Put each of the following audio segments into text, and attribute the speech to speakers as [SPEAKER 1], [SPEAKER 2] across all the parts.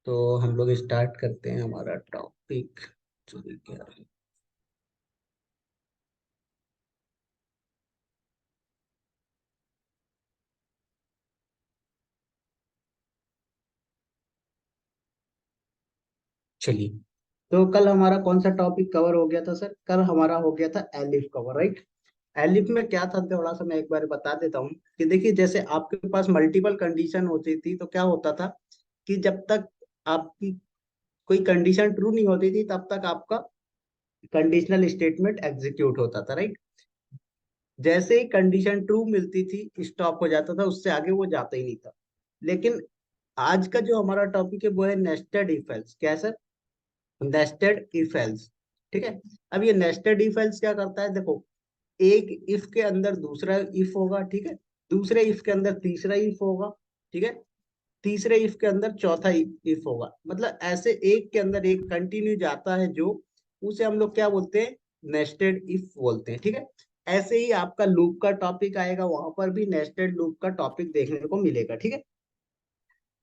[SPEAKER 1] तो हम लोग स्टार्ट करते हैं हमारा टॉपिक। चलिए क्या है। चलिए, तो कल हमारा कौन सा टॉपिक कवर हो गया था सर? कल हमारा हो गया था एलिफ कवर, राइट। एलिफ में क्या था, थोड़ा सा मैं एक बार बता देता हूँ कि देखिए, जैसे आपके पास मल्टीपल कंडीशन होती थी तो क्या होता था कि जब तक आपकी कोई कंडीशन ट्रू नहीं होती थी तब तक आपका कंडीशनल स्टेटमेंट एग्जीक्यूट होता था, राइट। जैसे ही कंडीशन ट्रू मिलती थी स्टॉप हो जाता था, उससे आगे वो जाता ही नहीं था। लेकिन आज का जो हमारा टॉपिक है वो है नेस्टेड इफ एल्स। क्या है सर? Nested if else. ठीक है। अब ये नेस्टेड इफ एल्स क्या करता है, देखो, एक इफ के अंदर दूसरा इफ होगा, ठीक है। दूसरे इफ के अंदर तीसरा इफ होगा, ठीक है। तीसरे इफ के अंदर चौथा इफ होगा, मतलब ऐसे एक के अंदर एक कंटिन्यू जाता है, जो उसे हम लोग क्या बोलते हैं, नेस्टेड इफ बोलते हैं, ठीक है। ऐसे ही आपका लूप का टॉपिक आएगा, वहां पर भी नेस्टेड लूप का टॉपिक देखने को मिलेगा, ठीक है।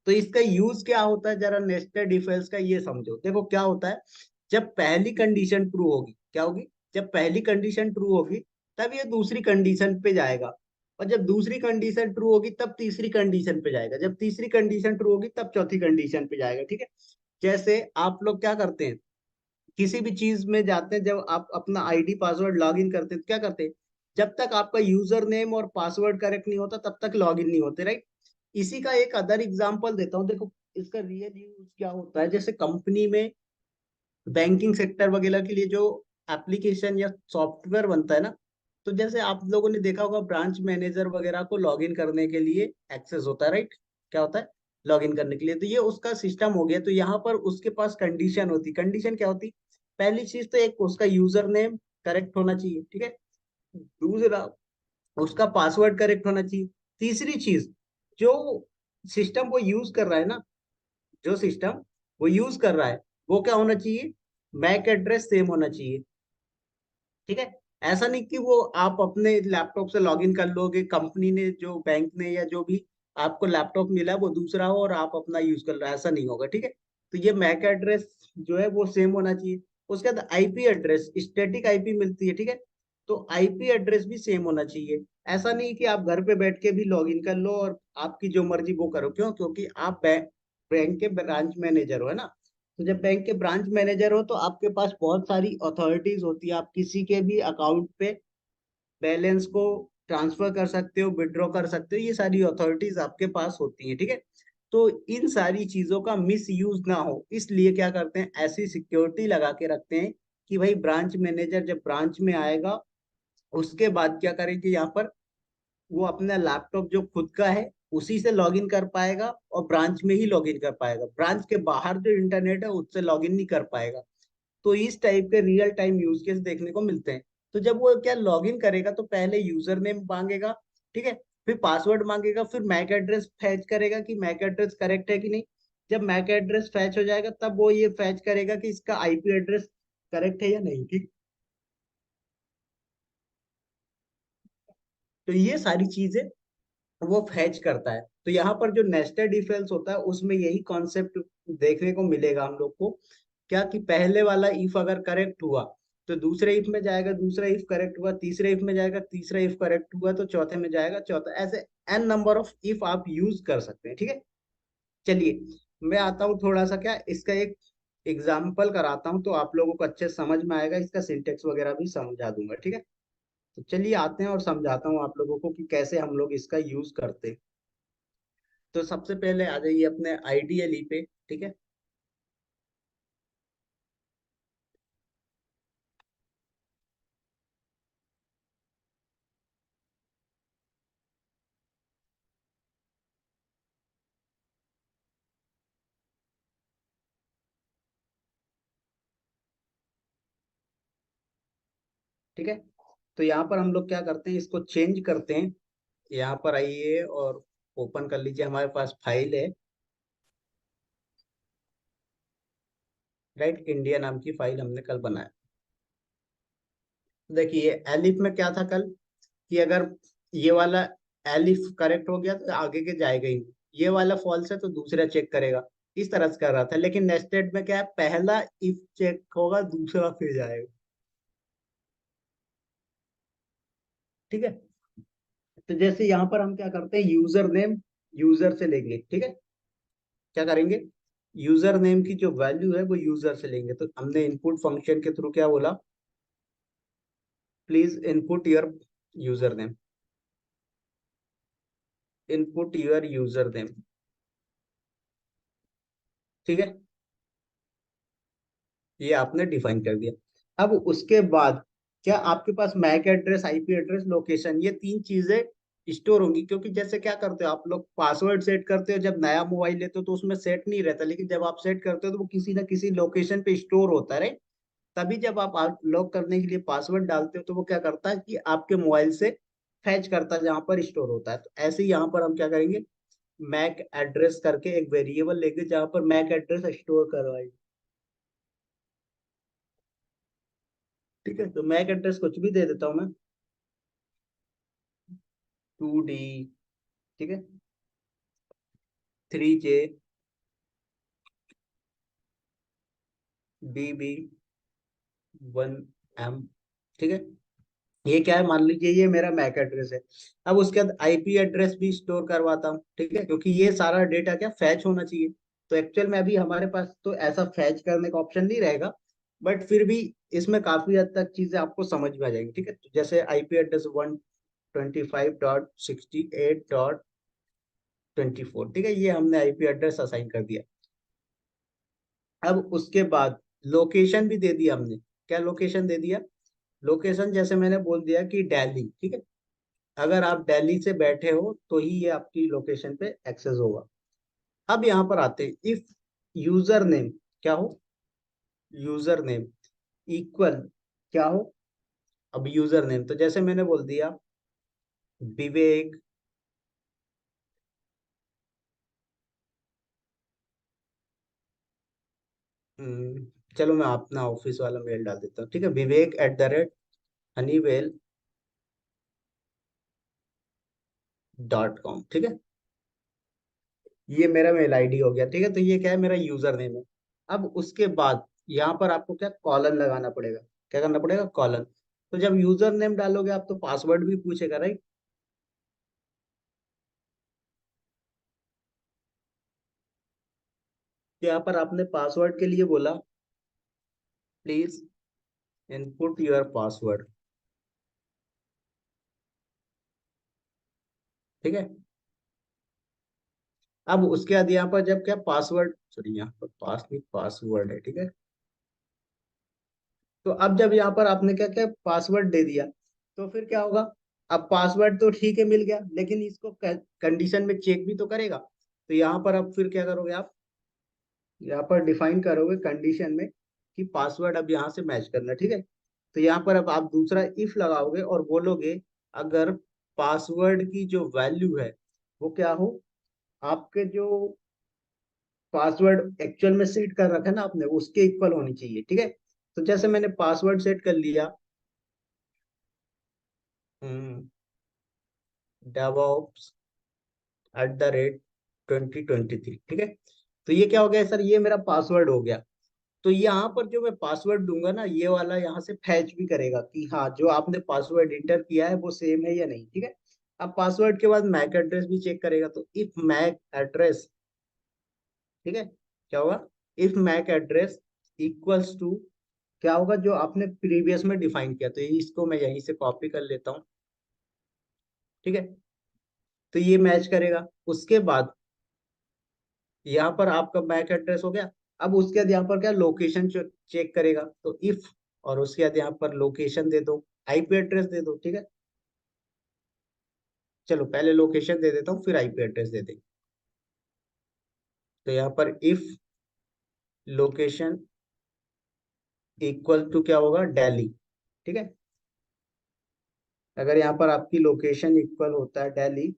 [SPEAKER 1] तो इसका यूज क्या होता है, जरा नेस्टेड इफ एल्स का ये समझो। देखो क्या होता है, जब पहली कंडीशन ट्रू होगी, क्या होगी, जब पहली कंडीशन ट्रू होगी तब ये दूसरी कंडीशन पे जाएगा, और जब दूसरी कंडीशन ट्रू होगी तब तीसरी कंडीशन पे जाएगा, जब तीसरी कंडीशन ट्रू होगी तब चौथी कंडीशन पे जाएगा, ठीक है। जैसे आप लोग क्या करते हैं, किसी भी चीज में जाते हैं, जब आप अपना आईडी पासवर्ड लॉग इन करते हैं तो क्या करते हैं, जब तक आपका यूजर नेम और पासवर्ड करेक्ट नहीं होता तब तक लॉग इन नहीं होते, राइट। इसी का एक अदर एग्जांपल देता हूँ, देखो इसका रियल यूज क्या होता है। जैसे कंपनी में बैंकिंग सेक्टर वगैरह के लिए जो एप्लीकेशन या सॉफ्टवेयर बनता है ना, तो जैसे आप लोगों ने देखा होगा, ब्रांच मैनेजर वगैरह को लॉगिन करने के लिए एक्सेस होता है, राइट। क्या होता है? लॉगिन करने के लिए, तो ये उसका सिस्टम हो गया। तो यहाँ पर उसके पास कंडीशन होती, कंडीशन क्या होती, पहली चीज तो एक उसका यूजर नेम करेक्ट होना चाहिए, ठीक है। दूसरा, उसका पासवर्ड करेक्ट होना चाहिए। तीसरी चीज, जो सिस्टम वो यूज कर रहा है ना, जो सिस्टम वो यूज कर रहा है वो क्या होना चाहिए, मैक एड्रेस सेम होना चाहिए, ठीक है। ऐसा नहीं कि वो आप अपने लैपटॉप से लॉगिन कर लोगे, कंपनी ने जो बैंक ने या जो भी आपको लैपटॉप मिला है वो दूसरा हो और आप अपना यूज कर रहे हो, ऐसा नहीं होगा, ठीक है। तो ये मैक एड्रेस जो है वो सेम होना चाहिए। उसके बाद आईपी एड्रेस, स्टैटिक आईपी मिलती है, ठीक है। तो आईपी एड्रेस भी सेम होना चाहिए। ऐसा नहीं कि आप घर पे बैठ के भी लॉगिन कर लो और आपकी जो मर्जी वो करो, क्यों? क्योंकि आप बैंक के ब्रांच मैनेजर हो, है ना। तो जब बैंक के ब्रांच मैनेजर हो तो आपके पास बहुत सारी अथॉरिटीज होती है, आप किसी के भी अकाउंट पे बैलेंस को ट्रांसफर कर सकते हो, विड्रॉ कर सकते हो, ये सारी अथॉरिटीज आपके पास होती हैं, ठीक है। तो इन सारी चीजों का मिस यूज ना हो, इसलिए क्या करते हैं, ऐसी सिक्योरिटी लगा के रखते हैं कि भाई ब्रांच मैनेजर जब ब्रांच में आएगा उसके बाद क्या करेंगे, यहाँ पर वो अपना लैपटॉप जो खुद का है उसी से लॉगिन कर पाएगा और ब्रांच में ही लॉगिन कर पाएगा, ब्रांच के बाहर जो इंटरनेट है उससे लॉगिन नहीं कर पाएगा। तो इस टाइप के रियल टाइम यूज केस देखने को मिलते हैं। तो जब वो क्या लॉगिन करेगा तो पहले यूजर नेम मांगेगा, ठीक है। फिर पासवर्ड मांगेगा, फिर मैक एड्रेस फैच करेगा कि मैक एड्रेस करेक्ट है कि नहीं। जब मैक एड्रेस फैच हो जाएगा तब वो ये फैच करेगा कि इसका आईपी एड्रेस करेक्ट है या नहीं, ठीक। तो ये सारी चीजें वो फैच करता है। तो यहाँ पर जो नेस्टेड इफ एल्स होता है उसमें यही कॉन्सेप्ट देखने को मिलेगा हम लोग को, क्या कि पहले वाला इफ अगर करेक्ट हुआ तो दूसरे इफ में जाएगा, दूसरा इफ करेक्ट हुआ तीसरे इफ में जाएगा, तीसरा इफ करेक्ट हुआ तो चौथे में जाएगा, चौथा, ऐसे एन नंबर ऑफ इफ आप यूज कर सकते हैं, ठीक है। चलिए, मैं आता हूँ थोड़ा सा क्या इसका एक एग्जाम्पल कराता हूँ तो आप लोगों को अच्छे से समझ में आएगा, इसका सिंटेक्स वगैरह भी समझा दूंगा, ठीक है। तो चलिए आते हैं और समझाता हूँ आप लोगों को कि कैसे हम लोग इसका यूज करते हैं। तो सबसे पहले आ जाइए अपने आईडीएलई पे, ठीक है। ठीक है। तो यहाँ पर हम लोग क्या करते हैं, इसको चेंज करते हैं। यहाँ पर आइए और ओपन कर लीजिए, हमारे पास फाइल है, राइट, इंडिया नाम की फाइल हमने कल बनाया। देखिए एलिफ में क्या था कल, कि अगर ये वाला एलिफ करेक्ट हो गया तो आगे के जाएगा ही नहीं, ये वाला फॉल्स है तो दूसरा चेक करेगा। इस तरह से कर रहा था, लेकिन नेस्टेड में क्या है, पहला इफ चेक होगा, दूसरा फिर जाएगा। ठीक है। तो जैसे यहाँ पर हम क्या करते हैं, यूजर नेम यूजर से लेंगे। ठीक है, क्या करेंगे, यूजर नेम की जो वैल्यू है वो यूजर से लेंगे। तो हमने इनपुट फंक्शन के थ्रू क्या बोला, please input your user name, input your user name. ठीक है, ये आपने डिफाइन कर दिया। अब उसके बाद क्या आपके पास MAC address, IP address, location, ये तीन चीजें स्टोर होंगी। क्योंकि जैसे क्या करते हो आप लोग, पासवर्ड सेट करते हो जब नया मोबाइल लेते हो तो उसमें सेट नहीं रहता, लेकिन जब आप सेट करते हो तो वो किसी ना किसी लोकेशन पे स्टोर होता है, right? तभी जब आप लॉक करने के लिए पासवर्ड डालते हो तो वो क्या करता है कि आपके मोबाइल से फैच करता है जहां पर स्टोर होता है। तो ऐसे ही यहाँ पर हम क्या करेंगे, मैक एड्रेस करके एक वेरिएबल लेंगे जहां पर मैक एड्रेस स्टोर करवाएंगे। ठीक है, तो मैक एड्रेस कुछ भी दे देता हूँ मैं, 2D, ठीक है, 3J, BB, 1M। ठीक है, ये क्या है, मान लीजिए ये मेरा मैक एड्रेस है। अब उसके बाद आईपी एड्रेस भी स्टोर करवाता हूँ। ठीक है, क्योंकि ये सारा डेटा क्या फैच होना चाहिए। तो एक्चुअल में अभी हमारे पास तो ऐसा फैच करने का ऑप्शन नहीं रहेगा, बट फिर भी इसमें काफी हद तक चीजें आपको समझ में आ जाएंगी। ठीक है, तो जैसे आईपी एड्रेस 125.68.24, ठीक है, ये हमने आईपी एड्रेस असाइन कर दिया। अब उसके बाद लोकेशन भी दे दिया हमने। क्या लोकेशन दे दिया, लोकेशन जैसे मैंने बोल दिया कि दिल्ली। ठीक है, अगर आप दिल्ली से बैठे हो तो ही ये आपकी लोकेशन पे एक्सेस होगा। अब यहाँ पर आते हैं, इफ यूजर नेम क्या हो, यूजर नेम इक्वल क्या हो। अब यूजर नेम तो जैसे मैंने बोल दिया विवेक, चलो मैं अपना ऑफिस वाला मेल डाल देता हूँ। ठीक है, viveek@haniwell.com। ठीक है, ये मेरा मेल आईडी हो गया। ठीक है, तो ये क्या है, मेरा यूजर नेम है। अब उसके बाद यहाँ पर आपको क्या कॉलन लगाना पड़ेगा, क्या करना पड़ेगा, कॉलन। तो जब यूजर नेम डालोगे आप तो पासवर्ड भी पूछेगा, राइट। तो यहाँ पर आपने पासवर्ड के लिए बोला, प्लीज इनपुट योर पासवर्ड। ठीक है, अब उसके बाद यहाँ पर जब क्या पासवर्ड, सॉरी यहाँ पर पास नहीं पासवर्ड है। ठीक है, तो अब जब यहाँ पर आपने क्या क्या पासवर्ड दे दिया, तो फिर क्या होगा, अब पासवर्ड तो ठीक है मिल गया, लेकिन इसको कंडीशन में चेक भी तो करेगा। तो यहाँ पर अब फिर क्या करोगे आप, यहाँ पर डिफाइन करोगे कंडीशन में कि पासवर्ड अब यहाँ से मैच करना। ठीक है, तो यहाँ पर अब आप दूसरा इफ लगाओगे और बोलोगे अगर पासवर्ड की जो वैल्यू है वो क्या हो, आपके जो पासवर्ड एक्चुअल में सेट कर रखा है ना आपने, उसके इक्वल होनी चाहिए। ठीक है, तो जैसे मैंने पासवर्ड सेट कर लिया, DevOps@2023। ठीक है, तो ये क्या हो गया सर, ये मेरा पासवर्ड हो गया। तो यहाँ पर जो मैं पासवर्ड दूंगा ना, ये वाला यहाँ से फैच भी करेगा कि हाँ जो आपने पासवर्ड इंटर किया है वो सेम है या नहीं। ठीक है, अब पासवर्ड के बाद मैक एड्रेस भी चेक करेगा। तो इफ मैक एड्रेस, ठीक है, क्या होगा, if MAC address equals to क्या होगा, जो आपने प्रीवियस में डिफाइन किया। तो इसको मैं यहीं से कॉपी कर लेता हूँ। ठीक है, तो ये मैच करेगा। उसके बाद यहाँ पर आपका मैक एड्रेस हो गया। अब उसके बाद यहाँ पर क्या लोकेशन चेक करेगा। तो इफ, और उसके बाद यहाँ पर लोकेशन दे दो, आईपी एड्रेस दे दो। ठीक है, चलो पहले लोकेशन दे देता हूँ फिर आईपी एड्रेस दे देंगे। तो यहाँ पर इफ लोकेशन इक्वल टू क्या होगा, दिल्ली। ठीक है, अगर यहाँ पर आपकी लोकेशन इक्वल होता है दिल्ली,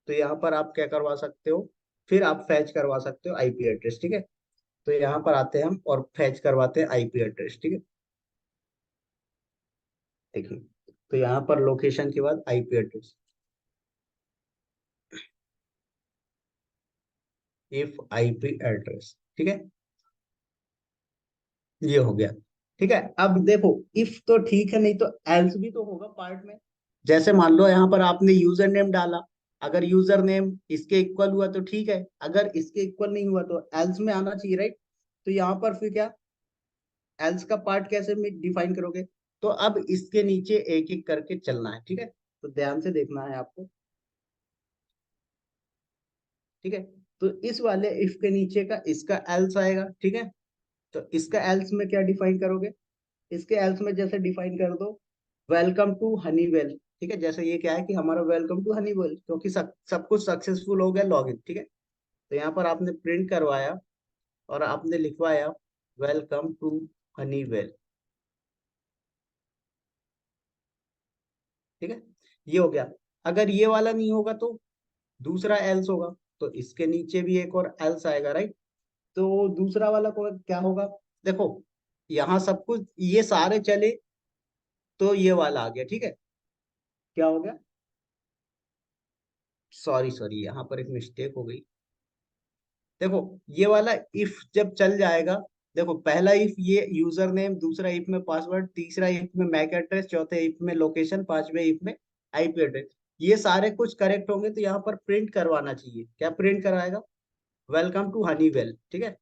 [SPEAKER 1] तो यहाँ पर आप क्या करवा सकते हो, फिर आप फैच करवा सकते हो आईपी एड्रेस। ठीक है, तो यहाँ पर आते हैं हम और फैच करवाते हैं आईपी एड्रेस। ठीक है, देखिए, तो यहाँ पर लोकेशन के बाद IP address. If IP address, ठीक है, ये हो गया। ठीक है, अब देखो इफ तो ठीक है, नहीं तो एल्स भी तो होगा पार्ट में। जैसे मान लो यहाँ पर आपने यूजर नेम डाला, अगर यूजर नेम इसके इक्वल हुआ तो ठीक है, अगर इसके इक्वल नहीं हुआ तो एल्स में आना चाहिए, राइट। तो यहाँ पर फिर क्या, एल्स का पार्ट कैसे डिफाइन करोगे। तो अब इसके नीचे एक एक करके चलना है, ठीक है, तो ध्यान से देखना है आपको। ठीक है, तो इस वाले इफ के नीचे का इसका एल्स आएगा, ठीक है। तो इसका एल्स में क्या डिफाइन करोगे, इसके एल्स में जैसे डिफाइन कर दो, वेलकम टू हनीवेल। ठीक है, जैसे ये क्या है कि हमारा वेलकम टू हनीवेल, क्योंकि सब कुछ सक्सेसफुल हो गया लॉगिन, ठीक है। तो यहाँ पर आपने प्रिंट करवाया और आपने लिखवाया वेलकम टू हनीवेल, ठीक है, ये हो गया। अगर ये वाला नहीं होगा तो दूसरा एल्स होगा, तो इसके नीचे भी एक और एल्स आएगा, राइट। तो दूसरा वाला को क्या होगा, देखो यहाँ सब कुछ ये सारे चले तो ये वाला आ गया, ठीक है। क्या हो गया, सॉरी सॉरी यहाँ पर एक मिस्टेक हो गई। देखो ये वाला इफ जब चल जाएगा, देखो पहला इफ ये यूजर नेम, दूसरा इफ में पासवर्ड, तीसरा इफ में मैक एड्रेस, चौथे इफ में लोकेशन, पांचवे इफ में आईपी एड्रेस, ये सारे कुछ करेक्ट होंगे तो यहाँ पर प्रिंट करवाना चाहिए। क्या प्रिंट करवाएगा, वेलकम टू हनीवेल, ठीक है,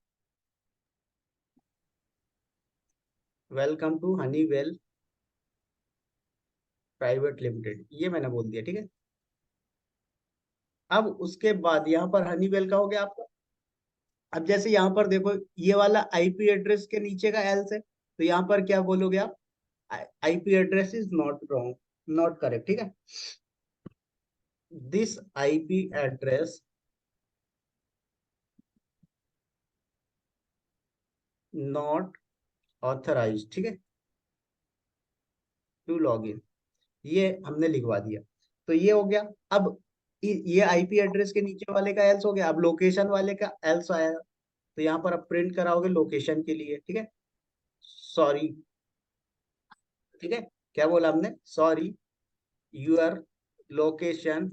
[SPEAKER 1] welcome to Honeywell private limited, ये मैंने बोल दिया, ठीक है। अब उसके बाद यहाँ पर हनीवेल का हो गया आपका। अब जैसे यहाँ पर देखो ये वाला आईपी एड्रेस के नीचे का एल्स है, तो यहाँ पर क्या बोलोगे आप, IP address is not wrong, not correct, ठीक है। This IP address not authorise, ठीक है, टू लॉग इन, ये हमने लिखवा दिया। तो ये हो गया। अब ये आईपी एड्रेस के नीचे वाले का एल्स हो गया, अब लोकेशन वाले का एल्स आएगा, तो यहाँ पर आप प्रिंट कराओगे लोकेशन के लिए, ठीक है, सॉरी, ठीक है, क्या बोला हमने, sorry your location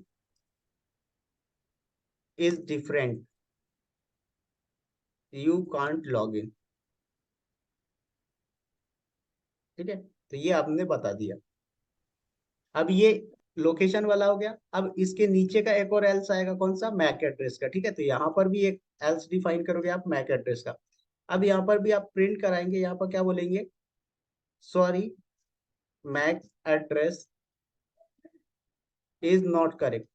[SPEAKER 1] is different, you can't log in, ठीक है, तो ये आपने बता दिया। अब ये लोकेशन वाला हो गया, अब इसके नीचे का एक और एल्स आएगा, कौन सा, मैक एड्रेस का, ठीक है, तो यहाँ पर भी एक एल्स डिफाइन करोगे आप मैक एड्रेस का। अब यहाँ पर भी आप प्रिंट कराएंगे, यहाँ पर क्या बोलेंगे, sorry MAC address is not correct,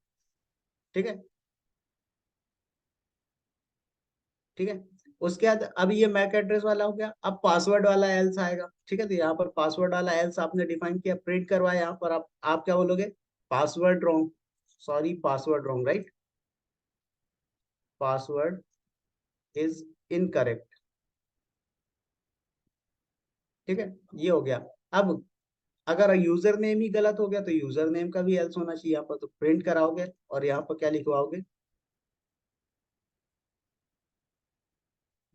[SPEAKER 1] ठीक है, ठीक है। उसके बाद अब ये मैक एड्रेस वाला हो गया, अब पासवर्ड वाला एल्स आएगा, ठीक है, तो यहाँ पर पासवर्ड वाला एल्स आपने डिफाइन किया, प्रिंट करवाया, यहाँ पर आप क्या बोलोगे, password wrong, sorry password wrong, right, password is incorrect, ठीक है, ये हो गया। अब अगर यूजर नेम ही गलत हो गया तो यूजर नेम का भी एल्स होना चाहिए यहाँ पर, तो प्रिंट कराओगे और यहाँ पर क्या लिखवाओगे,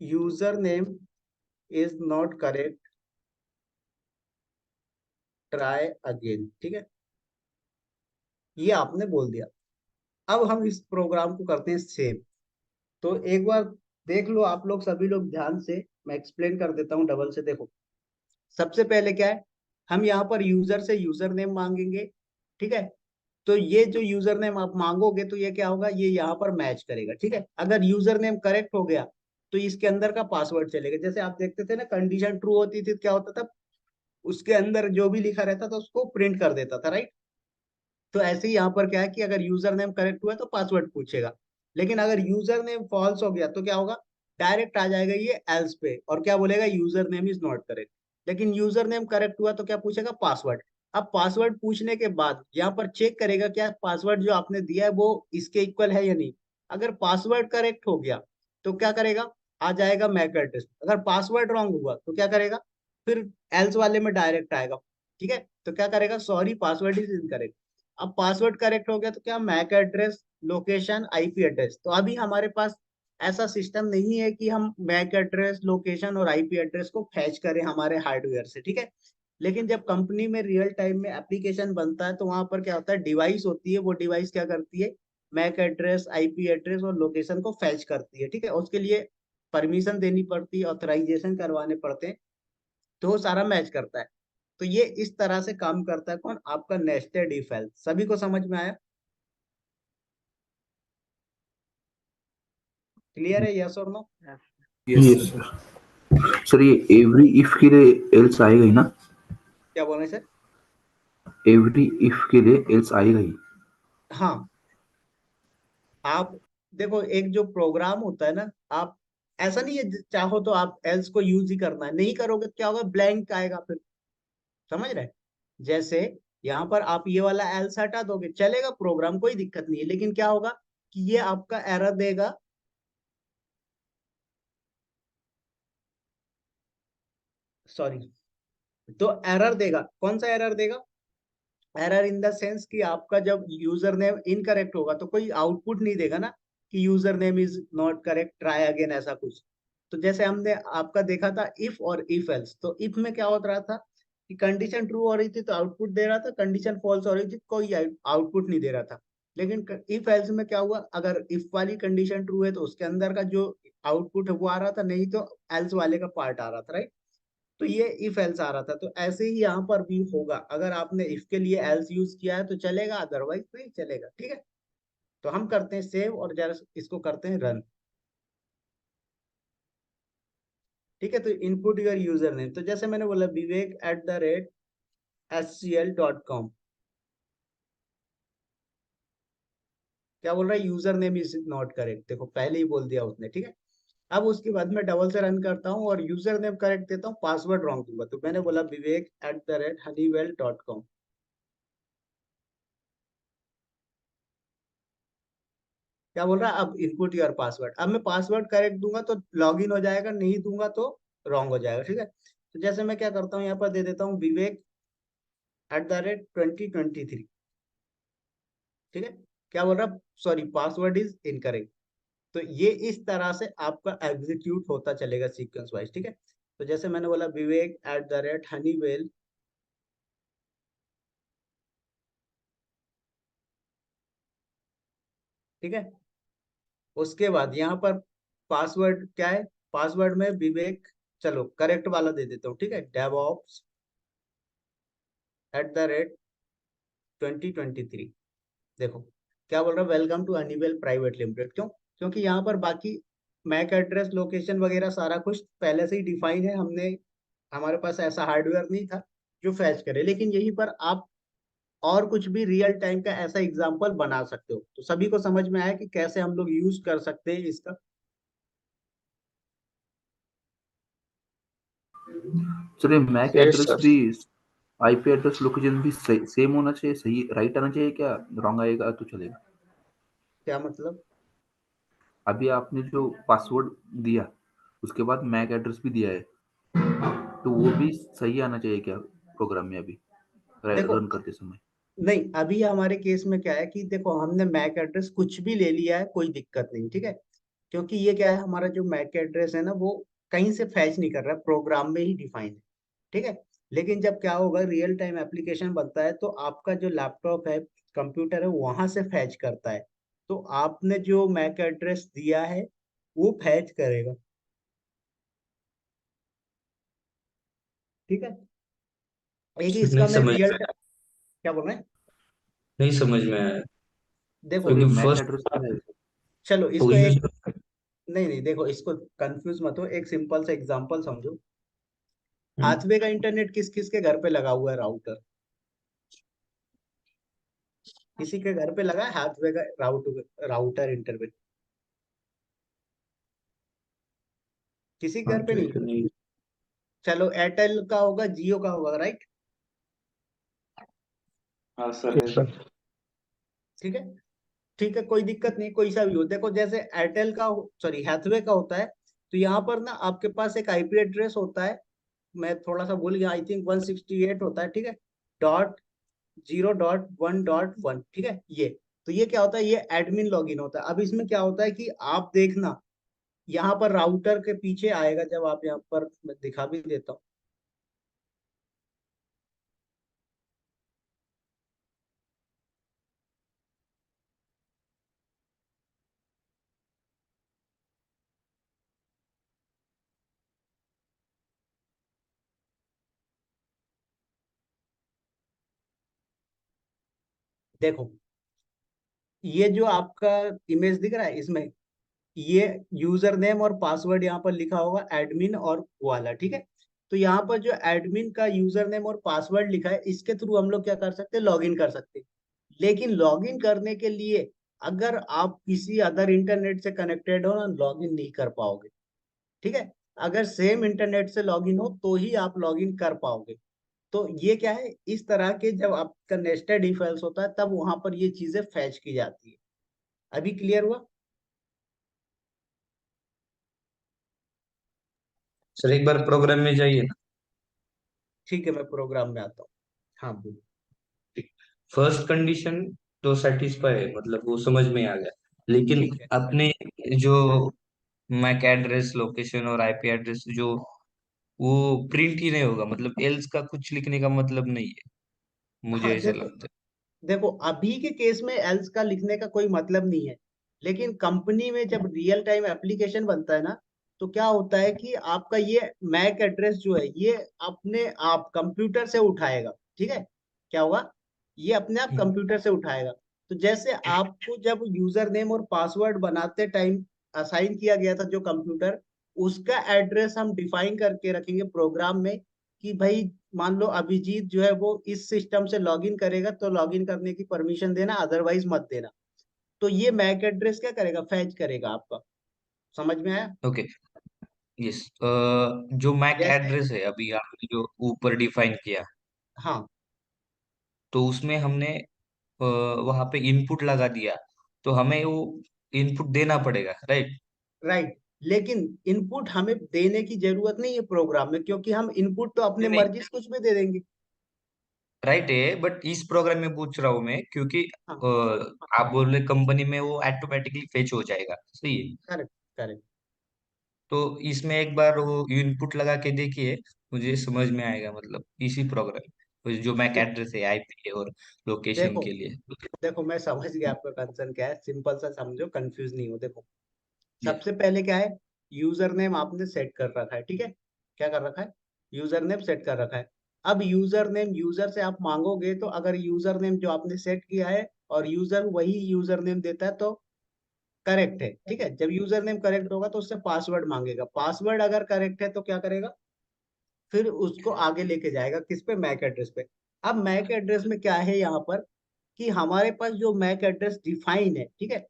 [SPEAKER 1] username is not correct, try again, ठीक है, ये आपने बोल दिया। अब हम इस प्रोग्राम को करते हैं सेव। तो एक बार देख लो आप लोग, सभी लोग ध्यान से, मैं एक्सप्लेन कर देता हूँ डबल से, देखो सबसे पहले क्या है, हम यहाँ पर यूजर से यूजर नेम मांगेंगे, ठीक है। तो ये जो यूजर नेम आप मांगोगे तो ये क्या होगा, ये यहाँ पर मैच करेगा, ठीक है। अगर यूजर नेम करेक्ट हो गया तो इसके अंदर का पासवर्ड चलेगा, जैसे आप देखते थे ना कंडीशन ट्रू होती थी तो क्या होता था, उसके अंदर जो भी लिखा रहता था उसको प्रिंट कर देता था, राइट। तो ऐसे ही यहाँ पर क्या है कि अगर यूजर नेम करेक्ट हुआ है तो पासवर्ड पूछेगा, लेकिन अगर यूजर नेम फॉल्स हो गया तो क्या होगा, डायरेक्ट आ जाएगा ये एल्स पे और क्या बोलेगा, user name is not correct. लेकिन यूजर नेम करेक्ट हुआ तो क्या पूछेगा, पासवर्ड। अब पासवर्ड पूछने के बाद यहाँ पर चेक करेगा क्या पासवर्ड जो आपने दिया है वो इसके इक्वल है या नहीं। अगर पासवर्ड करेक्ट हो गया तो क्या करेगा, आ जाएगा मैक एड्रेस। अगर पासवर्ड रॉन्ग हुआ तो क्या करेगा, फिर एल्स वाले में डायरेक्ट आएगा, ठीक है। तो क्या करेगा, सॉरी पासवर्ड इज इनकरेक्ट। अब पासवर्ड करेक्ट हो गया तो क्या, MAC address, location, IP address. तो अभी हमारे पास ऐसा सिस्टम नहीं है कि हम मैक एड्रेस, लोकेशन और आईपी एड्रेस को फैच करें हमारे हार्डवेयर से, ठीक है। लेकिन जब कंपनी में रियल टाइम में एप्लीकेशन बनता है तो वहां पर क्या होता है, डिवाइस होती है, वो डिवाइस क्या करती है, मैक एड्रेस, आईपी एड्रेस और लोकेशन को फैच करती है। ठीक है, उसके लिए परमिशन देनी पड़ती है, ऑथराइजेशन करवाने पड़ते हैं, तो वो सारा मैच करता है। तो ये इस तरह से काम करता है कौन, आपका नेस्टेड इफ एल्स। सभी को समझ में आया? क्लियर है, यस और no?
[SPEAKER 2] Yes
[SPEAKER 3] yes
[SPEAKER 2] sir.
[SPEAKER 3] Sir. Sir ये एवरी इफ के लिए एल्स आएगा ही ना?
[SPEAKER 1] क्या बोल रहे हैं सर?
[SPEAKER 3] एवरी इफ के लिए एल्स आएगा ही।
[SPEAKER 1] हाँ, आप देखो, एक जो प्रोग्राम होता है ना, आप ऐसा नहीं है चाहो तो आप एल्स को यूज ही करना है, नहीं करोगे तो क्या होगा, ब्लैंक आएगा फिर। समझ रहे हैं? जैसे यहाँ पर आप ये वाला एल्स हटा दोगे, चलेगा प्रोग्राम, कोई दिक्कत नहीं है, लेकिन क्या होगा कि ये आपका एरर देगा। सॉरी, तो एरर देगा, कौन सा एरर देगा? एरर इन द सेंस कि आपका जब यूजर नेम इनकरेक्ट होगा तो कोई आउटपुट नहीं देगा ना कि user name is not correct, try again, ऐसा कुछ। तो जैसे हमने आपका देखा था इफ और इफ एल्स, तो इफ में क्या होता रहा था कि कंडीशन ट्रू हो रही थी तो आउटपुट दे रहा था, कंडीशन फॉल्स हो रही थी कोई आउटपुट नहीं दे रहा था। लेकिन इफ एल्स में क्या हुआ, अगर इफ वाली कंडीशन ट्रू है तो उसके अंदर का जो आउटपुट है वो आ रहा था, नहीं तो एल्स वाले का पार्ट आ रहा था, राइट? तो ये इफ एल्स आ रहा था, तो ऐसे ही यहाँ पर भी होगा, अगर आपने इफ के लिए एल्स यूज किया है तो चलेगा, अदरवाइज नहीं चलेगा। ठीक है, तो हम करते हैं सेव और जरा इसको करते हैं रन। ठीक है, तो इनपुट योर यूजर नेम, तो जैसे मैंने बोला vivek@scl.com, क्या बोल रहा है, user name is not correct, देखो पहले ही बोल दिया उसने। ठीक है, अब उसके बाद मैं डबल से रन करता हूँ और यूजर नेम करेक्ट देता हूँ, पासवर्ड रॉन्ग दूंगा, तो मैंने बोला vivek@honeywell.com। क्या बोल रहा है, अब इनपुट योर पासवर्ड, अब मैं पासवर्ड करेक्ट दूंगा तो लॉग इन हो जाएगा, नहीं दूंगा तो रॉन्ग हो जाएगा। ठीक है, तो जैसे मैं क्या करता हूँ, यहाँ पर दे देता हूँ Vivek@2023। ठीक है, क्या बोल रहा है, सॉरी पासवर्ड इज इनकरेक्ट। तो ये इस तरह से आपका एग्जीक्यूट होता चलेगा सीक्वेंस वाइज। ठीक है, तो जैसे मैंने बोला Vivek@Honeywell। ठीक है, उसके बाद यहाँ पर पासवर्ड क्या है, पासवर्ड में विवेक, चलो करेक्ट वाला दे देता हूँ। ठीक है, DevOps@2023। देखो क्या बोल रहा है, welcome to Honeywell private limited. क्यों? क्योंकि यहाँ पर बाकी मैक एड्रेस, लोकेशन वगैरह सारा कुछ पहले से ही डिफाइन है, हमने, हमारे पास ऐसा हार्डवेयर नहीं था जो फैच करे। लेकिन यहीं पर आप और कुछ भी रियल टाइम का ऐसा एग्जांपल बना सकते हो। तो सभी को समझ में आया कि कैसे हम लोग यूज कर सकते हैं इसका?
[SPEAKER 3] सर ये मैक
[SPEAKER 2] यस
[SPEAKER 3] एड्रेस
[SPEAKER 2] सर।
[SPEAKER 3] भी, आईपी एड्रेस लोकेशन भी सेम होना चाहिए, सही राइट आना चाहिए क्या? रॉन्ग आएगा तो चलेगा?
[SPEAKER 1] क्या मतलब?
[SPEAKER 3] अभी आपने जो पासवर्ड दिया उसके बाद मैक एड्रेस भी दिया है, तो वो भी सही आना चाहिए क्या प्रोग्राम में अभी
[SPEAKER 1] देखो,
[SPEAKER 3] रन करते समय?
[SPEAKER 1] नहीं, अभी हमारे केस में क्या है कि देखो, हमने मैक एड्रेस कुछ भी ले लिया है, कोई दिक्कत नहीं। ठीक है, क्योंकि ये क्या है, हमारा जो मैक एड्रेस है ना, वो कहीं से फैच नहीं कर रहा है, प्रोग्राम में ही डिफाइन है। ठीक है, लेकिन जब क्या होगा, रियल टाइम एप्लीकेशन बनता है तो आपका जो लैपटॉप है, कंप्यूटर है, वहां से फैच करता है। तो आपने जो मैक एड्रेस दिया है वो फैच करेगा। ठीक है, एक
[SPEAKER 2] सर
[SPEAKER 1] इसका
[SPEAKER 2] नहीं
[SPEAKER 1] मैं
[SPEAKER 2] समझ
[SPEAKER 1] रियल
[SPEAKER 2] में,
[SPEAKER 1] टाइम, क्या बोल रहे हैं,
[SPEAKER 2] नहीं समझ में आया।
[SPEAKER 1] देखो,
[SPEAKER 3] सर
[SPEAKER 2] क्योंकि
[SPEAKER 3] ये मैक
[SPEAKER 2] फर्स्ट
[SPEAKER 3] एड्रेस क्या है?
[SPEAKER 1] चलो
[SPEAKER 2] वो
[SPEAKER 1] इसको एक,
[SPEAKER 2] यूजर।
[SPEAKER 1] नहीं नहीं, देखो इसको कंफ्यूज मत हो, एक सिंपल सा एग्जांपल समझो। हाथवे का इंटरनेट किस किस के घर पे लगा हुआ है, राउटर? किसी के घर पे लगा है हाथवे का राउटर, राउटर इंटरनेट? किसी के
[SPEAKER 2] हाँ
[SPEAKER 1] घर पे नहीं।
[SPEAKER 2] ठीक है, नहीं।
[SPEAKER 1] चलो एयरटेल का होगा, जियो का होगा, राइट?
[SPEAKER 2] हाँ सर है। सर
[SPEAKER 1] ठीक है, ठीक है, कोई दिक्कत नहीं, कोई सा भी हो। देखो जैसे एयरटेल का, सॉरी हैथवे का होता है, तो यहाँ पर ना आपके पास एक आईपी एड्रेस होता है, मैं थोड़ा सा भूल गया, आई थिंक 168 होता है। ठीक है, .0.1.1, ठीक है ये। तो ये क्या होता है, ये एडमिन लॉगिन होता है। अब इसमें क्या होता है कि आप देखना, यहाँ पर राउटर के पीछे आएगा, जब आप यहाँ पर, मैं दिखा भी देता हूँ। देखो ये जो आपका इमेज दिख रहा है इसमें, ये यूजर नेम और पासवर्ड यहाँ पर लिखा होगा एडमिन और वाला, ठीक है। तो यहाँ पर जो एडमिन का यूजर नेम और पासवर्ड लिखा है, इसके थ्रू हम लोग क्या कर सकते हैं, लॉगिन कर सकते हैं। लेकिन लॉगिन करने के लिए अगर आप किसी अदर इंटरनेट से कनेक्टेड हो ना, लॉगिन नहीं कर पाओगे, ठीक है। अगर सेम इंटरनेट से लॉगिन हो तो ही आप लॉगिन कर पाओगे। तो ये क्या है, इस तरह के जब आपका नेस्टेड इफ एल्स होता है तब वहां पर ये चीजें फैच की जाती है। अभी क्लियर हुआ?
[SPEAKER 2] सर एक बार प्रोग्राम में जाइए ना।
[SPEAKER 1] ठीक है, मैं प्रोग्राम में आता हूँ। हाँ बोलो।
[SPEAKER 2] फर्स्ट कंडीशन तो सेटिस्फाई है, मतलब वो समझ में आ गया। लेकिन
[SPEAKER 1] ठीक है।
[SPEAKER 2] अपने जो मैक एड्रेस, लोकेशन और आईपी एड्रेस जो वो प्रिंट ही नहीं होगा, मतलब एल्स का कुछ लिखने का मतलब नहीं है, मुझे
[SPEAKER 1] हाँ
[SPEAKER 2] ऐसा
[SPEAKER 1] देखो,
[SPEAKER 2] लगता
[SPEAKER 1] देखो अभी के केस में एल्स का लिखने का कोई मतलब नहीं है। लेकिन कंपनी में जब रियल टाइम एप्लीकेशन बनता है ना, तो क्या होता है कि आपका ये मैक एड्रेस जो है ये अपने आप कंप्यूटर से उठाएगा, ठीक है। क्या होगा, ये अपने आप
[SPEAKER 2] है।
[SPEAKER 1] कंप्यूटर से उठाएगा। तो जैसे आपको जब यूजर नेम और पासवर्ड बनाते टाइम असाइन किया गया था जो कंप्यूटर, उसका एड्रेस हम डिफाइन करके रखेंगे प्रोग्राम में कि भाई मान लो अभिजीत जो है वो इस सिस्टम से लॉगिन करेगा तो लॉगिन करने की परमिशन देना, अदरवाइज मत देना। तो ये मैक एड्रेस क्या करेगा, फैच करेगा आपका। समझ में आया?
[SPEAKER 2] ओके। यस। जो मैक
[SPEAKER 1] जैसे,
[SPEAKER 2] एड्रेस है अभी आपने जो ऊपर डिफाइन किया,
[SPEAKER 1] हाँ
[SPEAKER 2] तो उसमें हमने वहां पे इनपुट लगा दिया, तो हमें वो इनपुट देना पड़ेगा, राइट?
[SPEAKER 1] राइट। लेकिन इनपुट हमें देने की जरूरत नहीं है प्रोग्राम में, क्योंकि हम इनपुट तो अपने
[SPEAKER 2] नहीं नहीं,
[SPEAKER 1] मर्जी से कुछ भी दे देंगे।
[SPEAKER 2] राइट है, बट इस प्रोग्राम में पूछ रहा हूँ मैं क्योंकि
[SPEAKER 1] हाँ,
[SPEAKER 2] आप बोल रहे कंपनी में वो ऑटोमेटिकली फेच हो जाएगा, सही है।
[SPEAKER 1] Correct correct.
[SPEAKER 2] तो इसमें एक बार वो इनपुट लगा के देखिए, मुझे समझ में आएगा, मतलब इसी प्रोग्राम जो मैक एड्रेस है, आईपी और लोकेशन
[SPEAKER 1] देखो,
[SPEAKER 2] के लिए।
[SPEAKER 1] देखो मैं समझ गया आपका कंसर्न क्या है, सिंपल सा समझो, कंफ्यूज नहीं हो। देखो
[SPEAKER 2] ये
[SPEAKER 1] सबसे पहले क्या है, यूजर नेम आपने सेट कर रखा है, ठीक है। क्या कर रखा है, यूजर नेम सेट कर रखा है। अब यूजर नेम यूजर से आप मांगोगे तो अगर यूजर नेम जो आपने सेट किया है और यूजर वही यूजर नेम देता है तो करेक्ट है, ठीक है। जब यूजर नेम करेक्ट होगा तो उससे पासवर्ड मांगेगा, पासवर्ड अगर करेक्ट है तो क्या करेगा, फिर उसको आगे लेके जाएगा किस पे, मैक एड्रेस पे। अब मैक एड्रेस में क्या है यहाँ पर कि हमारे पास जो मैक एड्रेस डिफाइन है, ठीक है,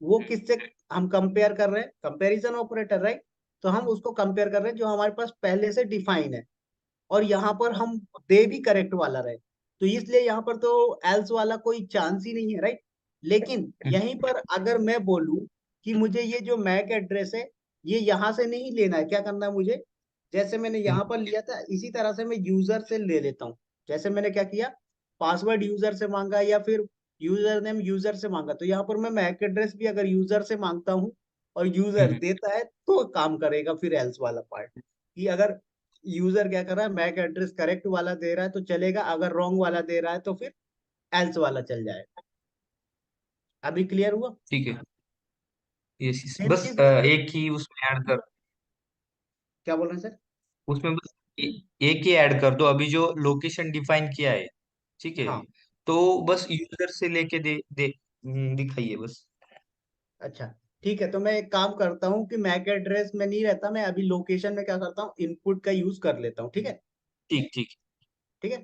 [SPEAKER 1] वो किससे हम कंपेयर कर रहे हैं, कंपैरिजन ऑपरेटर, राइट। तो हम उसको कंपेयर कर रहे हैं जो हमारे पास पहले से डिफाइन है, और यहाँ पर हम दे भी करेक्ट वाला रहे, तो इसलिए यहाँ पर तो एल्स वाला कोई चांस ही नहीं है, राइट। लेकिन यहीं पर अगर मैं बोलूं कि मुझे ये जो मैक एड्रेस है ये यहाँ से नहीं लेना है, क्या करना है मुझे, जैसे मैंने यहाँ पर लिया था इसी तरह से मैं यूजर से ले लेता हूँ। जैसे मैंने क्या किया, पासवर्ड यूजर से मांगा या फिर यूजर नेम यूजर से मांगा, तो यहाँ पर मैं मैक एड्रेस भी अगर यूजर से मांगता हूँ और यूजर देता है तो काम करेगा फिर एल्स वाला पार्ट। कि अगर यूजर क्या कर रहा है, मैक एड्रेस करेक्ट वाला दे रहा है तो चलेगा, अगर रॉन्ग वाला दे रहा है तो फिर एल्स वाला चल जाएगा। अभी क्लियर हुआ?
[SPEAKER 2] ठीक है। यस यस,
[SPEAKER 1] सेम
[SPEAKER 2] बस
[SPEAKER 1] चीज मैं,
[SPEAKER 2] एक ही उसमें ऐड कर,
[SPEAKER 1] क्या बोल रहे हैं सर?
[SPEAKER 2] उसमें बस एक ही ऐड कर दो, अभी जो लोकेशन डिफाइन किया है, ठीक है।
[SPEAKER 1] हाँ,
[SPEAKER 2] तो बस यूजर से लेके दे दे दिखाइए बस।
[SPEAKER 1] अच्छा ठीक है। तो मैं एक काम करता हूँ कि मैक एड्रेस में नहीं रहता, मैं अभी लोकेशन में क्या करता हूँ, इनपुट का यूज कर लेता हूँ, ठीक है।
[SPEAKER 2] ठीक ठीक।
[SPEAKER 1] ठीक है।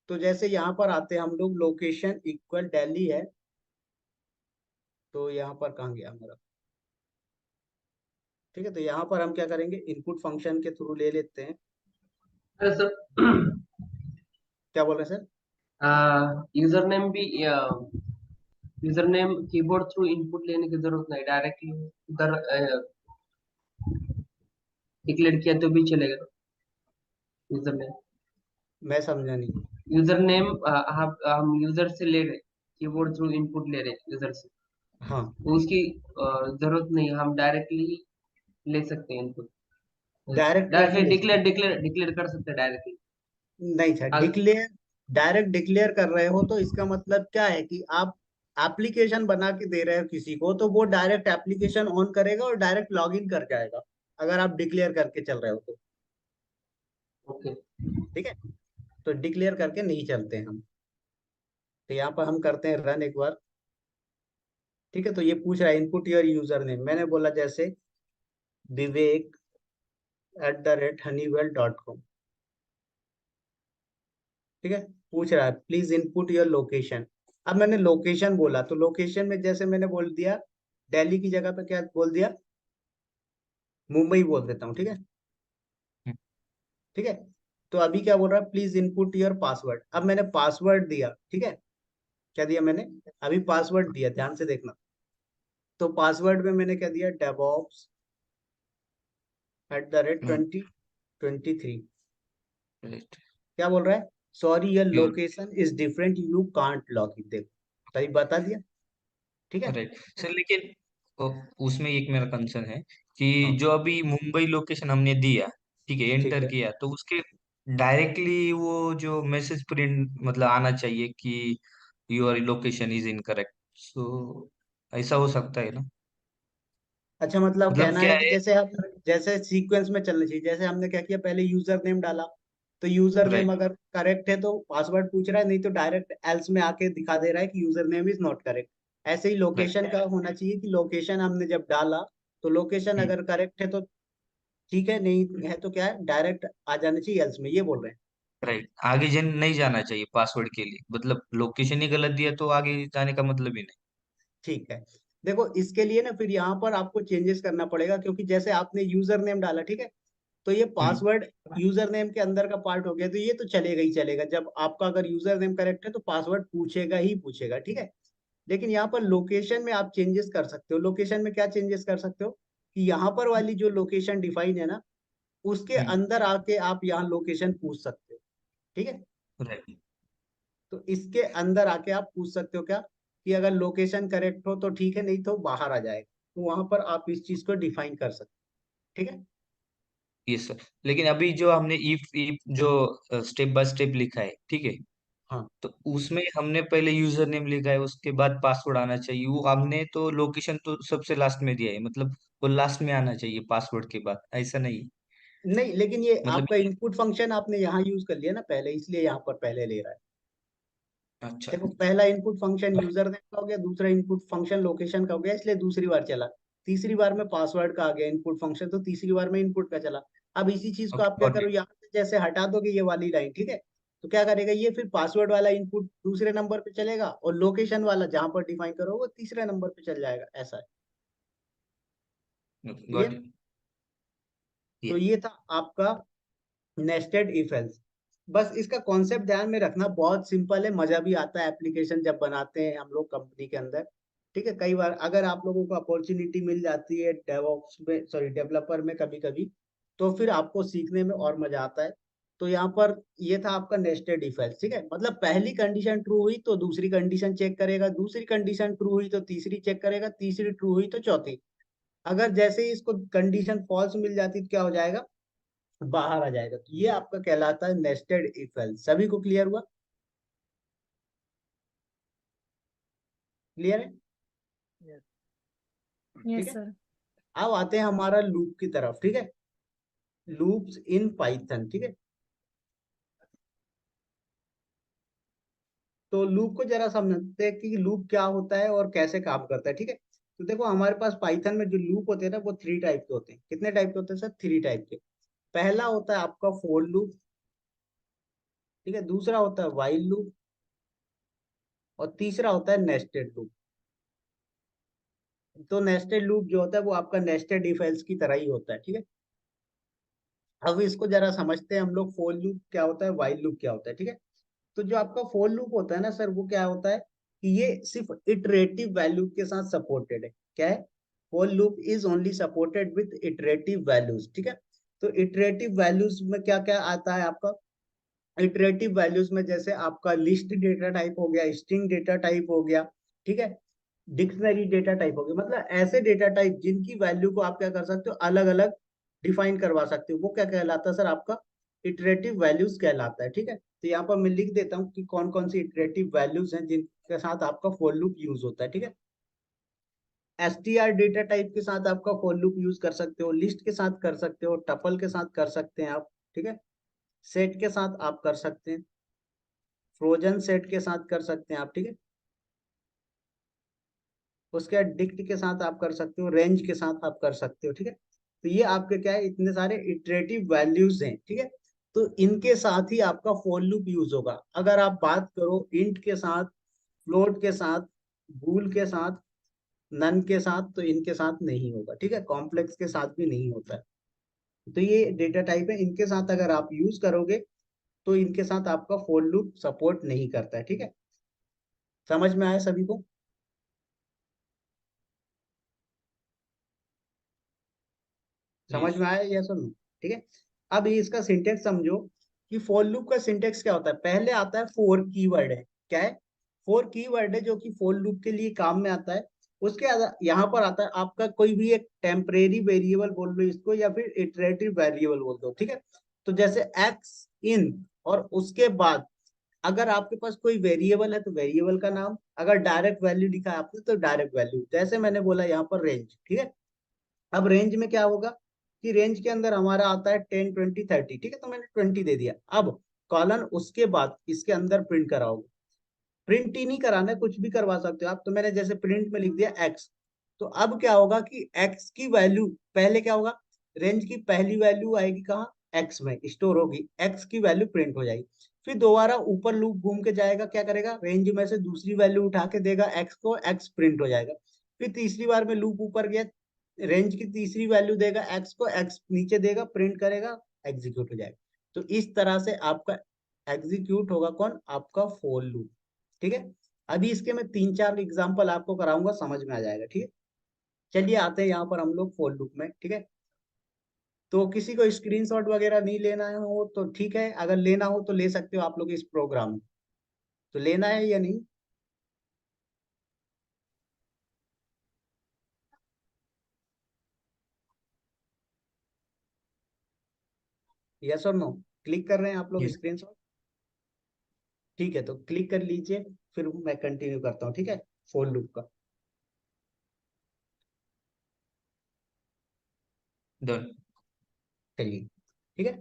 [SPEAKER 1] तो जैसे यहाँ पर आते हैं हम लोग, लोकेशन इक्वल दिल्ली है, तो यहाँ पर कहाँ गया हमारा, ठीक है। तो यहाँ पर हम क्या करेंगे, इनपुट फंक्शन के थ्रू ले लेते हैं।
[SPEAKER 4] अरे सर,
[SPEAKER 1] क्या बोल रहे हैं सर?
[SPEAKER 4] यूजर नेम भी user name keyboard through input लेने की जरूरत नहीं, डायरेक्टली उधर डिक्लेयर किया तो भी चलेगा। यूजर नेम,
[SPEAKER 1] मैं समझा नहीं।
[SPEAKER 4] यूजर नेम हम यूजर से ले रहे, कीबोर्ड थ्रू इनपुट ले रहे यूजर से,
[SPEAKER 1] हाँ,
[SPEAKER 4] तो उसकी जरूरत नहीं, हम डायरेक्टली ले सकते हैं इनपुट।
[SPEAKER 1] डायरेक्ट कैसे
[SPEAKER 4] डायरेक्टली
[SPEAKER 1] ले सकते
[SPEAKER 4] डिक्लेयर डिक्लेयर डिक्लेयर कर सकते हैं डायरेक्टली।
[SPEAKER 1] हैं? नहीं सर, डिक्लेयर, डायरेक्ट डिक्लेयर कर रहे हो तो इसका मतलब क्या है कि आप एप्लीकेशन बना के दे रहे हो किसी को, तो वो डायरेक्ट एप्लीकेशन ऑन करेगा और डायरेक्ट लॉग इन कर जाएगा, अगर आप डिक्लेयर करके चल रहे हो तो।
[SPEAKER 4] ओके।
[SPEAKER 1] ठीक है। तो डिक्लेयर करके नहीं चलते हम। तो यहाँ पर हम करते हैं रन एक बार। ठीक है, तो ये पूछ रहा है इनपुट योर यूजर नेम, मैंने बोला जैसे vivek@honeywell.com। ठीक है, पूछ रहा है प्लीज इनपुट योर लोकेशन। अब मैंने लोकेशन बोला तो लोकेशन में जैसे मैंने बोल दिया दिल्ली की जगह पे क्या बोल दिया, मुंबई बोल देता हूँ। ठीक है,
[SPEAKER 2] हम्म,
[SPEAKER 1] ठीक है। तो अभी क्या बोल रहा है, प्लीज इनपुट योर पासवर्ड। अब मैंने पासवर्ड दिया। ठीक है, क्या दिया मैंने, अभी पासवर्ड दिया, ध्यान से देखना। तो पासवर्ड में मैंने क्या दिया, डेवॉप्स
[SPEAKER 2] हम्म,
[SPEAKER 1] 2023।
[SPEAKER 2] right,
[SPEAKER 1] क्या बोल रहा है, sorry your
[SPEAKER 2] you-
[SPEAKER 1] location is different, you can't log इन। देखो तभी बता दिया। ठीक है,
[SPEAKER 2] राइट सर। लेकिन उसमें एक मेरा कंसर्न है कि
[SPEAKER 1] हाँ
[SPEAKER 2] जो अभी मुंबई लोकेशन हमने दिया, ठीक है,
[SPEAKER 1] ठीक
[SPEAKER 2] एंटर
[SPEAKER 1] है।
[SPEAKER 2] किया, तो उसके डायरेक्टली वो जो मैसेज प्रिंट मतलब आना चाहिए कि योर लोकेशन इज इनकरेक्ट। सो ऐसा हो सकता है ना?
[SPEAKER 1] अच्छा, मतलब
[SPEAKER 2] मतलब
[SPEAKER 1] कहना
[SPEAKER 2] क्या
[SPEAKER 1] है कि
[SPEAKER 2] है?
[SPEAKER 1] जैसे हम जैसे सीक्वेंस में चलना चाहिए, जैसे हमने क्या किया, पहले यूजर नेम डाला, तो यूजर नेम
[SPEAKER 2] राइट,
[SPEAKER 1] अगर करेक्ट है तो पासवर्ड पूछ रहा है, नहीं तो डायरेक्ट एल्स में आके दिखा दे रहा है कि user name is not correct. ऐसे ही
[SPEAKER 2] राइट।
[SPEAKER 1] लोकेशन का होना चाहिए कि लोकेशन हमने जब डाला तो लोकेशन
[SPEAKER 2] हम्म,
[SPEAKER 1] अगर करेक्ट है तो ठीक है, नहीं है तो क्या है, डायरेक्ट आ जाना चाहिए एल्स में, ये बोल रहे हैं।
[SPEAKER 2] राइट। आगे जन नहीं जाना चाहिए पासवर्ड के लिए, मतलब लोकेशन ही गलत दिया तो आगे जाने का मतलब ही नहीं।
[SPEAKER 1] ठीक है, देखो इसके लिए ना फिर यहाँ पर आपको चेंजेस करना पड़ेगा, क्योंकि जैसे आपने यूजर नेम डाला, ठीक है, तो ये
[SPEAKER 2] हम्म,
[SPEAKER 1] पासवर्ड यूजर नेम के अंदर का पार्ट हो गया, तो ये तो चलेगा ही चलेगा, जब आपका अगर यूजर नेम करेक्ट है तो पासवर्ड पूछेगा ही पूछेगा। ठीक है, लेकिन यहाँ पर लोकेशन में आप चेंजेस कर सकते हो। लोकेशन में क्या चेंजेस कर सकते हो कि यहाँ पर वाली जो लोकेशन डिफाइन है ना, उसके
[SPEAKER 2] हम्म,
[SPEAKER 1] अंदर आके आप यहाँ लोकेशन पूछ सकते हो। ठीक है,
[SPEAKER 2] राइट।
[SPEAKER 1] तो इसके अंदर आके आप पूछ सकते हो क्या, कि अगर लोकेशन करेक्ट हो तो ठीक है, नहीं तो बाहर आ जाएगा। तो वहां पर आप इस चीज को डिफाइन कर सकते हो। ठीक है,
[SPEAKER 2] यस सर। लेकिन अभी जो हमने इफ इफ जो स्टेप बाय स्टेप लिखा है, ठीक है,
[SPEAKER 1] हाँ।
[SPEAKER 2] तो उसमें हमने पहले यूजर नेम लिखा है, उसके बाद पासवर्ड आना चाहिए। वो हमने तो लोकेशन तो सबसे लास्ट में दिया है, मतलब वो लास्ट में आना चाहिए पासवर्ड के बाद, ऐसा नहीं?
[SPEAKER 1] नहीं, लेकिन ये
[SPEAKER 2] मतलब
[SPEAKER 1] आपका इनपुट फंक्शन आपने यहाँ यूज कर लिया ना पहले, इसलिए यहाँ पर पहले ले रहा है।
[SPEAKER 2] अच्छा।
[SPEAKER 1] देखो पहला इनपुट फंक्शन यूजर नेम का हो गया, दूसरा इनपुट फंक्शन लोकेशन का हो गया, इसलिए दूसरी बार चला। तीसरी बार में पासवर्ड का आ गया इनपुट फंक्शन, तो तीसरी बार में इनपुट का चला। अब इसी चीज को
[SPEAKER 2] ओके,
[SPEAKER 1] आप क्या
[SPEAKER 2] गॉट
[SPEAKER 1] करो,
[SPEAKER 2] इट।
[SPEAKER 1] यहाँ से जैसे हटा दोगे ये वाली लाइन, ठीक है, तो क्या करेगा ये, फिर पासवर्ड वाला इनपुट दूसरे नंबर पे चलेगा और लोकेशन वाला जहां पर डिफाइन करो वो तीसरे नंबर पे चल जाएगा। ऐसा है,
[SPEAKER 2] गॉट
[SPEAKER 1] क्लियर।
[SPEAKER 2] इट।
[SPEAKER 1] तो
[SPEAKER 2] ये
[SPEAKER 1] ये था आपका नेस्टेड इफ एल्स। बस इसका कॉन्सेप्ट ध्यान में रखना, बहुत सिंपल है, मजा भी आता है एप्लीकेशन जब बनाते हैं हम लोग कंपनी के अंदर। ठीक है, कई बार अगर आप लोगों को अपॉर्चुनिटी मिल जाती है डेवऑप्स में, सॉरी डेवलपर में कभी कभी, तो फिर आपको सीखने में और मजा आता है। तो यहाँ पर ये था आपका नेस्टेड इफ एल्स। ठीक है, मतलब पहली कंडीशन ट्रू हुई तो दूसरी कंडीशन चेक करेगा, दूसरी कंडीशन ट्रू हुई तो तीसरी चेक करेगा, तीसरी ट्रू हुई तो चौथी। अगर जैसे ही इसको कंडीशन फॉल्स मिल जाती तो क्या हो जाएगा, बाहर आ जाएगा। तो ये आपका कहलाता है नेस्टेड इफ एल्स। सभी को क्लियर हुआ, क्लियर है।
[SPEAKER 5] यस
[SPEAKER 1] ठीक
[SPEAKER 6] यस
[SPEAKER 1] है,
[SPEAKER 6] सर।
[SPEAKER 1] अब आते हैं हमारा लूप की तरफ। ठीक है, लूप्स इन पाइथन। ठीक है, तो लूप को जरा समझते हैं कि लूप क्या होता है और कैसे काम करता है। ठीक है, तो देखो हमारे पास पाइथन में जो लूप होते हैं ना, वो थ्री टाइप के होते हैं। कितने टाइप के होते हैं सर, थ्री टाइप के। पहला होता है आपका फोर लूप, ठीक है, दूसरा होता है व्हाइल लूप, और तीसरा होता है नेस्टेड लूप। तो नेस्टेड लूप जो होता है वो आपका नेस्टेड इफ एल्स की तरह ही होता है। ठीक है, अब इसको जरा समझते हैं हम लोग, फोर लूप क्या होता है, व्हाइल लूप क्या होता है। ठीक है, तो जो आपका फोर लूप होता है ना सर, वो क्या होता है कि ये सिर्फ इटरेटिव वैल्यू के साथ सपोर्टेड है। क्या है, for loop is only supported with iterative values. ठीक है, तो इटरेटिव वैल्यूज में क्या क्या आता है आपका, इटरेटिव वैल्यूज में जैसे आपका लिस्ट डेटा टाइप हो गया, स्ट्रिंग डेटा टाइप हो गया, ठीक है, डिक्शनरी डेटा टाइप हो गया, मतलब ऐसे डेटा टाइप जिनकी वैल्यू को आप क्या कर सकते हो, अलग अलग डिफाइन करवा सकते हो, वो क्या कहलाता है सर, आपका इटरेटिव वैल्यूज कहलाता है। ठीक है, तो यहाँ पर मैं लिख देता हूँ कि कौन कौन सी इटरेटिव वैल्यूज हैं जिनके साथ आपका फॉर लूप यूज होता है। ठीक है, एसटीआर डेटा टाइप के साथ आपका फॉर लूप यूज कर सकते हो, लिस्ट के साथ कर सकते हो, टपल के साथ कर सकते हैं आप। ठीक है, सेट के साथ आप कर सकते हैं, फ्रोजन सेट के साथ कर सकते हैं आप, ठीक है। उसके बाद डिक्ट के साथ आप कर सकते हो, रेंज के साथ आप कर सकते हो, ठीक है। तो ये आपके क्या है, इतने सारे इटरेटिव वैल्यूज हैं, ठीक है। तो इनके साथ ही आपका फॉर लूप यूज होगा। अगर आप बात करो इंट के साथ, फ्लोट के साथ, बूल के साथ, नन के साथ, तो इनके साथ नहीं होगा, ठीक है। कॉम्प्लेक्स के साथ भी नहीं होता है। तो ये डेटा टाइप है, इनके साथ अगर आप यूज करोगे तो इनके साथ आपका फॉर लूप सपोर्ट नहीं करता है, ठीक है। समझ में आया सभी को? समझ
[SPEAKER 2] यस।
[SPEAKER 1] में आया या सुनो, ठीक है। अब ये इसका सिंटेक्स समझो कि फॉर लूप का सिंटेक्स क्या होता है। पहले आता है फोर कीवर्ड है, क्या है, फोर कीवर्ड है जो कि फॉर लूप के लिए काम में आता है। उसके यहाँ पर आता है आपका कोई भी एक टेम्परेरी वेरिएबल बोल लो इसको, या फिर इटरेटिव वेरिएबल बोल दो, ठीक है। तो जैसे एक्स इन, और उसके बाद अगर आपके पास कोई वेरिएबल है तो वेरिएबल का नाम, अगर डायरेक्ट वैल्यू लिखा है आपने तो डायरेक्ट वैल्यू, जैसे मैंने बोला यहाँ पर रेंज, ठीक है। अब रेंज में क्या होगा कि रेंज के अंदर हमारा आता है 10 20 30, ठीक है। तो मैंने 20 दे दिया। अब कॉलन उसके बाद इसके अंदर प्रिंट कराओगे, प्रिंट ही नहीं कराना है, कुछ भी करवा सकते हो आप। तो मैंने जैसे प्रिंट में लिख दिया एक्स, तो अब क्या होगा कि एक्स की वैल्यू पहले क्या होगा, रेंज की पहली वैल्यू आएगी कहाँ, एक्स में स्टोर होगी, एक्स की वैल्यू प्रिंट हो जाएगी। फिर दोबारा ऊपर लूप घूम के जाएगा, क्या करेगा, रेंज में से दूसरी वैल्यू उठा के देगा एक्स को, एक्स प्रिंट हो जाएगा। फिर तीसरी बार में लूप ऊपर गया, रेंज की तीसरी वैल्यू देगा एक्स को, एक्स नीचे देगा, प्रिंट करेगा, एग्जीक्यूट हो जाएगा। तो इस तरह से आपका एग्जीक्यूट होगा कौन, आपका फॉर लूप, ठीक है। अभी इसके मैं 3 4 एग्जांपल आपको कराऊंगा, समझ में आ जाएगा, ठीक है। चलिए आते हैं यहाँ पर हम लोग फॉर लूप में, ठीक है। तो किसी को स्क्रीनशॉट वगैरह नहीं लेना है हो तो ठीक है, अगर लेना हो तो ले सकते हो आप लोग इस प्रोग्राम में। तो लेना है या नहीं? यस और नो? क्लिक कर रहे हैं आप लोग
[SPEAKER 2] यस।
[SPEAKER 1] स्क्रीनशॉट? ठीक है, तो क्लिक कर लीजिए, फिर मैं कंटिन्यू करता हूँ, ठीक है, फॉर लूप का।
[SPEAKER 2] डन।
[SPEAKER 1] चलिए, ठीक है।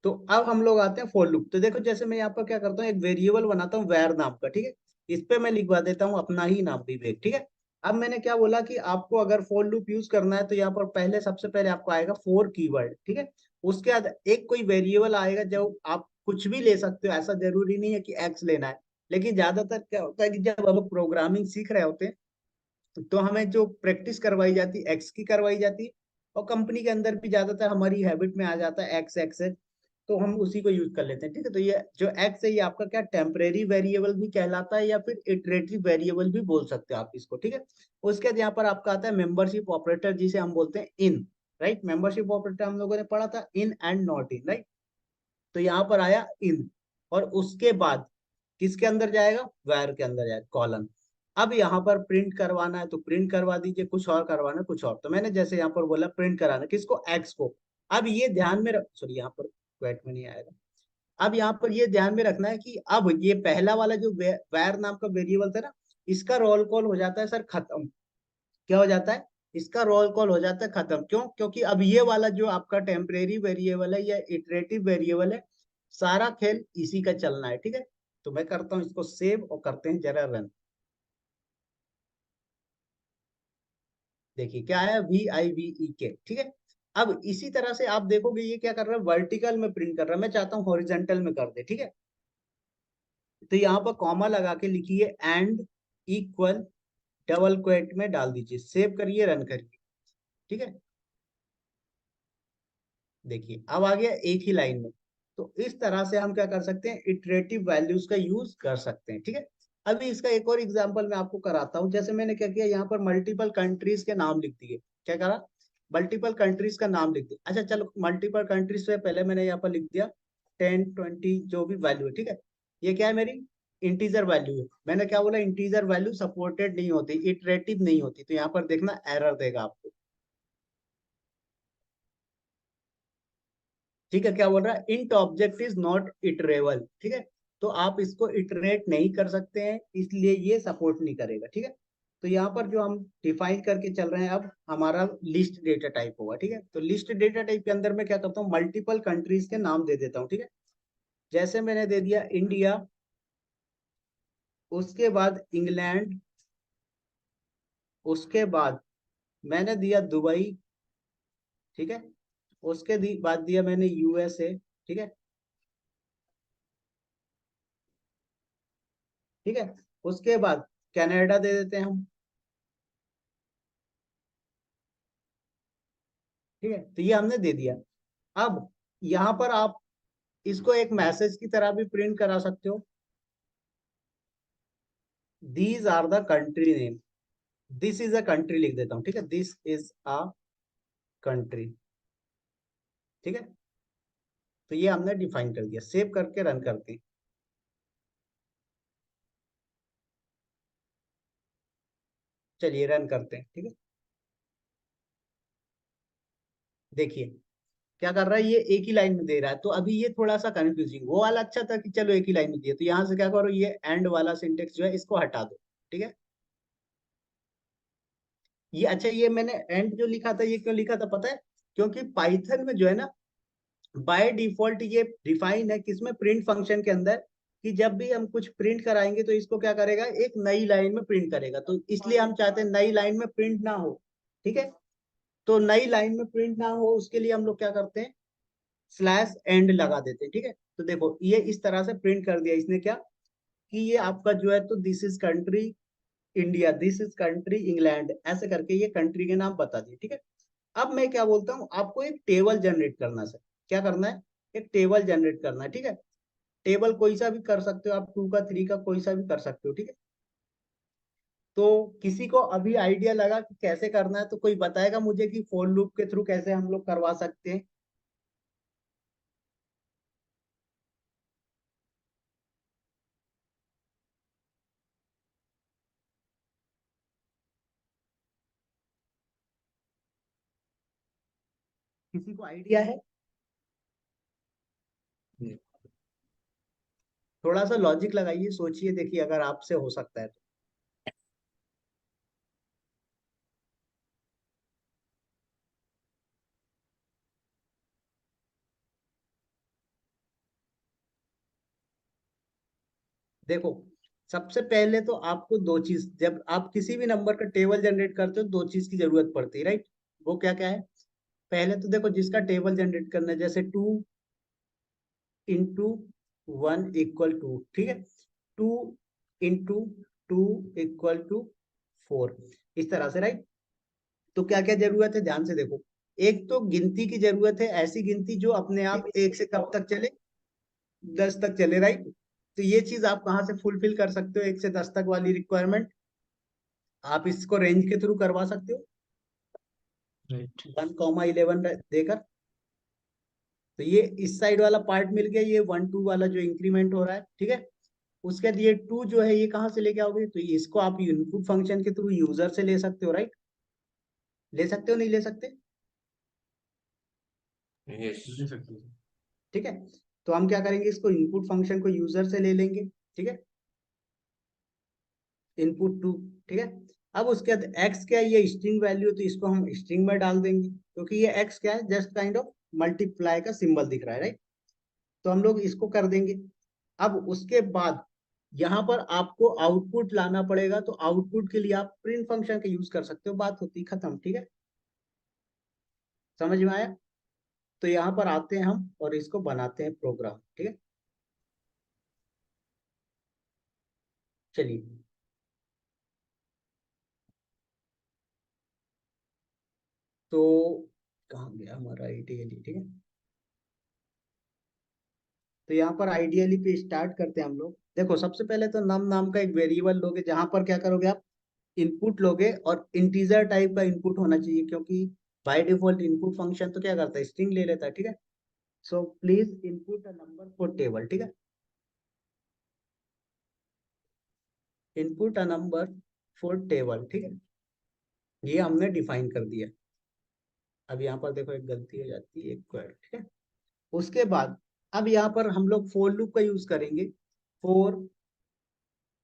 [SPEAKER 1] तो अब हम लोग आते हैं फॉर लूप। तो देखो जैसे मैं यहाँ पर क्या करता हूँ, एक वेरिएबल बनाता हूँ वैर नाम का, ठीक है। इस पे मैं लिखवा देता हूँ अपना ही नाम विवेक, ठीक है। अब मैंने क्या बोला कि आपको अगर फॉर लूप यूज करना है तो यहाँ पर पहले सबसे पहले आपको आएगा फोर कीवर्ड, ठीक है। उसके बाद एक कोई वेरिएबल आएगा जो आप कुछ भी ले सकते हो, ऐसा जरूरी नहीं है कि एक्स लेना है। लेकिन ज्यादातर क्या होता है कि जब हम लोग प्रोग्रामिंग सीख रहे होते हैं तो हमें जो प्रैक्टिस करवाई जाती है एक्स की करवाई जाती है, और कंपनी के अंदर भी ज्यादातर हमारी हैबिट में आ जाता है एक्स एक्स है, तो हम उसी को यूज कर लेते हैं, ठीक है। तो ये जो एक्स है ये आपका क्या टेम्परेरी वेरिएबल भी कहलाता है, या फिर इटरेटिव वेरिएबल भी बोल सकते हो आप इसको, ठीक है। उसके बाद यहाँ पर आपका आता है मेंबरशिप ऑपरेटर, जिसे हम बोलते हैं इन, राइट। मेंबरशिप ऑपरेटर हम लोगों ने पढ़ा था in and not in, right. तो यहाँ पर आया इन, और उसके बाद किसके अंदर जाएगा, वैर के अंदर जाएगा, कॉलन। अब यहाँ पर प्रिंट करवाना है तो प्रिंट करवा दीजिए, कुछ और करवाना है कुछ और। तो मैंने जैसे यहाँ पर बोला प्रिंट कराना किसको, एक्स को। अब ये ध्यान में रख, सॉरी यहाँ पर वेट में नहीं आएगा। अब यहाँ पर ये ध्यान में रखना है कि अब ये पहला वाला जो वैर नाम का वेरिएबल था ना, इसका रोल कॉल हो जाता है सर खत्म। क्या हो जाता है, इसका रोल कॉल हो जाता है खत्म। क्यों? क्योंकि अब ये वाला जो आपका टेम्परेरी वेरिएबल है या इटरेटिव वेरिएबल है, सारा खेल इसी का चलना है, ठीक है। तो मैं करता हूँ इसको सेव और करते हैं जरा रन। देखिए क्या आया, VIVEK, ठीक है। अब इसी तरह से आप देखोगे ये क्या कर रहा है, वर्टिकल में प्रिंट कर रहा है, मैं चाहता हूँ हॉरिजेंटल में कर दे, ठीक है। तो यहाँ पर कॉमा लगा के लिखिए एंड इक्वल, डबल क्वेट में डाल दीजिए, सेव करिए रन करिए, ठीक है। देखिए अब आ गया एक ही लाइन में। तो इस तरह से हम क्या कर सकते हैं, इटरेटिव वैल्यूज का यूज कर सकते हैं, ठीक है। अभी इसका एक और एग्जांपल मैं आपको कराता हूँ। जैसे मैंने क्या किया, यहाँ पर मल्टीपल कंट्रीज के नाम लिख दिए। क्या करा, मल्टीपल कंट्रीज का नाम लिख दिया। अच्छा चलो, मल्टीपल कंट्रीज से पहले मैंने यहाँ पर लिख दिया 10 20 जो भी वैल्यू है, ठीक है। ये क्या है, मेरी इंटीजर वैल्यू है। मैंने क्या बोला, इंटीजर वैल्यू सपोर्टेड नहीं होती, इटरेटिव नहीं होती। तो यहाँ पर देखना एरर देगा आपको, ठीक है। क्या बोल रहा है, int object is not iterable, ठीक है। तो आप इसको इटरेट नहीं कर सकते हैं, इसलिए ये सपोर्ट नहीं करेगा, ठीक है। तो यहाँ पर जो हम डिफाइन करके चल रहे हैं, अब हमारा लिस्ट डेटा टाइप होगा, ठीक है। तो लिस्ट डेटा टाइप के अंदर मैं क्या करता हूँ, मल्टीपल कंट्रीज के नाम दे देता हूँ, ठीक है। जैसे मैंने दे दिया इंडिया, उसके बाद इंग्लैंड, उसके बाद मैंने दिया दुबई, ठीक है, उसके बाद दिया मैंने यूएसए, ठीक है, ठीक है, उसके बाद कनाडा दे देते हैं हम, ठीक है, तो ये हमने दे दिया। अब यहाँ पर आप इसको एक मैसेज की तरह भी प्रिंट करा सकते हो, these are the country name, this is a country लिख देता हूँ, ठीक है, दिस इज अ कंट्री, ठीक है, तो ये हमने डिफाइन कर दिया। सेव करके रन करते हैं। चलिए रन करते हैं, ठीक है, देखिए क्या कर रहा है, ये एक ही लाइन में दे रहा है, तो अभी ये थोड़ा सा कंफ्यूजिंग, वो वाला अच्छा था कि चलो एक ही लाइन में दिया, तो यहाँ से क्या करो, ये एंड वाला सिंटेक्स जो है इसको हटा दो, ठीक है। ये अच्छा, ये मैंने एंड जो लिखा था ये क्यों लिखा था पता है, क्योंकि पाइथन में जो है ना बाय डिफॉल्ट ये डिफाइन है किसमें, प्रिंट फंक्शन के अंदर, कि जब भी हम कुछ प्रिंट कराएंगे तो इसको क्या करेगा, एक नई लाइन में प्रिंट करेगा, तो इसलिए हम चाहते हैं नई लाइन में प्रिंट ना हो, ठीक है। तो नई लाइन में प्रिंट ना हो उसके लिए हम लोग क्या करते हैं, स्लैश एंड लगा देते हैं, ठीक है। तो देखो ये इस तरह से प्रिंट कर दिया इसने, क्या कि ये आपका जो है, तो this is country India, this is country England, ऐसे करके ये कंट्री के नाम बता दिए, ठीक है। अब मैं क्या बोलता हूँ, आपको एक टेबल जनरेट करना है सर, क्या करना है, एक टेबल जनरेट करना है, ठीक है। टेबल कोई सा भी कर सकते हो आप, 2 का 3 का कोई सा भी कर सकते हो, ठीक है। तो किसी को अभी आइडिया लगा कि कैसे करना है, तो कोई बताएगा मुझे कि फॉर लूप के थ्रू कैसे हम लोग करवा सकते हैं। किसी को आइडिया है, थोड़ा सा लॉजिक लगाइए, सोचिए, देखिए अगर आपसे हो सकता है तो। देखो सबसे पहले तो आपको दो चीज, जब आप किसी भी नंबर का टेबल जनरेट करते हो, दो चीज की जरूरत पड़ती है, राइट। वो क्या क्या है, पहले तो देखो जिसका टेबल जनरेट करना है, जैसे 2 × 1 = 2, ठीक है, 2 × 2 = 4, इस तरह से, राइट। तो क्या क्या जरूरत है, ध्यान से देखो। एक तो गिनती की जरूरत है, ऐसी गिनती जो अपने आप एक से कब तक चले, 10 तक चले, राइट। तो ये चीज आप कहाँ से फुलफिल कर सकते हो, 1 से 10 तक वाली रिक्वायरमेंट, आप इसको रेंज के थ्रू करवा सकते हो,
[SPEAKER 2] राइट।
[SPEAKER 1] 1, 11 देकर। तो ये इस साइड वाला पार्ट मिल गया, ये 1, 2 वाला जो इंक्रीमेंट हो रहा है, ठीक है। उसके बाद ये 2 जो है ये कहाँ से लेके आओगे, तो इसको आप इनपुट फंक्शन के थ्रू यूजर से ले सकते हो, राइट। ले सकते हो, नहीं ले सकते,
[SPEAKER 2] यस।
[SPEAKER 1] ठीक है। तो हम क्या करेंगे, इसको इनपुट फंक्शन को यूजर से ले लेंगे, ठीक है, इनपुट 2, ठीक है। अब उसके बाद एक्स क्या है, ये स्ट्रिंग वैल्यू, तो इसको हम स्ट्रिंग में डाल देंगे, क्योंकि ये एक्स क्या है, जस्ट काइंड ऑफ मल्टीप्लाई का सिंबल दिख रहा है, राइट। तो हम लोग इसको कर देंगे। अब उसके बाद यहाँ पर आपको आउटपुट लाना पड़ेगा, तो आउटपुट के लिए आप प्रिंट फंक्शन का यूज कर सकते हो, बात होती खत्म, ठीक है, समझ में आया। तो यहाँ पर आते हैं हम और इसको बनाते हैं प्रोग्राम, ठीक है। चलिए, तो कहाँ गया हमारा आइडियली, ठीक है। तो यहाँ पर आइडियली पे स्टार्ट करते हैं हम लोग। देखो सबसे पहले तो नम नाम का एक वेरिएबल लोगे, जहां पर क्या करोगे आप, इनपुट लोगे, और इंटीजर टाइप का इनपुट होना चाहिए, क्योंकि बाय डिफॉल्ट इनपुट फंक्शन तो क्या करता है, स्ट्रिंग ले लेता है, ठीक है। So please input a number for table, ठीक है, input a number for table, ठीक है, ये हमने डिफाइन कर दिया। अब यहाँ पर देखो एक गलती हो जाती है, एक क्वेरी, ठीक है। उसके बाद अब यहाँ पर हम लोग फॉर लूप का यूज करेंगे, फॉर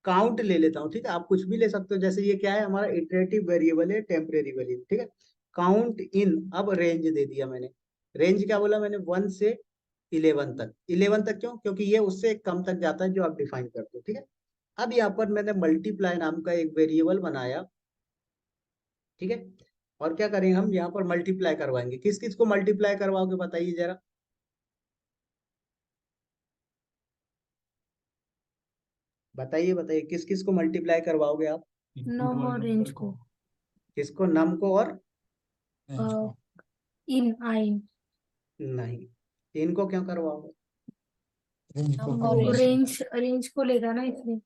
[SPEAKER 1] काउंट ले लेता हूँ, ठीक है, आप कुछ भी ले सकते हो, जैसे ये क्या है, हमारा इटरेटिव वेरिएबल है, टेम्परेरी वेरिएबल, ठीक है। काउंट इन, अब रेंज दे दिया मैंने, रेंज क्या बोला मैंने, 1 से 11 तक, 11 तक क्यों, क्योंकि ये उससे कम तक जाता है जो आप डिफाइन करते हो, ठीक है। अब यहाँ पर मैंने मल्टीप्लाई नाम का एक वेरिएबल बनाया, ठीक है। और क्या करेंगे हम यहाँ पर मल्टीप्लाई करवाएंगे, किस किस को मल्टीप्लाई करवाओगे बताइए जरा, बताइए बताइए किस किस को मल्टीप्लाई करवाओगे आप।
[SPEAKER 5] नम और रेंज को।
[SPEAKER 1] किसको, नम को और
[SPEAKER 5] इन आइन
[SPEAKER 1] नहीं, इनको क्यों करवाओगे,
[SPEAKER 5] रेंज रेंज को लेगा ना इसलिए।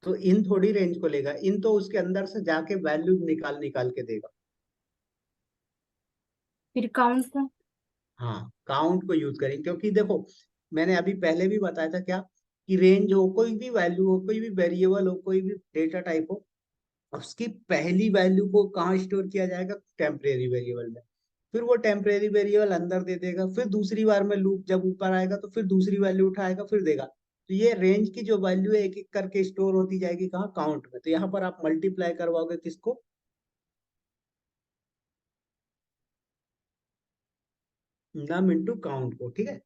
[SPEAKER 1] तो इन थोड़ी रेंज को लेगा, इन तो उसके अंदर से जाके वैल्यू निकाल निकाल के देगा।
[SPEAKER 5] फिर काउंट को।
[SPEAKER 1] हाँ, काउंट को यूज करें, क्योंकि देखो मैंने अभी पहले भी बताया था क्या, कि रेंज हो, कोई भी वैल्यू हो, कोई भी वेरिएबल हो, कोई भी डेटा टाइप हो, उसकी पहली वैल्यू को कहाँ स्टोर किया जाएगा, टेम्परेरी वेरिएबल में। फिर वो टेम्परेरी वेरिएबल अंदर दे देगा, फिर दूसरी बार में लूप जब ऊपर आएगा तो फिर दूसरी वैल्यू उठाएगा फिर देगा। तो ये रेंज की जो वैल्यू है एक एक करके स्टोर होती जाएगी कहाँ, काउंट में। तो यहाँ पर आप मल्टीप्लाई करवाओगे किसको, नम इंटू काउंट को, ठीक है।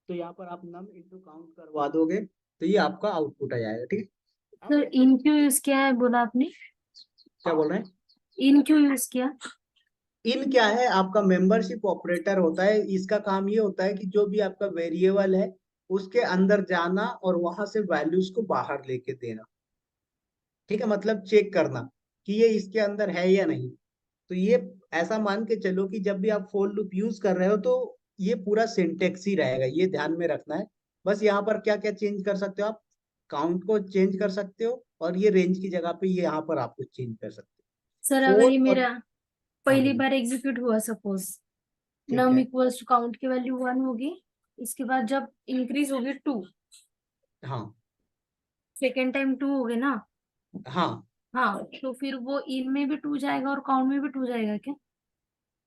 [SPEAKER 1] तो यहाँ पर आप नम इंटू काउंट करवा दोगे तो ये आपका आउटपुट आ जाएगा, ठीक है।
[SPEAKER 5] सर इन क्यों यूज किया है बोला आपने?
[SPEAKER 1] क्या बोल रहे हैं,
[SPEAKER 5] इन क्यों यूज किया?
[SPEAKER 1] इन क्या है, आपका मेंबरशिप ऑपरेटर होता है। इसका काम ये होता है कि जो भी आपका वेरिएबल है उसके अंदर जाना और वहां से वैल्यूज को बाहर लेके देना, ठीक है। मतलब चेक करना कि ये इसके अंदर है या नहीं। तो ये ऐसा मान के चलो कि जब भी आप फॉर लूप यूज कर रहे हो तो ये पूरा सिंटेक्स ही रहेगा, ये ध्यान में रखना है। बस यहाँ पर क्या क्या चेंज कर सकते हो आप, काउंट को चेंज कर सकते हो, और ये रेंज की जगह पे ये यहाँ पर आप कुछ चेंज कर सकते
[SPEAKER 5] सर
[SPEAKER 1] हो।
[SPEAKER 5] अगर ये
[SPEAKER 1] फोर और,
[SPEAKER 5] मेरा
[SPEAKER 1] हाँ
[SPEAKER 5] पहली
[SPEAKER 1] बोलिए,
[SPEAKER 5] बार एग्जीक्यूट हुआ सपोज,
[SPEAKER 1] ठीक
[SPEAKER 5] नम
[SPEAKER 1] है,
[SPEAKER 5] इक्वल्स टू काउंट की वैल्यू 1 होगी, इसके बाद जब इंक्रीज होगी 2,
[SPEAKER 1] हाँ
[SPEAKER 5] सेकेंड टाइम 2 हो गए ना?
[SPEAKER 1] हाँ,
[SPEAKER 5] हाँ, तो फिर वो इन में भी 2 जाएगा और काउंट में भी 2 जाएगा क्या?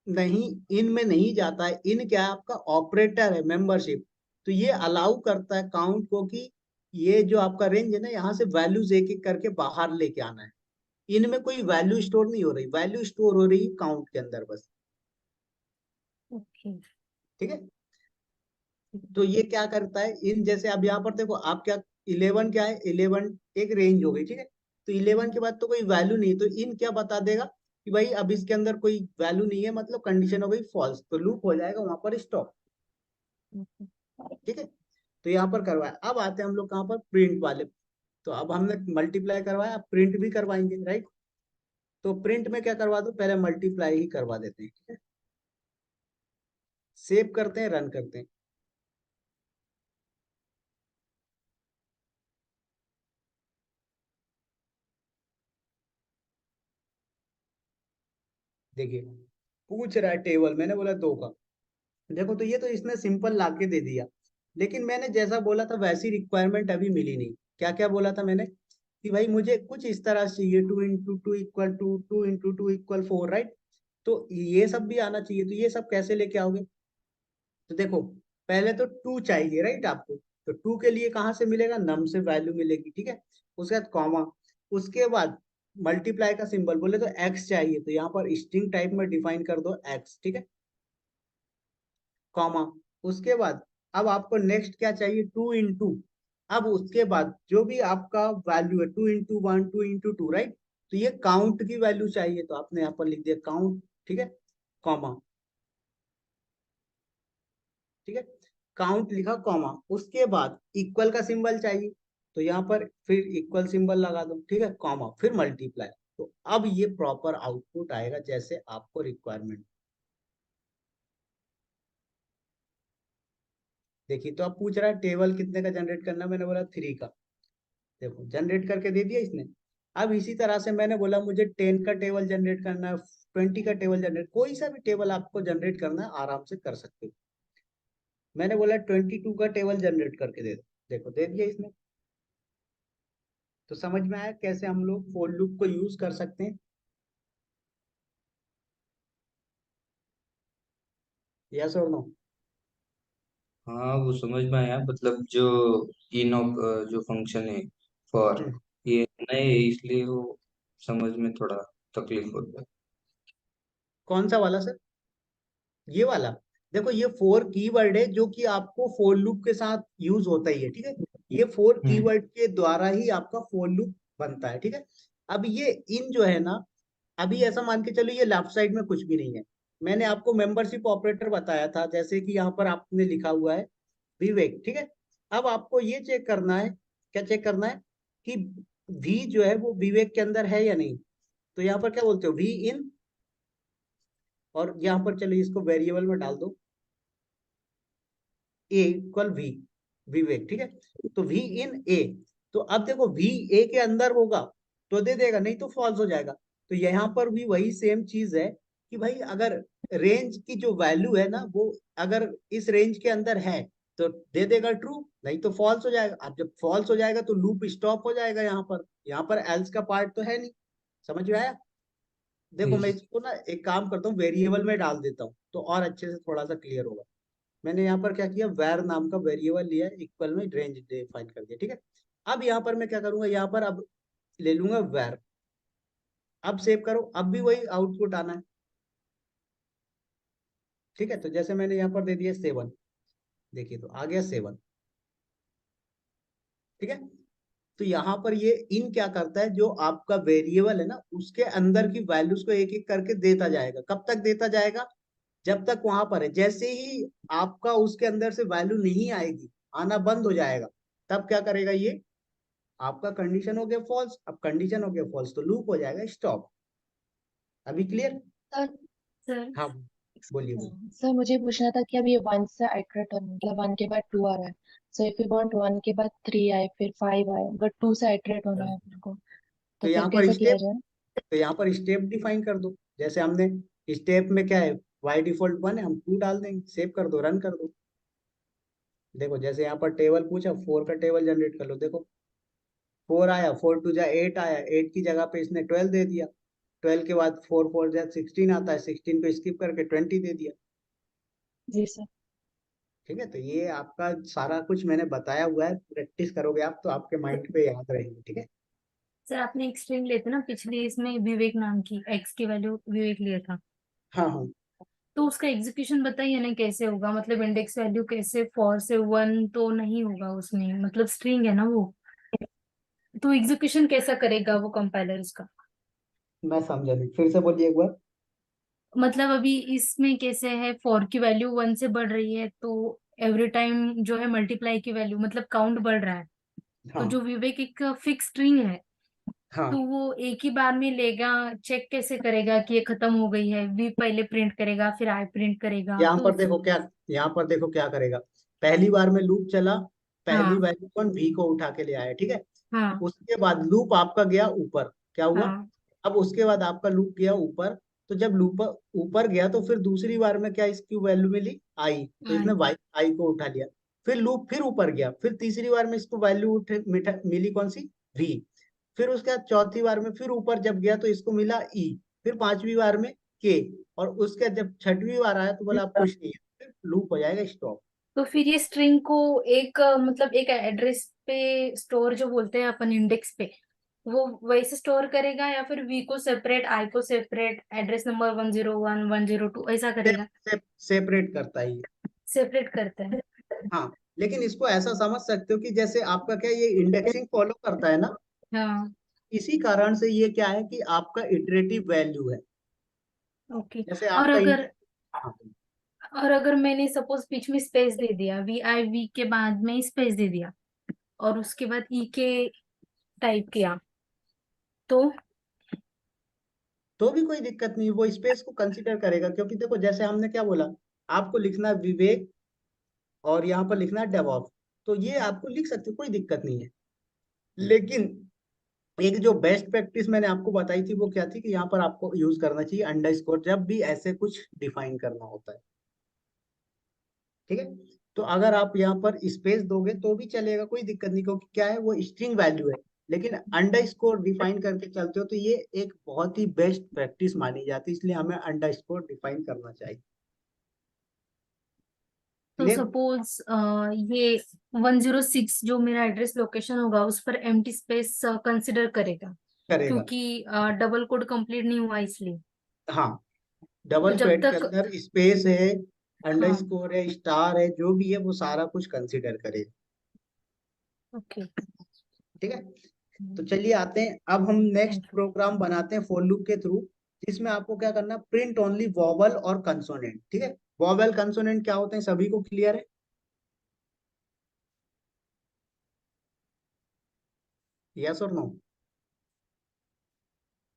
[SPEAKER 1] नहीं, इन में नहीं जाता है। इन क्या है, आपका ऑपरेटर है, मेंबरशिप। तो ये अलाउ करता है काउंट को कि ये जो आपका रेंज है ना, यहाँ से वैल्यूज एक एक करके बाहर लेके आना है। इनमें कोई वैल्यू स्टोर नहीं हो रही, वैल्यू स्टोर हो रही काउंट के अंदर बस,
[SPEAKER 5] ओके।
[SPEAKER 1] ठीक है। तो ये क्या करता है, इन जैसे अब यहाँ पर देखो आप क्या, 11 क्या है, 11 एक रेंज हो गई, ठीक है। तो 11 के बाद तो कोई वैल्यू नहीं, तो इन क्या बता देगा कि भाई अब इसके अंदर कोई वैल्यू नहीं है, मतलब कंडीशन हो गई फॉल्स, तो लूप हो जाएगा वहां पर स्टॉप, ठीक है। तो यहाँ पर करवाया। अब आते हैं हम लोग कहाँ पर, प्रिंट वाले। तो अब हमने मल्टीप्लाई करवाया, अब प्रिंट भी करवाएंगे, राइट। तो प्रिंट में क्या करवा दो, पहले मल्टीप्लाई ही करवा देते हैं, ठीक है। सेव करते हैं, रन करते हैं। देखिए पूछ रहा है टेबल, मैंने बोला 2 का। देखो तो ये तो इसने सिंपल लाके दे दिया, लेकिन मैंने जैसा बोला था वैसी रिक्वायरमेंट अभी मिली नहीं। क्या क्या बोला था मैंने, कि भाई मुझे कुछ इस तरह से चाहिए, 2 into 2 equal to, 2 into 2 equal 4, right. तो ये सब भी आना चाहिए, तो ये सब कैसे लेके आओगे। तो देखो पहले तो 2 चाहिए, राइट आपको। तो 2 के लिए कहाँ से मिलेगा, नम से वैल्यू मिलेगी, ठीक है। उसके बाद कॉमा, उसके बाद मल्टीप्लाई का सिंबल, बोले तो एक्स चाहिए, तो यहाँ पर स्ट्रिंग टाइप में डिफाइन कर दो एक्स, ठीक है, कॉमा। उसके बाद अब आपको नेक्स्ट क्या चाहिए, 2 इंटू। अब उसके बाद जो भी आपका वैल्यू है, 2 इंटू 1, 2 इंटू 2, राइट। तो ये काउंट की वैल्यू चाहिए, तो आपने यहाँ पर लिख दिया काउंट, ठीक है, कॉमा, ठीक है। काउंट लिखा कॉमा, उसके बाद इक्वल का सिंबल चाहिए, तो यहाँ पर फिर इक्वल सिंबल लगा दो, ठीक है, कॉमा, फिर मल्टीप्लाई। तो अब ये प्रॉपर आउटपुट आएगा जैसे आपको रिक्वायरमेंट। देखिए तो अब पूछ रहा है टेबल कितने का जनरेट करना है, मैंने बोला 3 का। देखो जनरेट करके दे दिया इसने। अब इसी तरह से मैंने बोला मुझे 10 का टेबल जनरेट करना है, 20 का टेबल जनरेट, कोई सा भी टेबल आपको जनरेट करना है आराम से कर सकते हो। मैंने बोला 22 का टेबल जनरेट करके दे दो, देखो दे दिया इसने। तो समझ में आया कैसे हम लोग फॉर लूप को यूज कर सकते हैं, यस और नो।
[SPEAKER 2] हाँ वो समझ में आया, मतलब जो इनोक जो फंक्शन है फॉर, ये नए है इसलिए वो समझ में थोड़ा तकलीफ होता है।
[SPEAKER 1] कौन सा वाला सर, ये वाला। देखो ये 4 कीवर्ड है जो कि आपको फॉर लूप के साथ यूज होता ही है, ठीक है। ये 4 कीवर्ड के द्वारा ही आपका फॉर लूप बनता है, ठीक है। अब ये इन जो है ना, अभी ऐसा मान के चलो ये लेफ्ट साइड में कुछ भी नहीं है। मैंने आपको मेंबरशिप ऑपरेटर बताया था, जैसे कि यहाँ पर आपने लिखा हुआ है विवेक, ठीक है। अब आपको ये चेक करना है, क्या चेक करना है कि वी जो है वो विवेक के अंदर है या नहीं। तो यहाँ पर क्या बोलते हो, वी इन, और यहाँ पर चलो इसको वेरिएबल में डाल दो, ए इक्वल वी, विवेक, ठीक है। तो वी इन ए, तो अब देखो वी ए के अंदर होगा तो दे देगा, नहीं तो फॉल्स हो जाएगा। तो यहाँ पर भी वही सेम चीज है कि भाई अगर रेंज की जो वैल्यू है ना वो अगर इस रेंज के अंदर है तो दे देगा ट्रू, नहीं तो फॉल्स हो जाएगा। अब जब फॉल्स हो जाएगा तो लूप स्टॉप हो जाएगा। यहाँ पर एल्स का पार्ट तो है नहीं। समझ में आया? देखो मैं
[SPEAKER 2] यस।
[SPEAKER 1] इसको ना एक काम करता हूँ, वेरिएबल में डाल देता हूँ तो और अच्छे से थोड़ा सा क्लियर होगा। मैंने यहाँ पर क्या किया, वैर नाम का वेरिएबल लिया, इक्वल में रेंज डिफाइन कर दिया, ठीक है। अब यहाँ पर मैं क्या करूंगा, यहाँ पर अब ले लूंगा वैर। अब सेव करो, अब भी वही आउटपुट आना है, ठीक है। तो जैसे मैंने यहाँ पर दे दिया 7, देखिए तो आ गया 7, ठीक है। तो यहाँ पर ये इन क्या करता है, जो आपका वेरिएबल है ना उसके अंदर की वैल्यूज को एक एक करके देता जाएगा। कब तक देता जाएगा, जब तक वहां पर है। जैसे ही आपका उसके अंदर से वैल्यू नहीं आएगी, आना बंद हो जाएगा, तब क्या करेगा ये, आपका कंडीशन हो गया फॉल्स। अब कंडीशन हो गया फॉल्स तो लूप हो जाएगा स्टॉप। अभी क्लियर?
[SPEAKER 6] सर
[SPEAKER 5] सर
[SPEAKER 1] हाँ बोलिए बोलिए।
[SPEAKER 6] सर मुझे पूछना था कि अभी 1 से आइटरेट होने, मतलब 1 के बाद 2 आ रहा है। सो इफ यू वांट 1 के बाद 3 आए फिर 5 आए, बट 2 से आइटरेट होना है अपने को,
[SPEAKER 1] तो
[SPEAKER 6] तो फिर
[SPEAKER 1] यहाँ पर
[SPEAKER 6] कैसे किया
[SPEAKER 1] स्टेप,
[SPEAKER 6] जाए?
[SPEAKER 1] तो यहाँ पर स्टेप डिफाइन कर दो। जैसे हमने स्टेप में क्या है, बाई डिफॉल्ट 1 है, हम 2 डाल देंगे, सेव कर दो, रन कर दो। देखो जैसे यहाँ पर टेबल पूछा, 4 का टेबल जनरेट कर लो। देखो 4 आया, 4 टू जा 8 आया, 8 की जगह पे इसने 12 दे दिया। 12 के बाद 4 4 जा 16 आता है, 16 को स्किप करके 20 दे दिया।
[SPEAKER 6] जी सर।
[SPEAKER 1] ठीक है, तो ये आपका सारा कुछ मैंने बताया हुआ है, प्रैक्टिस करोगे आप तो आपके माइंड पे याद रहेंगे, ठीक है।
[SPEAKER 5] सर आपने एक स्ट्रिंग लेते ना पिछली इसमें विवेक नाम की, एक्स की वैल्यू विवेक लिया था,
[SPEAKER 1] हाँ हाँ,
[SPEAKER 5] तो उसका एग्जीक्यूशन बताइए ना कैसे होगा। मतलब इंडेक्स वैल्यू कैसे, फॉर से 1 तो नहीं होगा उसमें, मतलब स्ट्रिंग है ना वो, तो एग्जीक्यूशन कैसा करेगा वो कंपाइलर उसका।
[SPEAKER 1] मैं समझा नहीं, फिर से बोलिए एक बार।
[SPEAKER 5] मतलब अभी इसमें कैसे है, फॉर की वैल्यू 1 से बढ़ रही है तो एवरी टाइम जो है मल्टीप्लाई की वैल्यू मतलब काउंट बढ़ रहा है। तो
[SPEAKER 1] हाँ
[SPEAKER 5] जो विवेक एक फिक्स स्ट्रिंग है,
[SPEAKER 1] हाँ,
[SPEAKER 5] तो वो एक ही बार में लेगा, चेक कैसे करेगा कि ये खत्म हो गई है, वी पहले प्रिंट करेगा फिर आई प्रिंट करेगा
[SPEAKER 1] यहाँ
[SPEAKER 5] तो
[SPEAKER 1] पर देखो क्या, यहाँ पर देखो क्या करेगा। पहली बार में लूप चला, पहली
[SPEAKER 5] हाँ
[SPEAKER 1] वैल्यू कौन, वी को उठा के ले आया, ठीक है।
[SPEAKER 5] हाँ
[SPEAKER 1] उसके बाद लूप आपका गया ऊपर, क्या हुआ,
[SPEAKER 5] हाँ
[SPEAKER 1] अब उसके बाद आपका लूप गया ऊपर। तो जब लूप ऊपर गया तो फिर दूसरी बार में क्या इसकी वैल्यू मिली, आई, तो इसने
[SPEAKER 5] हाँ,
[SPEAKER 1] वाई आई को उठा लिया। फिर लूप फिर ऊपर गया, फिर तीसरी बार में इसको वैल्यू उठे मिली कौन सी, वी। फिर उसके बाद चौथी बार में फिर ऊपर जब गया तो इसको मिला ई। फिर पांचवी बार में के, और उसके जब छठवीं बार आया तो बोला अब कुछ नहीं है, फिर लूप हो जाएगा स्टॉप।
[SPEAKER 5] तो फिर ये स्ट्रिंग को एक मतलब एक एड्रेस पे स्टोर जो बोलते हैं अपन इंडेक्स पे, वो वैसे स्टोर करेगा या फिर वी को सेपरेट, आई को सेपरेट, एड्रेस नंबर 101 102 ऐसा करेगा।
[SPEAKER 1] सेपरेट करता है ये।
[SPEAKER 5] सेपरेट करता है।
[SPEAKER 1] हाँ, लेकिन इसको ऐसा समझ सकते हो कि जैसे आपका क्या ये इंडेक्सिंग फॉलो करता है ना,
[SPEAKER 5] हाँ
[SPEAKER 1] इसी कारण से ये क्या है कि आपका इटरेटिव वैल्यू है।
[SPEAKER 5] ओके।
[SPEAKER 1] जैसे
[SPEAKER 5] और
[SPEAKER 1] आपका
[SPEAKER 5] अगर
[SPEAKER 1] हाँ,
[SPEAKER 5] और अगर मैंने सपोज बीच में स्पेस दे दिया, वी आई वी के बाद में स्पेस दे दिया और उसके बाद ई के टाइप किया तो।
[SPEAKER 1] तो भी कोई दिक्कत नहीं, वो स्पेस को कंसीडर करेगा। क्योंकि देखो जैसे हमने क्या बोला, आपको लिखना है विवेक और यहाँ पर लिखना है डेवऑप्स, तो ये आपको लिख सकते हो, कोई दिक्कत नहीं है। लेकिन एक जो बेस्ट प्रैक्टिस मैंने आपको बताई थी वो क्या थी कि यहाँ पर आपको यूज करना चाहिए अंडरस्कोर जब भी ऐसे कुछ डिफाइन करना होता है, ठीक है। तो अगर आप यहाँ पर स्पेस दोगे तो भी चलेगा, कोई दिक्कत नहीं, क्योंकि क्या है वो स्ट्रिंग वैल्यू है। लेकिन अंडरस्कोर डिफाइन करके चलते हो तो ये एक बहुत ही बेस्ट प्रैक्टिस मानी जाती है, इसलिए हमें अंडरस्कोर डिफाइन करना चाहिए।
[SPEAKER 5] तो
[SPEAKER 1] क्लियर?
[SPEAKER 5] सपोज ये 106 जो मेरा एड्रेस लोकेशन होगा उस पर एम्प्टी स्पेस कंसिडर करेगा,
[SPEAKER 1] करेगा,
[SPEAKER 5] क्योंकि डबल कोड कंप्लीट नहीं हुआ इसलिए।
[SPEAKER 1] हाँ।
[SPEAKER 5] तो
[SPEAKER 1] डबल
[SPEAKER 5] जब
[SPEAKER 1] क्वेट के
[SPEAKER 5] तक
[SPEAKER 1] अंदर स्पेस है,
[SPEAKER 5] हाँ
[SPEAKER 1] अंडरस्कोर है, स्टार है, जो भी है वो सारा कुछ कंसीडर करेगा।
[SPEAKER 5] ओके।
[SPEAKER 1] ठीक है। तो चलिए आते हैं, अब हम नेक्स्ट
[SPEAKER 5] थैंक यू।
[SPEAKER 1] प्रोग्राम बनाते हैं फॉर लूप के थ्रू, जिसमें आपको क्या करना, प्रिंट ओनली वॉवल और कंसोनेंट। ठीक है, वॉवल कंसोनेंट क्या होते हैं सभी को क्लियर है? यस और नो?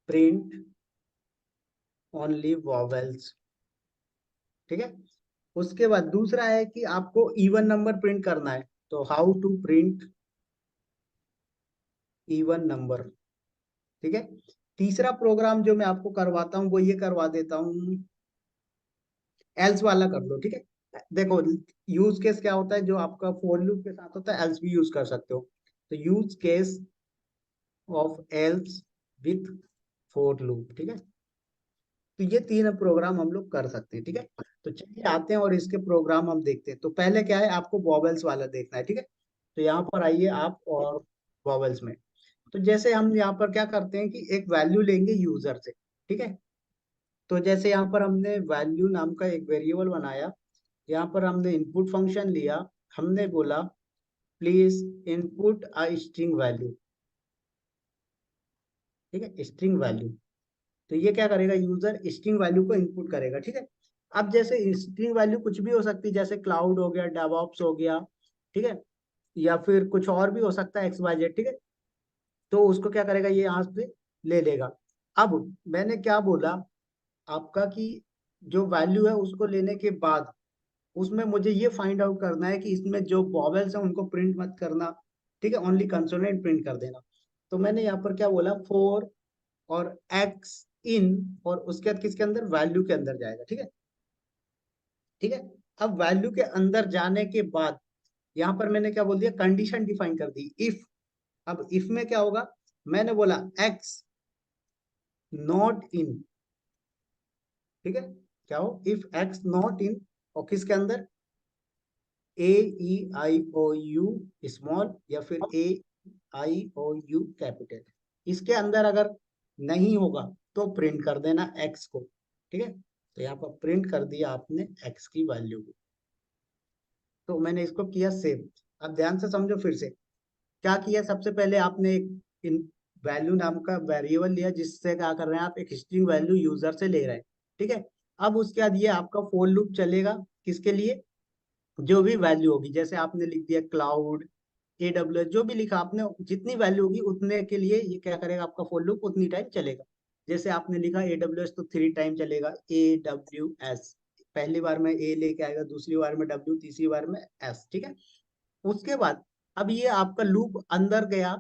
[SPEAKER 1] Print only vowels. ठीक है। उसके बाद दूसरा है कि आपको इवन नंबर प्रिंट करना है, तो how to print even number. ठीक है। तीसरा प्रोग्राम जो मैं आपको करवाता हूँ वो ये करवा देता हूँ, एल्स वाला कर लो। ठीक है, देखो यूज केस क्या होता है, जो आपका फॉर लूप के साथ होता है एल्स भी यूज कर सकते हो। तो use case of else with for loop. ठीक है, तो ये तीन प्रोग्राम हम लोग कर सकते हैं। ठीक है, तो चलिए आते हैं और इसके प्रोग्राम हम देखते हैं। तो पहले क्या है, आपको वॉवेल्स वाला देखना है। ठीक है, तो यहाँ पर आइए आप और वॉवेल्स में। तो जैसे हम यहाँ पर क्या करते हैं कि एक वैल्यू लेंगे यूजर से। ठीक है, तो जैसे यहाँ पर हमने वैल्यू नाम का एक वेरिएबल बनाया, यहाँ पर हमने इनपुट फंक्शन लिया, हमने बोला please input a string value. ठीक है, स्ट्रिंग वैल्यू। तो ये क्या करेगा, यूजर स्ट्रिंग वैल्यू को इनपुट करेगा। ठीक है, अब जैसे स्ट्रिंग वैल्यू कुछ भी हो सकती है, जैसे क्लाउड हो गया, डेवऑप्स हो गया। ठीक है, या फिर कुछ और भी हो सकता है, एक्स वाई जेड। ठीक है, तो उसको क्या करेगा, ये यहाँ से ले लेगा। अब मैंने क्या बोला आपका कि जो वैल्यू है उसको लेने के बाद उसमें मुझे ये फाइंड आउट करना है कि इसमें जो वॉवेल्स हैं उनको प्रिंट मत करना। ठीक है, ओनली कंसोनेंट प्रिंट कर देना। तो मैंने यहाँ पर क्या बोला, फोर और एक्स इन, और उसके बाद किसके अंदर, वैल्यू के अंदर जाएगा। ठीक है। ठीक है, अब वैल्यू के अंदर जाने के बाद यहाँ पर मैंने क्या बोल दिया, कंडीशन डिफाइन कर दी, इफ। अब इफ में क्या होगा, मैंने बोला एक्स नॉट इन। ठीक है, क्या हो, इफ एक्स नॉट इन, और किसके अंदर, ए ई आई ओ यू स्मॉल, या फिर ए आई ओ यू कैपिटल, इसके अंदर अगर नहीं होगा तो प्रिंट कर देना एक्स को। ठीक है, तो यहाँ पर प्रिंट कर दिया आपने एक्स की वैल्यू को। तो मैंने इसको किया सेव। अब ध्यान से समझो फिर से, क्या किया, सबसे पहले आपने एक इन वैल्यू नाम का वेरिएबल लिया, जिससे क्या कर रहे हैं आप, एक स्ट्रिंग वैल्यू यूजर से ले रहे हैं। ठीक है, अब उसके बाद ये आपका फॉर लूप चलेगा, किसके लिए, जो भी वैल्यू होगी, जैसे आपने लिख दिया क्लाउड, एडब्ल्यू जो भी लिखा आपने, जितनी वैल्यू होगी उतने के लिए ये क्या करेगा, आपका फॉर लूप उतनी टाइम चलेगा। जैसे आपने लिखा एडब्ल्यू तो 3 टाइम चलेगा, AWS, पहली बार में ए लेके आएगा, दूसरी बार में डब्ल्यू, तीसरी बार में एस। ठीक है, उसके बाद अब ये आपका लूप अंदर गया,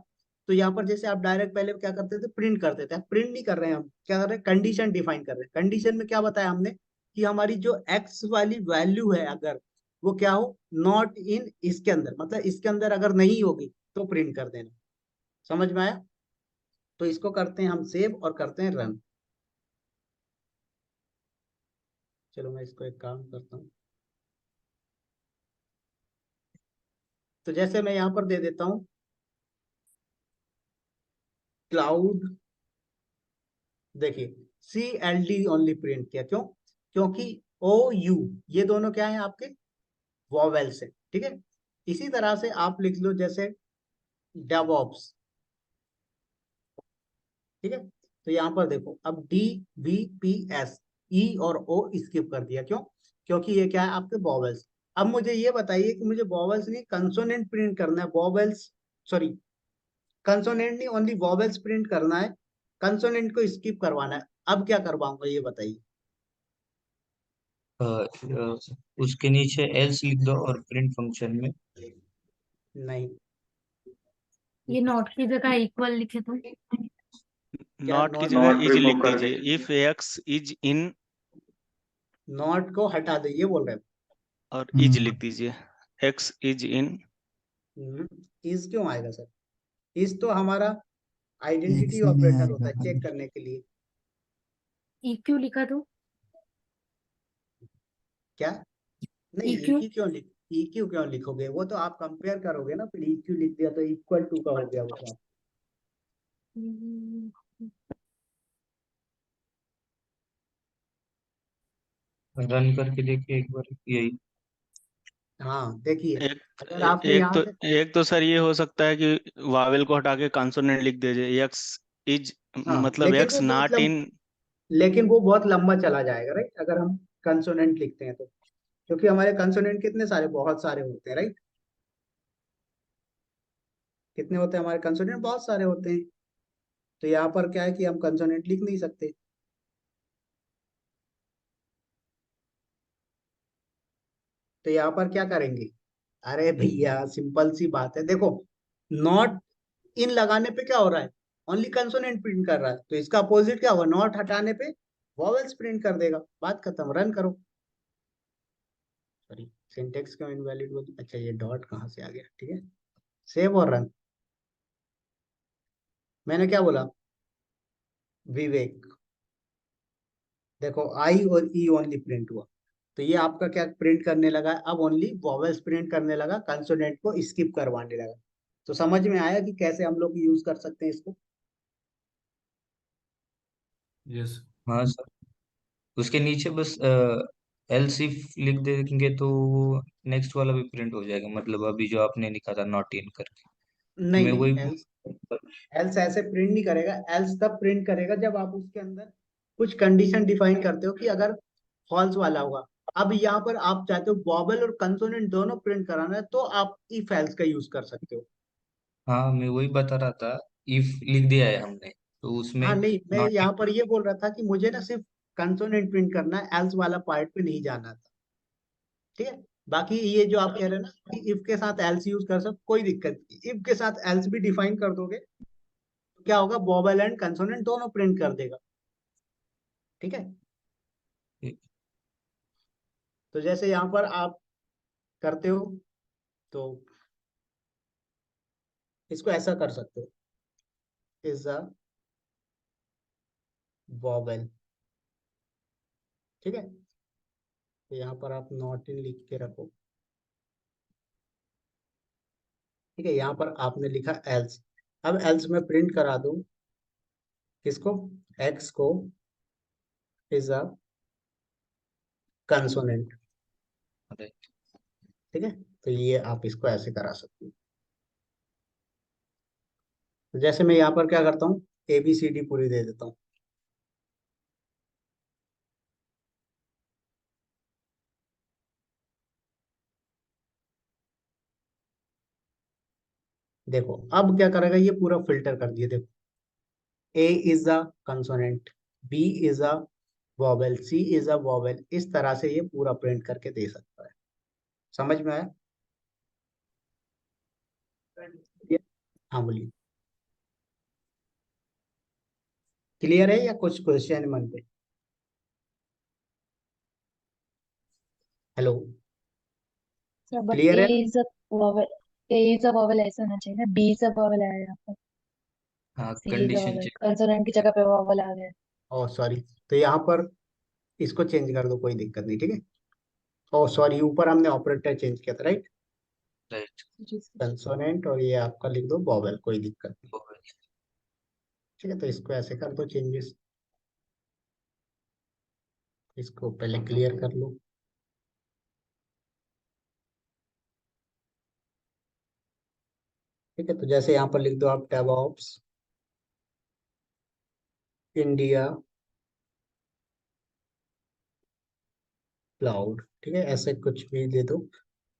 [SPEAKER 1] तो यहाँ पर जैसे आप डायरेक्ट पहले क्या करते थे, प्रिंट करते थे, प्रिंट नहीं कर रहे हैं हम, क्या कर रहे हैं, कंडीशन डिफाइन कर रहे हैं। कंडीशन में क्या बताया हमने कि हमारी जो एक्स वाली वैल्यू है, अगर वो क्या हो, नॉट इन इसके अंदर, मतलब इसके अंदर अगर नहीं होगी तो प्रिंट कर देना। समझ में आया? तो इसको करते हैं हम सेव और करते हैं रन। चलो मैं इसको एक काम करता हूँ, तो जैसे मैं यहाँ पर दे देता हूँ क्लाउड, देखिए CLD ओनली प्रिंट किया, क्यों, क्योंकि OU ये दोनों क्या है आपके, वॉवेल्स है। ठीक है, इसी तरह से आप लिख लो जैसे डेवऑप्स। ठीक है, तो यहाँ पर देखो, अब DVPS, ई और ओ स्किप कर दिया, क्यों, क्योंकि ये क्या है आपके वॉवेल्स। अब मुझे ये बताइए कि मुझे वॉवेल्स नहीं कंसोनेंट प्रिंट करना है, वॉवेल्स, सॉरी, कंसोनेंट नहीं, ओनली वॉवेल्स प्रिंट करना है, कंसोनेंट को स्किप करवाना है। अब क्या करवाऊंगा ये बताइए?
[SPEAKER 2] उसके नीचे एल्स लिख दो और प्रिंट फंक्शन में
[SPEAKER 1] नहीं,
[SPEAKER 5] ये नॉट की जगह इक्वल लिखे तो?
[SPEAKER 1] क्या
[SPEAKER 7] नॉट की
[SPEAKER 1] नॉट,
[SPEAKER 7] जगह इज लिख दीजिए, if x is in
[SPEAKER 1] not को हटा दे ये बोल रहे
[SPEAKER 7] और इज लिख दीजिए, एक्स इज इन।
[SPEAKER 1] हैं? इज क्यों आएगा सर? इज तो हमारा
[SPEAKER 8] एक
[SPEAKER 1] आइडेंटिटी
[SPEAKER 8] से नहीं
[SPEAKER 1] ऑपरेटर होता
[SPEAKER 8] आएगा
[SPEAKER 1] है,
[SPEAKER 8] कभी।
[SPEAKER 1] चेक करने के लिए।
[SPEAKER 5] EQ लिखा तो?
[SPEAKER 1] क्या, नहीं
[SPEAKER 5] EQ?
[SPEAKER 1] EQ क्यों लिख, EQ क्यों लिखोगे, वो तो आप कंपेयर करोगे ना, फिर EQ लिख दिया तो इक्वल टू का हो गया वो तो।
[SPEAKER 2] रन करके देखिए एक बार, यही
[SPEAKER 1] हाँ देखिए,
[SPEAKER 7] एक
[SPEAKER 1] अगर आपने
[SPEAKER 7] एक
[SPEAKER 1] यहाँ
[SPEAKER 7] तो
[SPEAKER 1] से
[SPEAKER 7] एक तो सर ये हो सकता है कि वावेल को हटा के कंसोनेंट लिख दीजिए, एक्स इज,
[SPEAKER 1] हाँ,
[SPEAKER 7] मतलब एक्स नॉट इन।
[SPEAKER 1] लेकिन वो बहुत लंबा चला जाएगा, राइट, अगर हम कंसोनेंट लिखते हैं तो, क्योंकि हमारे कंसोनेंट कितने सारे, बहुत सारे होते हैं, राइट। कितने होते हैं हमारे कंसोनेंट, बहुत सारे होते हैं। तो यहाँ पर क्या है कि हम कंसोनेंट लिख नहीं सकते। तो यहाँ पर क्या करेंगे, अरे भैया सिंपल सी बात है, देखो नॉट इन लगाने पे क्या हो रहा है, ओनली कंसोनेंट प्रिंट कर रहा है, तो इसका अपोजिट क्या होगा, नॉट हटाने पे वॉवेल्स प्रिंट कर देगा, बात खत्म, रन करो। सॉरी, सिंटेक्स क्यों इनवैलिड बोल, अच्छा ये डॉट कहाँ से आ गया, ठीक है, सेव और रन। मैंने क्या बोला, विवेक, देखो आई और ई ओनली प्रिंट हुआ, तो ये आपका क्या प्रिंट करने लगा, अब ओनली वॉवेल्स प्रिंट करने लगा, कंसोनेंट को स्किप करवाने लगा। तो समझ में आया कि कैसे हम लोग यूज कर सकते हैं इसको।
[SPEAKER 3] यस।
[SPEAKER 2] हाँ सर, उसके नीचे बस एल्स इफ लिख देंगे तो वो नेक्स्ट वाला भी प्रिंट हो जाएगा, मतलब अभी जो आपने लिखा था नॉट इन करके, तो
[SPEAKER 1] नहीं
[SPEAKER 2] मैं
[SPEAKER 1] नहीं,
[SPEAKER 2] वही।
[SPEAKER 1] एल्स एल्स ऐसे प्रिंट नहीं करेगा, एल्स तब प्रिंट करेगा जब आप उसके अंदर कुछ कंडीशन डिफाइन करते हो कि अगर फॉल्स वाला होगा। अब यहाँ पर आप चाहते हो वॉबल और कंसोनेंट दोनों प्रिंट कराना है, तो आप इफ एल्स का यूज कर सकते हो।
[SPEAKER 2] हाँ मैं वही बता रहा था, इफ लिख दिया है हमने तो उसमें
[SPEAKER 1] हाँ नहीं, मैं
[SPEAKER 2] नॉट
[SPEAKER 1] यहाँ
[SPEAKER 2] इन।
[SPEAKER 1] पर ये बोल रहा था कि मुझे ना सिर्फ कंसोनेंट प्रिंट करना है, एल्स वाला पार्ट पे नहीं जाना था, ठीक है। बाकी ये जो आप कह रहे हैं ना कि इफ के साथ एल्स यूज कर सकते, कोई दिक्कत नहीं, इफ के साथ एल्स भी डिफाइन कर दोगे तो क्या होगा, वॉबल एंड कंसोनेंट दोनों प्रिंट कर देगा, ठीक है। तो जैसे यहाँ पर आप करते हो, तो इसको ऐसा कर सकते हो, इज अ वॉबल, ठीक है। तो यहाँ पर आप नॉट इन लिख के रखो, ठीक है। यहाँ पर आपने लिखा एल्स, अब एल्स में प्रिंट करा दूं किसको, एक्स को, इज अ कंसोनेंट, ठीक है। तो ये आप इसको ऐसे करा सकते हो। तो जैसे मैं यहाँ पर क्या करता हूँ, ए बी सी डी पूरी दे देता हूँ। देखो अब क्या करेगा, ये पूरा फिल्टर कर दिया, देखो A is a consonant, B is a vowel, C is a vowel, इस तरह से ये पूरा प्रिंट करके दे सकता है। समझ में आया? ये- हाँ बोलिए, क्लियर है या कुछ क्वेश्चन मन पे? Hello,
[SPEAKER 6] sir but
[SPEAKER 1] clear
[SPEAKER 6] A
[SPEAKER 1] है ना?
[SPEAKER 6] Is a vowel, A is a vowel ऐसा होना चाहिए ना, बी इज अ वॉवेल आया यहाँ पर,
[SPEAKER 2] हाँ
[SPEAKER 6] C is a
[SPEAKER 2] condition
[SPEAKER 6] vowel,
[SPEAKER 2] check.
[SPEAKER 6] Consonant की जगह पे वॉवेल आ गया।
[SPEAKER 1] ओह सॉरी, तो यहाँ पर इसको चेंज कर दो, कोई दिक्कत नहीं, ठीक है। ओह सॉरी, ऊपर हमने ऑपरेटर चेंज किया था, राइट,
[SPEAKER 2] राइट।
[SPEAKER 6] जी सर।
[SPEAKER 1] कंसोनेंट, और ये आपका लिख दो वॉवेल, कोई दिक्कत नहीं, ठीक है। तो इसको ऐसे कर दो चेंजेस, इसको पहले क्लियर कर लो, ठीक है। तो जैसे यहाँ पर लिख दो आप डेवऑप्स इंडिया क्लाउड, ठीक है, ऐसे कुछ भी दे दो।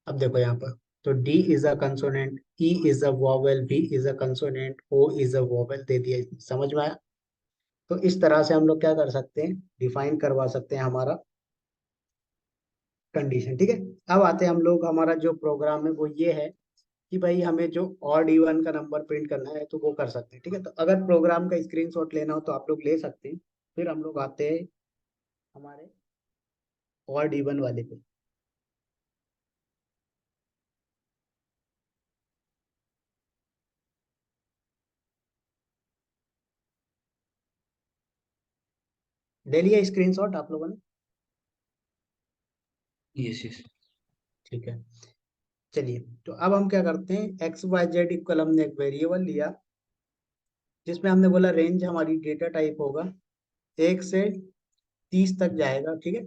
[SPEAKER 1] अब देखो यहाँ पर, तो D is a consonant, E is a vowel, B is a consonant, O is a vowel दे दिया, समझ में आया? तो इस तरह से हम लोग क्या कर सकते हैं, डिफाइन करवा सकते हैं हमारा कंडीशन, ठीक है। अब आते हैं हम लोग, हमारा जो प्रोग्राम है वो ये है कि भाई हमें जो ऑड इवन का नंबर प्रिंट करना है तो वो कर सकते हैं, ठीक है। तो अगर प्रोग्राम का स्क्रीनशॉट लेना हो तो आप लोग ले सकते हैं। फिर हम लोग आते हैं हमारे ऑड इवन वाले पे। ले लिया स्क्रीनशॉट आप लोगों ने?
[SPEAKER 2] Yes yes.
[SPEAKER 1] ठीक है, चलिए। तो अब हम क्या करते हैं, एक्स वाई जेड इक्वल, हमने एक वेरिएबल लिया जिसमें हमने बोला रेंज हमारी डेटा टाइप होगा 1 से 30 तक जाएगा, ठीक है।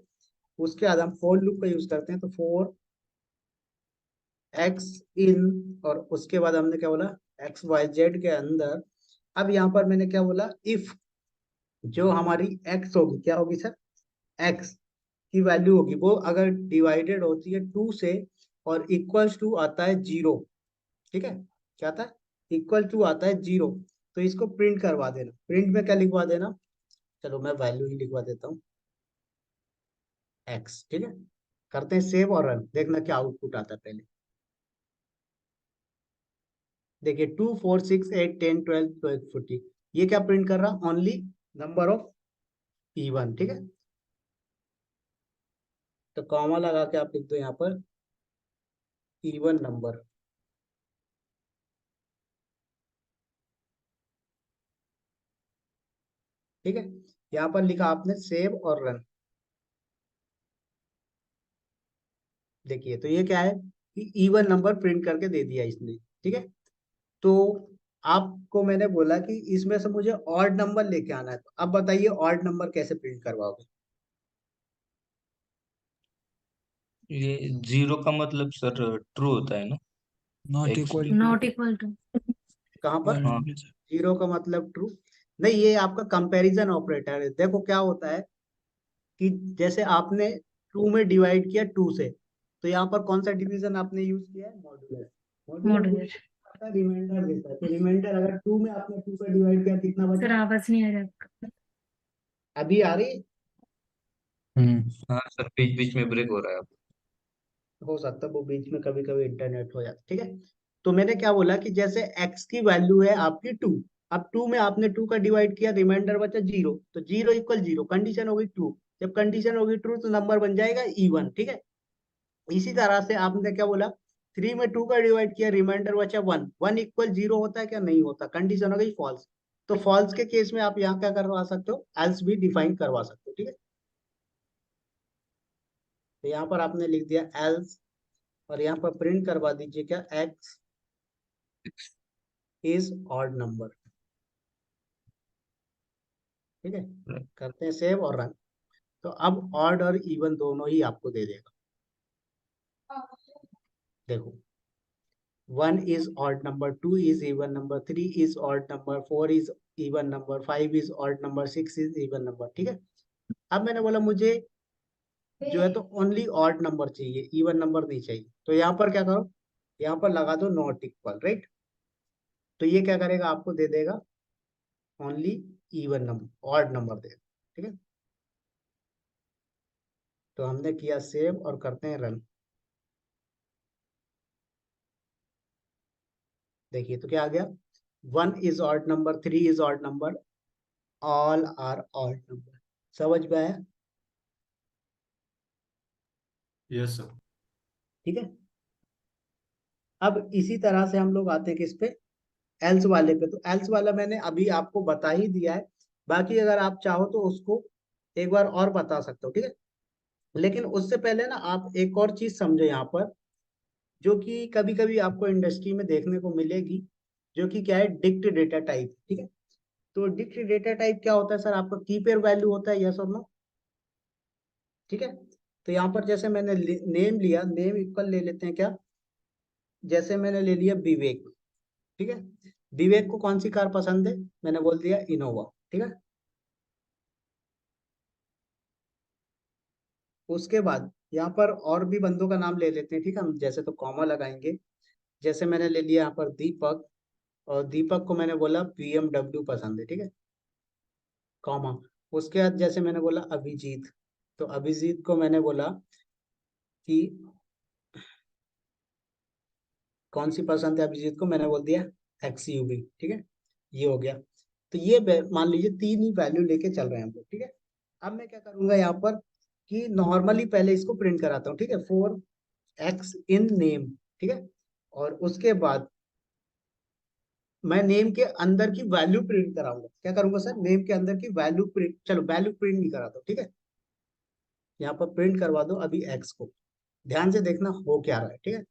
[SPEAKER 1] उसके बाद हम फोर लूप का यूज करते हैं, तो फोर एक्स इन, और उसके बाद हमने क्या बोला, एक्स वाई जेड के अंदर। अब यहाँ पर मैंने क्या बोला, इफ जो हमारी एक्स होगी, क्या होगी सर, एक्स की वैल्यू होगी, वो अगर डिवाइडेड होती है 2 से और इक्वल्स टू आता है 0, ठीक है, क्या आता है, इक्वल टू आता है 0, तो इसको प्रिंट करवा देना। प्रिंट में क्या लिखवा देना, चलो मैं वैल्यू ही लिखवा देता हूँ, एक्स, ठीक है। करते हैं सेव और रन, देखना क्या आउटपुट आता है पहले। देखिए 2 4 6 8 10 12 12 14, ये क्या प्रिंट कर रहा, ओनली नंबर ऑफ इवन, ठीक है। तो कॉमा लगा के आप लिख दो यहाँ पर इवन नंबर, ठीक है। यहाँ पर लिखा आपने सेव और रन। देखिए तो ये क्या है कि इवन नंबर प्रिंट करके दे दिया इसने, ठीक है। तो आपको मैंने बोला कि इसमें से मुझे ऑड नंबर लेके आना है, तो अब बताइए ऑड नंबर कैसे प्रिंट करवाओगे।
[SPEAKER 2] ये 0 का मतलब सर ट्रू होता है ना?
[SPEAKER 8] Not
[SPEAKER 2] X
[SPEAKER 8] equal
[SPEAKER 5] not equal to.
[SPEAKER 1] कहाँ पर,
[SPEAKER 2] हाँ।
[SPEAKER 1] जीरो का मतलब ट्रू नहीं, ये आपका कंपैरिजन ऑपरेटर है। देखो क्या होता है कि जैसे आपने 2 में डिवाइड किया 2 से, तो यहाँ पर कौन सा डिवीजन आपने यूज किया है, मॉड्यूलर।
[SPEAKER 5] मॉड्यूलर।
[SPEAKER 1] रिमाइंडर देता है, तो रिमाइंडर अगर 2 में आपने 2 का डिवाइड किया कितना
[SPEAKER 5] सर
[SPEAKER 1] बचा,
[SPEAKER 5] आवाज नहीं आ रहा आपका।
[SPEAKER 1] अभी आ रही,
[SPEAKER 2] हाँ सर, बीच बीच में ब्रेक हो रहा है अब।
[SPEAKER 1] हो सकता है वो बीच में कभी कभी इंटरनेट हो जाता, ठीक है। तो मैंने क्या बोला कि जैसे x की वैल्यू है आपकी 2, अब 2 में आपने 2 का डिवाइड किया, रिमाइंडर बचा 0, तो 0 इक्वल 0, कंडीशन हो गई ट्रू। जब कंडीशन होगी ट्रू तो नंबर बन जाएगा इवन, ठीक है। इसी तरह से आपने क्या बोला, 3 में 2 का डिवाइड किया, रिमाइंडर बचा 1, 1 इक्वल 0 होता है क्या, नहीं होता, कंडीशन हो गई फॉल्स। तो फॉल्स के केस में आप यहाँ क्या करवा सकते हो, एल्स भी डिफाइन करवा सकते हो, ठीक है। तो यहाँ पर आपने लिख दिया एल्स, और यहाँ पर प्रिंट करवा दीजिए क्या, एक्स इज ऑड नंबर, ठीक है। करते हैं सेव और रन। तो अब ऑड और इवन दोनों ही आपको दे देगा। देखो 1 is odd number, 2 is even number, 3 is odd number, 4 is even number, 5 is odd number, 6 is even number, ठीक है। अब मैंने बोला मुझे जो है तो ओनली ऑड नंबर चाहिए, इवन नंबर नहीं चाहिए, तो यहाँ पर क्या करो, यहाँ पर लगा दो नॉट इक्वल, राइट। तो ये क्या करेगा, आपको दे देगा only even number, odd number देगा, ठीक है। तो हमने किया सेव और करते हैं रन। देखिए तो क्या आ गया, 1 is odd number, 3 is odd number, all are odd number। समझ में आया,
[SPEAKER 8] यस सर।
[SPEAKER 1] ठीक है। अब इसी तरह से हम लोग आते हैं किस पे, एल्स वाले पे। तो एल्स वाला मैंने अभी आपको बता ही दिया है, बाकी अगर आप चाहो तो उसको एक बार और बता सकते हो, ठीक है। लेकिन उससे पहले ना आप एक और चीज समझो यहाँ पर, जो कि कभी कभी आपको इंडस्ट्री में देखने को मिलेगी, जो कि क्या है, डिक्ट डेटा टाइप, ठीक है। तो डिक्ट डेटा टाइप क्या होता है सर, आपका की पेयर वैल्यू होता है, यस और नो, ठीक है। तो यहाँ पर जैसे मैंने नेम लिया, नेम इक्वल ले लेते हैं क्या, जैसे मैंने ले लिया विवेक, ठीक है। विवेक को कौन सी कार पसंद है, मैंने बोल दिया इनोवा, ठीक है। उसके बाद यहाँ पर और भी बंदों का नाम ले लेते हैं, ठीक है, हम जैसे तो कॉमा लगाएंगे। जैसे मैंने ले लिया यहाँ पर दीपक, और दीपक को मैंने बोला BMW पसंद है, ठीक है, कॉमा। उसके बाद जैसे मैंने बोला अभिजीत, तो अभिजीत को मैंने बोला कि कौन सी पसंद है अभिजीत को, मैंने बोल दिया XUV, ठीक है। ये हो गया। तो ये मान लीजिए 3 ही वैल्यू लेके चल रहे हैं हम लोग, ठीक है। अब मैं क्या करूंगा यहाँ पर कि नॉर्मली पहले इसको प्रिंट कराता हूँ, ठीक है, 4x इन नेम, ठीक है। और उसके बाद मैं नेम के अंदर की वैल्यू प्रिंट कराऊंगा, क्या करूंगा सर, नेम के अंदर की वैल्यू प्रिंट, चलो वैल्यू प्रिंट नहीं कराता हूँ, ठीक है। यहाँ पर प्रिंट करवा दो अभी x को, ध्यान से देखना हो क्या रहा है, ठीक है।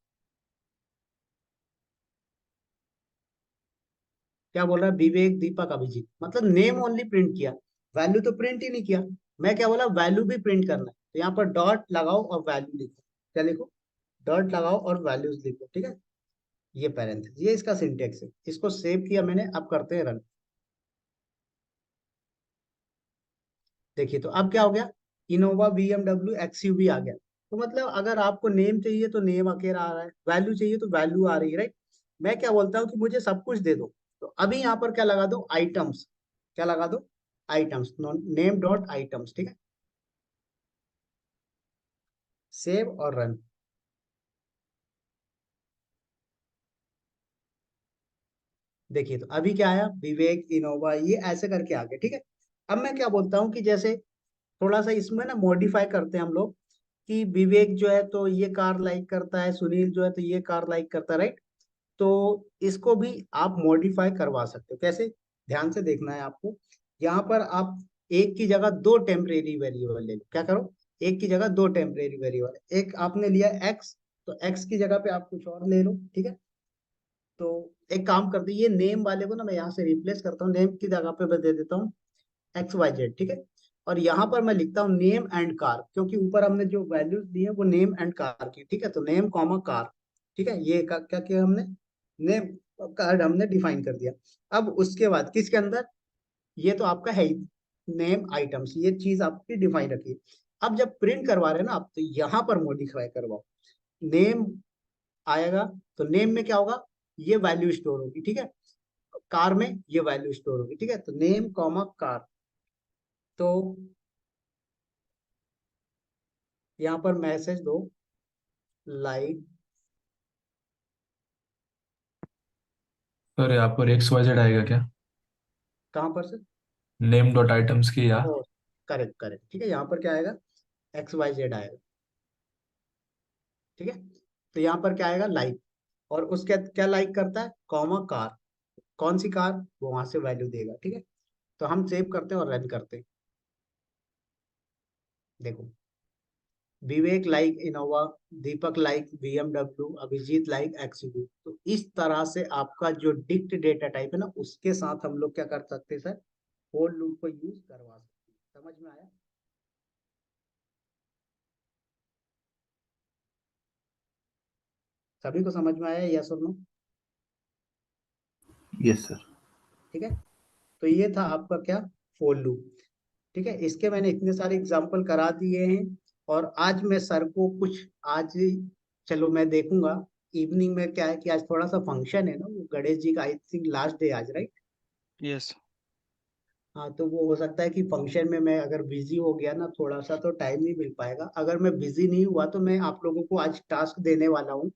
[SPEAKER 1] क्या बोल रहा है, विवेक दीपक अभिजीत, मतलब नेम ओनली प्रिंट किया, वैल्यू तो प्रिंट ही नहीं किया। मैं क्या बोला, वैल्यू भी प्रिंट करना है, तो यहाँ पर डॉट लगाओ और वैल्यू लिखो, क्या लिखो, डॉट लगाओ और वैल्यूज लिखो, ठीक है। ये पैरेंथेसिस, ये इसका सिंटेक्स है। इसको सेव किया मैंने, अब करते हैं रन। देखिए तो अब क्या हो गया, इनोवा BMW XUV आ गया। तो मतलब अगर आपको नेम चाहिए तो नेम अकेला आ रहा है, वैल्यू चाहिए तो वैल्यू आ रही है, राइट। मैं क्या बोलता हूँ कि मुझे सब कुछ दे दो, तो अभी यहाँ पर क्या लगा दो, आइटम्स। क्या लगा दो, आइटम्स, नेम डॉट आइटम्स, ठीक है। सेव और रन। देखिए तो अभी क्या आया, विवेक इनोवा, ये ऐसे करके आ गया, ठीक है। अब मैं क्या बोलता हूँ कि जैसे थोड़ा सा इसमें ना मॉडिफाई करते हैं हम लोग, कि विवेक जो है तो ये कार लाइक करता है, सुनील जो है तो ये कार लाइक करता है, राइट। तो इसको भी आप मॉडिफाई करवा सकते हो, कैसे, ध्यान से देखना है आपको। यहाँ पर आप एक की जगह दो टेम्परेरी वेरिएबल ले लो, क्या करो, एक की जगह दो टेम्परेरी वेरिएबल, एक आपने लिया एक्स, तो एक्स की जगह पे आप कुछ और ले लो, ठीक है। तो एक काम करते हैं, ये नेम वाले को ना मैं यहाँ से रिप्लेस करता हूँ, नेम की जगह पे मैं दे देता हूँ XYZ, ठीक है। और यहाँ पर मैं लिखता हूँ नेम एंड कार, क्योंकि ऊपर हमने जो वैल्यूज दी है वो नेम एंड कार की, ठीक है। तो नेम कॉमा कार, ठीक है, ये क्या किया हमने, नेम कार्ड हमने डिफाइन कर दिया। अब उसके बाद किसके अंदर, ये तो आपका है ही, नेम आइटम्स, ये चीज आपकी डिफाइन रखी है। अब जब प्रिंट करवा रहे हैं ना आप, तो यहाँ पर मॉडिफाई करवाओ, नेम आएगा, तो नेम में क्या होगा, ये वैल्यू स्टोर होगी, ठीक है। कार में ये वैल्यू स्टोर होगी, ठीक है। तो नेम कॉमा कार, तो यहाँ पर मैसेज दो, लाइक,
[SPEAKER 8] सर यहाँ पर XYZ आएगा क्या?
[SPEAKER 1] कहाँ पर से,
[SPEAKER 8] नेम डॉट आइटम्स की या?
[SPEAKER 1] ओ, करेक्ट करेक्ट, ठीक है। यहाँ पर क्या आएगा, XYZ आएगा, ठीक है। तो यहाँ पर क्या आएगा, लाइक, और उसके क्या लाइक करता है, कॉमा कार, कौन सी कार, वो वहां से वैल्यू देगा, ठीक है। तो हम सेव करते हैं और रन करते हैं। देखो, Vivek like Innova, Deepak like BMW, Abhijit like XUV। तो इस तरह से आपका जो डिक्ट डेटा टाइप है ना, उसके साथ हम लोग क्या कर सकते हैं सर, फोर लूप को यूज करवा सकते हैं। समझ में आया। सभी को समझ में आया, यस और नो।
[SPEAKER 3] Yes sir.
[SPEAKER 1] ठीक है। तो ये था आपका क्या, फोर लूप, ठीक है। इसके मैंने इतने सारे एग्जाम्पल करा दिए हैं। और आज मैं सर को कुछ, आज चलो मैं देखूंगा, इवनिंग में क्या है कि आज थोड़ा सा फंक्शन है ना, वो गणेश जी का आई थिंक लास्ट डे आज, राइट।
[SPEAKER 7] यस।
[SPEAKER 1] हाँ, तो वो हो सकता है कि फंक्शन में मैं अगर बिजी हो गया ना थोड़ा सा, तो टाइम नहीं मिल पाएगा। अगर मैं बिजी नहीं हुआ तो मैं आप लोगों को आज टास्क देने वाला हूँ,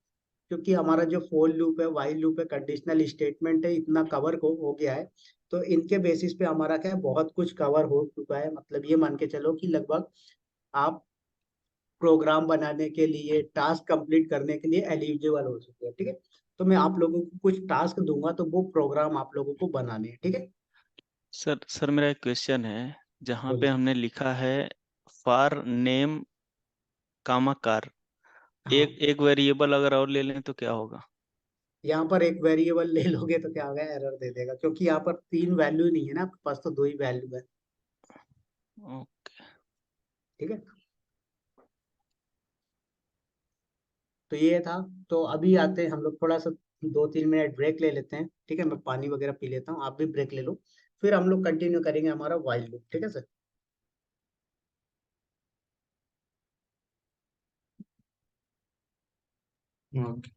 [SPEAKER 1] क्योंकि हमारा जो फोर लूप है, वाइल लूप है, कंडीशनल स्टेटमेंट है, इतना कवर हो गया है। तो इनके बेसिस पे हमारा क्या है, बहुत कुछ कवर हो चुका है। मतलब ये मान के चलो कि लगभग आप प्रोग्राम बनाने के लिए, टास्क कंप्लीट करने के लिए एलिजिबल हो चुके हैं, ठीक है। तो मैं आप लोगों को कुछ टास्क दूंगा, तो वो प्रोग्राम आप लोगों को बनाने हैं, ठीक है।
[SPEAKER 7] सर सर मेरा एक क्वेश्चन है, जहाँ पे
[SPEAKER 1] बोलिए।
[SPEAKER 7] हमने लिखा है फॉर नेम कामा कार,
[SPEAKER 1] हाँ,
[SPEAKER 7] एक एक वेरिएबल अगर और ले लें तो क्या होगा?
[SPEAKER 1] यहाँ पर एक वेरिएबल ले लोगे तो क्या होगा, एरर दे देगा, क्योंकि यहाँ पर तीन वैल्यू नहीं है ना आपके पास, तो दो ही वैल्यू है,
[SPEAKER 7] ओके।
[SPEAKER 1] ठीक है। तो ये था। तो अभी आते हैं हम लोग, थोड़ा सा 2-3 मिनट ब्रेक ले लेते हैं, ठीक है। मैं पानी वगैरह पी लेता हूँ, आप भी ब्रेक ले लो, फिर हम लोग कंटिन्यू करेंगे हमारा वाइल्ड लूप, ठीक है सर।
[SPEAKER 2] ओके।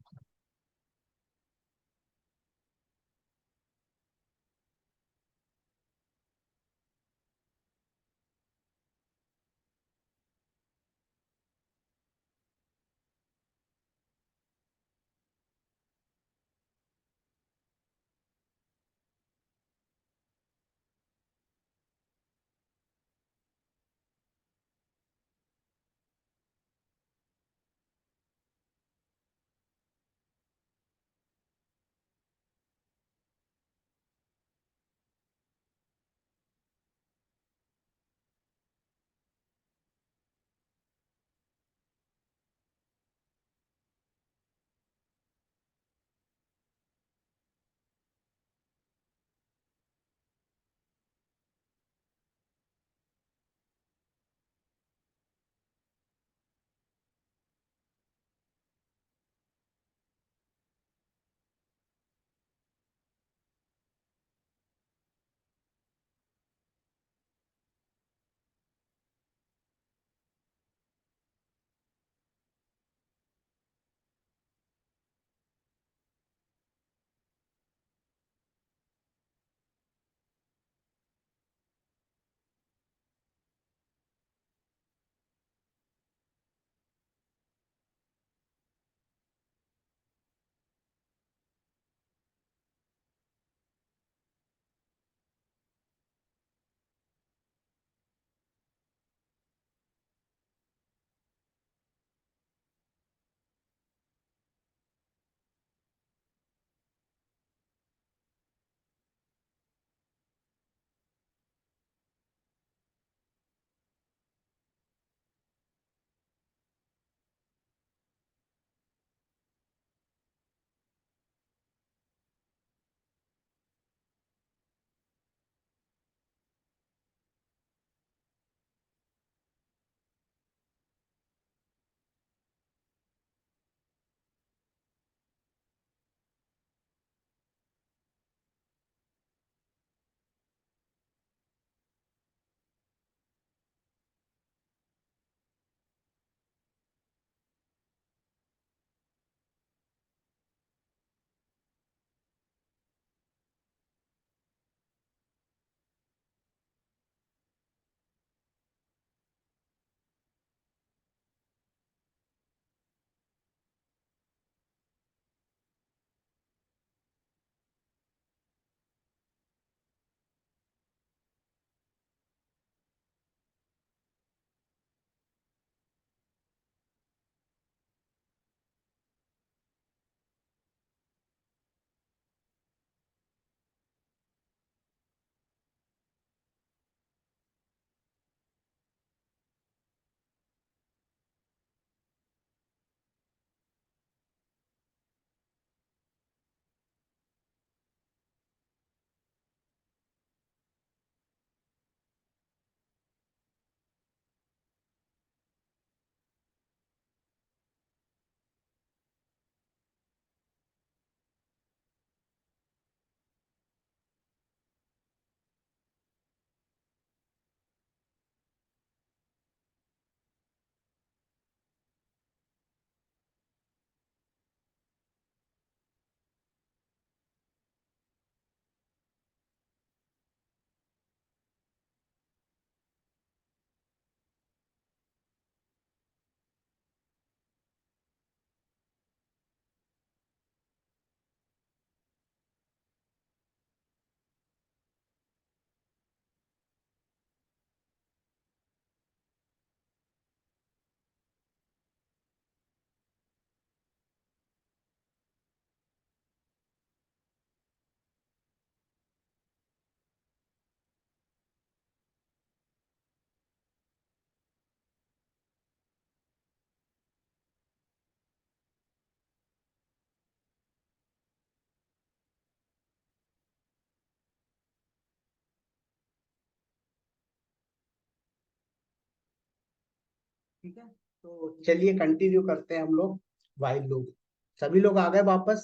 [SPEAKER 1] ठीक है, तो चलिए कंटिन्यू करते हैं हम लोग व्हाइल लूप। सभी लोग आ गए वापस?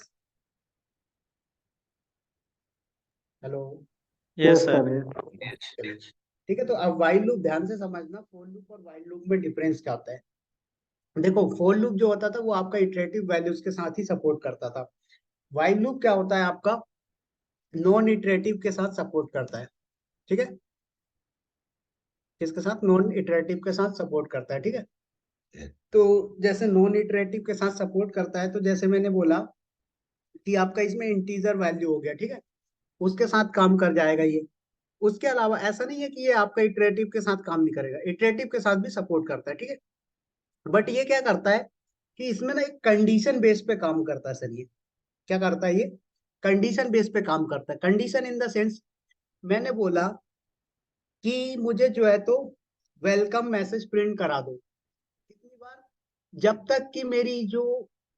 [SPEAKER 1] हेलो?
[SPEAKER 7] Yes sir.
[SPEAKER 1] चलिए, ठीक है। तो अब व्हाइल लूप ध्यान से समझना, फॉर लूप और व्हाइल लूप में डिफरेंस क्या होता है। देखो, फॉर लूप जो होता था वो आपका इटरेटिव वैल्यूज के साथ ही सपोर्ट करता था। व्हाइल लूप क्या होता है आपका, नॉन इटरेटिव के साथ सपोर्ट करता है। ठीक है, किसके साथ? नॉन इटरेटिव के साथ सपोर्ट करता है। ठीक है, तो जैसे नॉन इटरेटिव के साथ सपोर्ट करता है, तो जैसे मैंने बोला कि आपका इसमें इंटीजर वैल्यू हो गया, ठीक है, उसके साथ काम कर जाएगा ये। उसके अलावा ऐसा नहीं है कि ये आपका इटरेटिव के साथ काम नहीं करेगा, इटरेटिव के साथ भी सपोर्ट करता है। ठीक है, बट ये क्या करता है कि इसमें ना एक कंडीशन बेस पे काम करता है सर। ये क्या करता है? ये कंडीशन बेस पे काम करता है। कंडीशन इन द सेंस, मैंने बोला कि मुझे जो है तो वेलकम मैसेज प्रिंट करा दो, कितनी बार? जब तक कि मेरी जो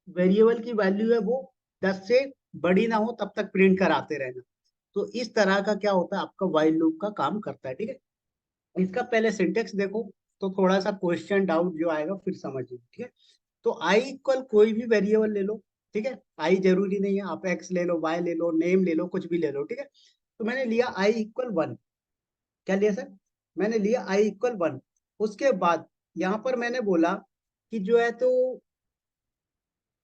[SPEAKER 1] वेरिएबल की वैल्यू है वो 10 से बड़ी ना हो तब तक प्रिंट कराते रहना। तो इस तरह का क्या होता है, आपका व्हाइल लूप का काम करता है। ठीक है, इसका पहले सिंटेक्स देखो, तो थोड़ा सा क्वेश्चन डाउट जो आएगा फिर समझिए। ठीक है, तो आई इक्वल कोई भी वेरिएबल ले लो। ठीक है, आई जरूरी नहीं है, आप एक्स ले लो, वाई ले लो, नेम ले लो, कुछ भी ले लो। ठीक है, तो मैंने लिया आई इक्वल 1। क्या लिया सर? मैंने लिया आई इक्वल 1। उसके बाद यहाँ पर मैंने बोला कि जो है तो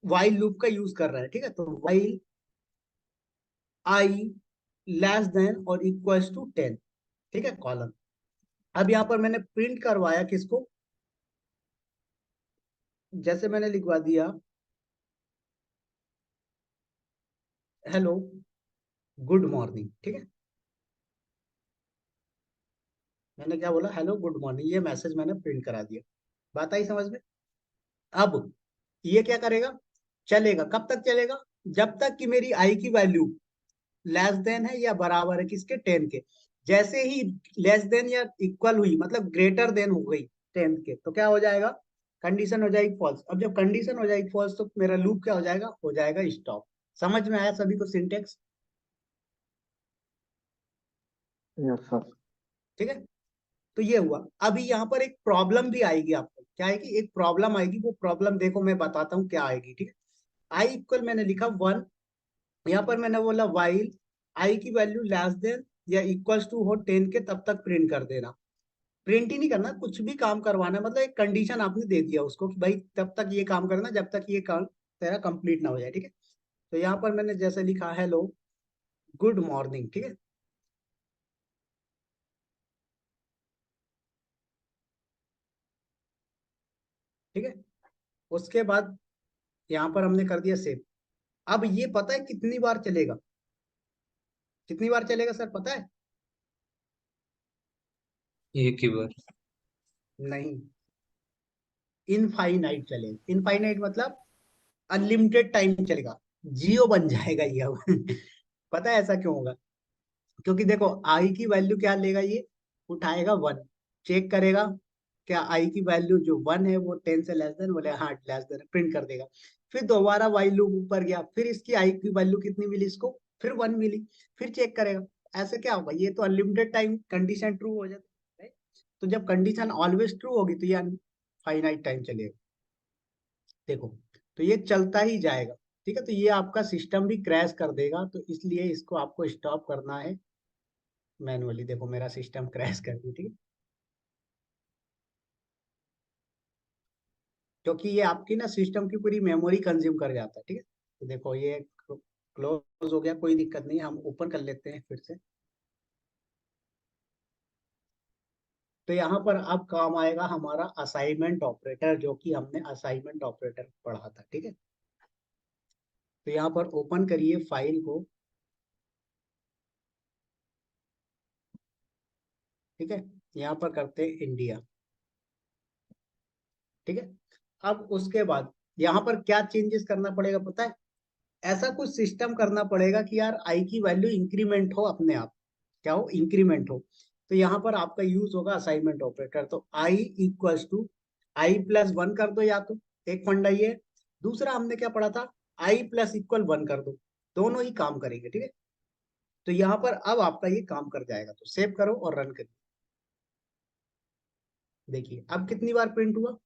[SPEAKER 1] वाइल लूप का यूज कर रहा है। ठीक है, तो वाइल आई लेस देन और इक्वल्स टू 10। ठीक है, कॉलम। अब यहाँ पर मैंने प्रिंट करवाया किसको, जैसे मैंने लिखवा दिया हेलो गुड मॉर्निंग। ठीक है, मैंने क्या बोला, हेलो गुड मॉर्निंग, ये मैसेज मैंने प्रिंट करा दिया। बात आई समझ में? अब ये क्या करेगा, चलेगा। कब तक चलेगा? जब तक कि मेरी आई की वैल्यू लेस देन है या बराबर है किसके, 10 के। जैसे ही लेस देन या इक्वल हुई, मतलब ग्रेटर देन हो गई 10 के, तो क्या हो जाएगा, कंडीशन हो जाएगी फॉल्स। अब जब कंडीशन हो जाएगी फॉल्स तो मेरा लूप क्या हो जाएगा स्टॉप। समझ में आया सभी को सिंटेक्स?
[SPEAKER 9] Yes sir.
[SPEAKER 1] ठीक है, तो ये हुआ। अभी यहाँ पर एक प्रॉब्लम भी आएगी आपको। क्या आएगी? एक प्रॉब्लम आएगी। वो प्रॉब्लम देखो मैं बताता हूँ क्या आएगी। ठीक है, आई इक्वल मैंने लिखा 1, यहाँ पर मैंने बोला वाइल आई की वैल्यू लेस देन या इक्वल्स टू हो 10 के, तब तक प्रिंट कर देना। प्रिंट ही नहीं करना, कुछ भी काम करवाना है, मतलब एक कंडीशन आपने दे दिया उसको कि भाई तब तक ये काम करना जब तक ये काम तेरा कंप्लीट ना हो जाए। ठीक है, तो यहाँ पर मैंने जैसे लिखा हेलो गुड मॉर्निंग। ठीक है, ठीक है, उसके बाद यहाँ पर हमने कर दिया सेव। अब ये पता है कितनी बार चलेगा? कितनी बार चलेगा सर, पता है?
[SPEAKER 2] एक ही बार।
[SPEAKER 1] नहीं, इनफाइनाइट चलेगा। इनफाइनाइट मतलब अनलिमिटेड टाइम चलेगा, जियो बन जाएगा ये अब। पता है ऐसा क्यों होगा? क्योंकि देखो आई की वैल्यू क्या लेगा, ये उठाएगा 1, चेक करेगा क्या आई की वैल्यू जो 1 है वो 10 से लेस देन, बोले हाँ लेस देन, प्रिंट कर देगा। फिर दोबारा वाइल लूप ऊपर गया, फिर इसकी आई की वैल्यू कितनी मिली इसको, फिर 1 मिली, फिर चेक करेगा। ऐसे क्या होगा, ये तो अनलिमिटेड टाइम कंडीशन ट्रू हो जाती है। तो जब कंडीशन ऑलवेज ट्रू होगी तो ये फाइनाइट टाइम चलेगा। देखो, तो ये चलता ही जाएगा। ठीक है, तो ये आपका सिस्टम भी क्रैश कर देगा, तो इसलिए इसको आपको स्टॉप करना है मैनुअली। देखो मेरा सिस्टम क्रैश कर दी। ठीक है, क्योंकि ये आपकी ना सिस्टम की पूरी मेमोरी कंज्यूम कर जाता है। ठीक है, तो देखो ये क्लोज हो गया, कोई दिक्कत नहीं, हम ओपन कर लेते हैं फिर से। तो यहाँ पर अब काम आएगा हमारा असाइनमेंट ऑपरेटर, जो कि हमने असाइनमेंट ऑपरेटर पढ़ा था। ठीक है, तो यहाँ पर ओपन करिए फाइल को। ठीक है, यहाँ पर करते हैं इंडिया। ठीक है, अब उसके बाद यहाँ पर क्या चेंजेस करना पड़ेगा पता है? ऐसा कुछ सिस्टम करना पड़ेगा कि यार आई की वैल्यू इंक्रीमेंट हो अपने आप। क्या हो? इंक्रीमेंट हो। तो यहाँ पर आपका यूज होगा असाइनमेंट ऑपरेटर। तो I equals to I plus 1 कर दो, या तो एक फंडा ये है। दूसरा हमने क्या पढ़ा था, आई प्लस इक्वल 1 कर दो। दोनों ही काम करेंगे। ठीक है, तो यहाँ पर अब आपका ये काम कर जाएगा। तो सेव करो और रन करिए। देखिए अब कितनी बार प्रिंट हुआ,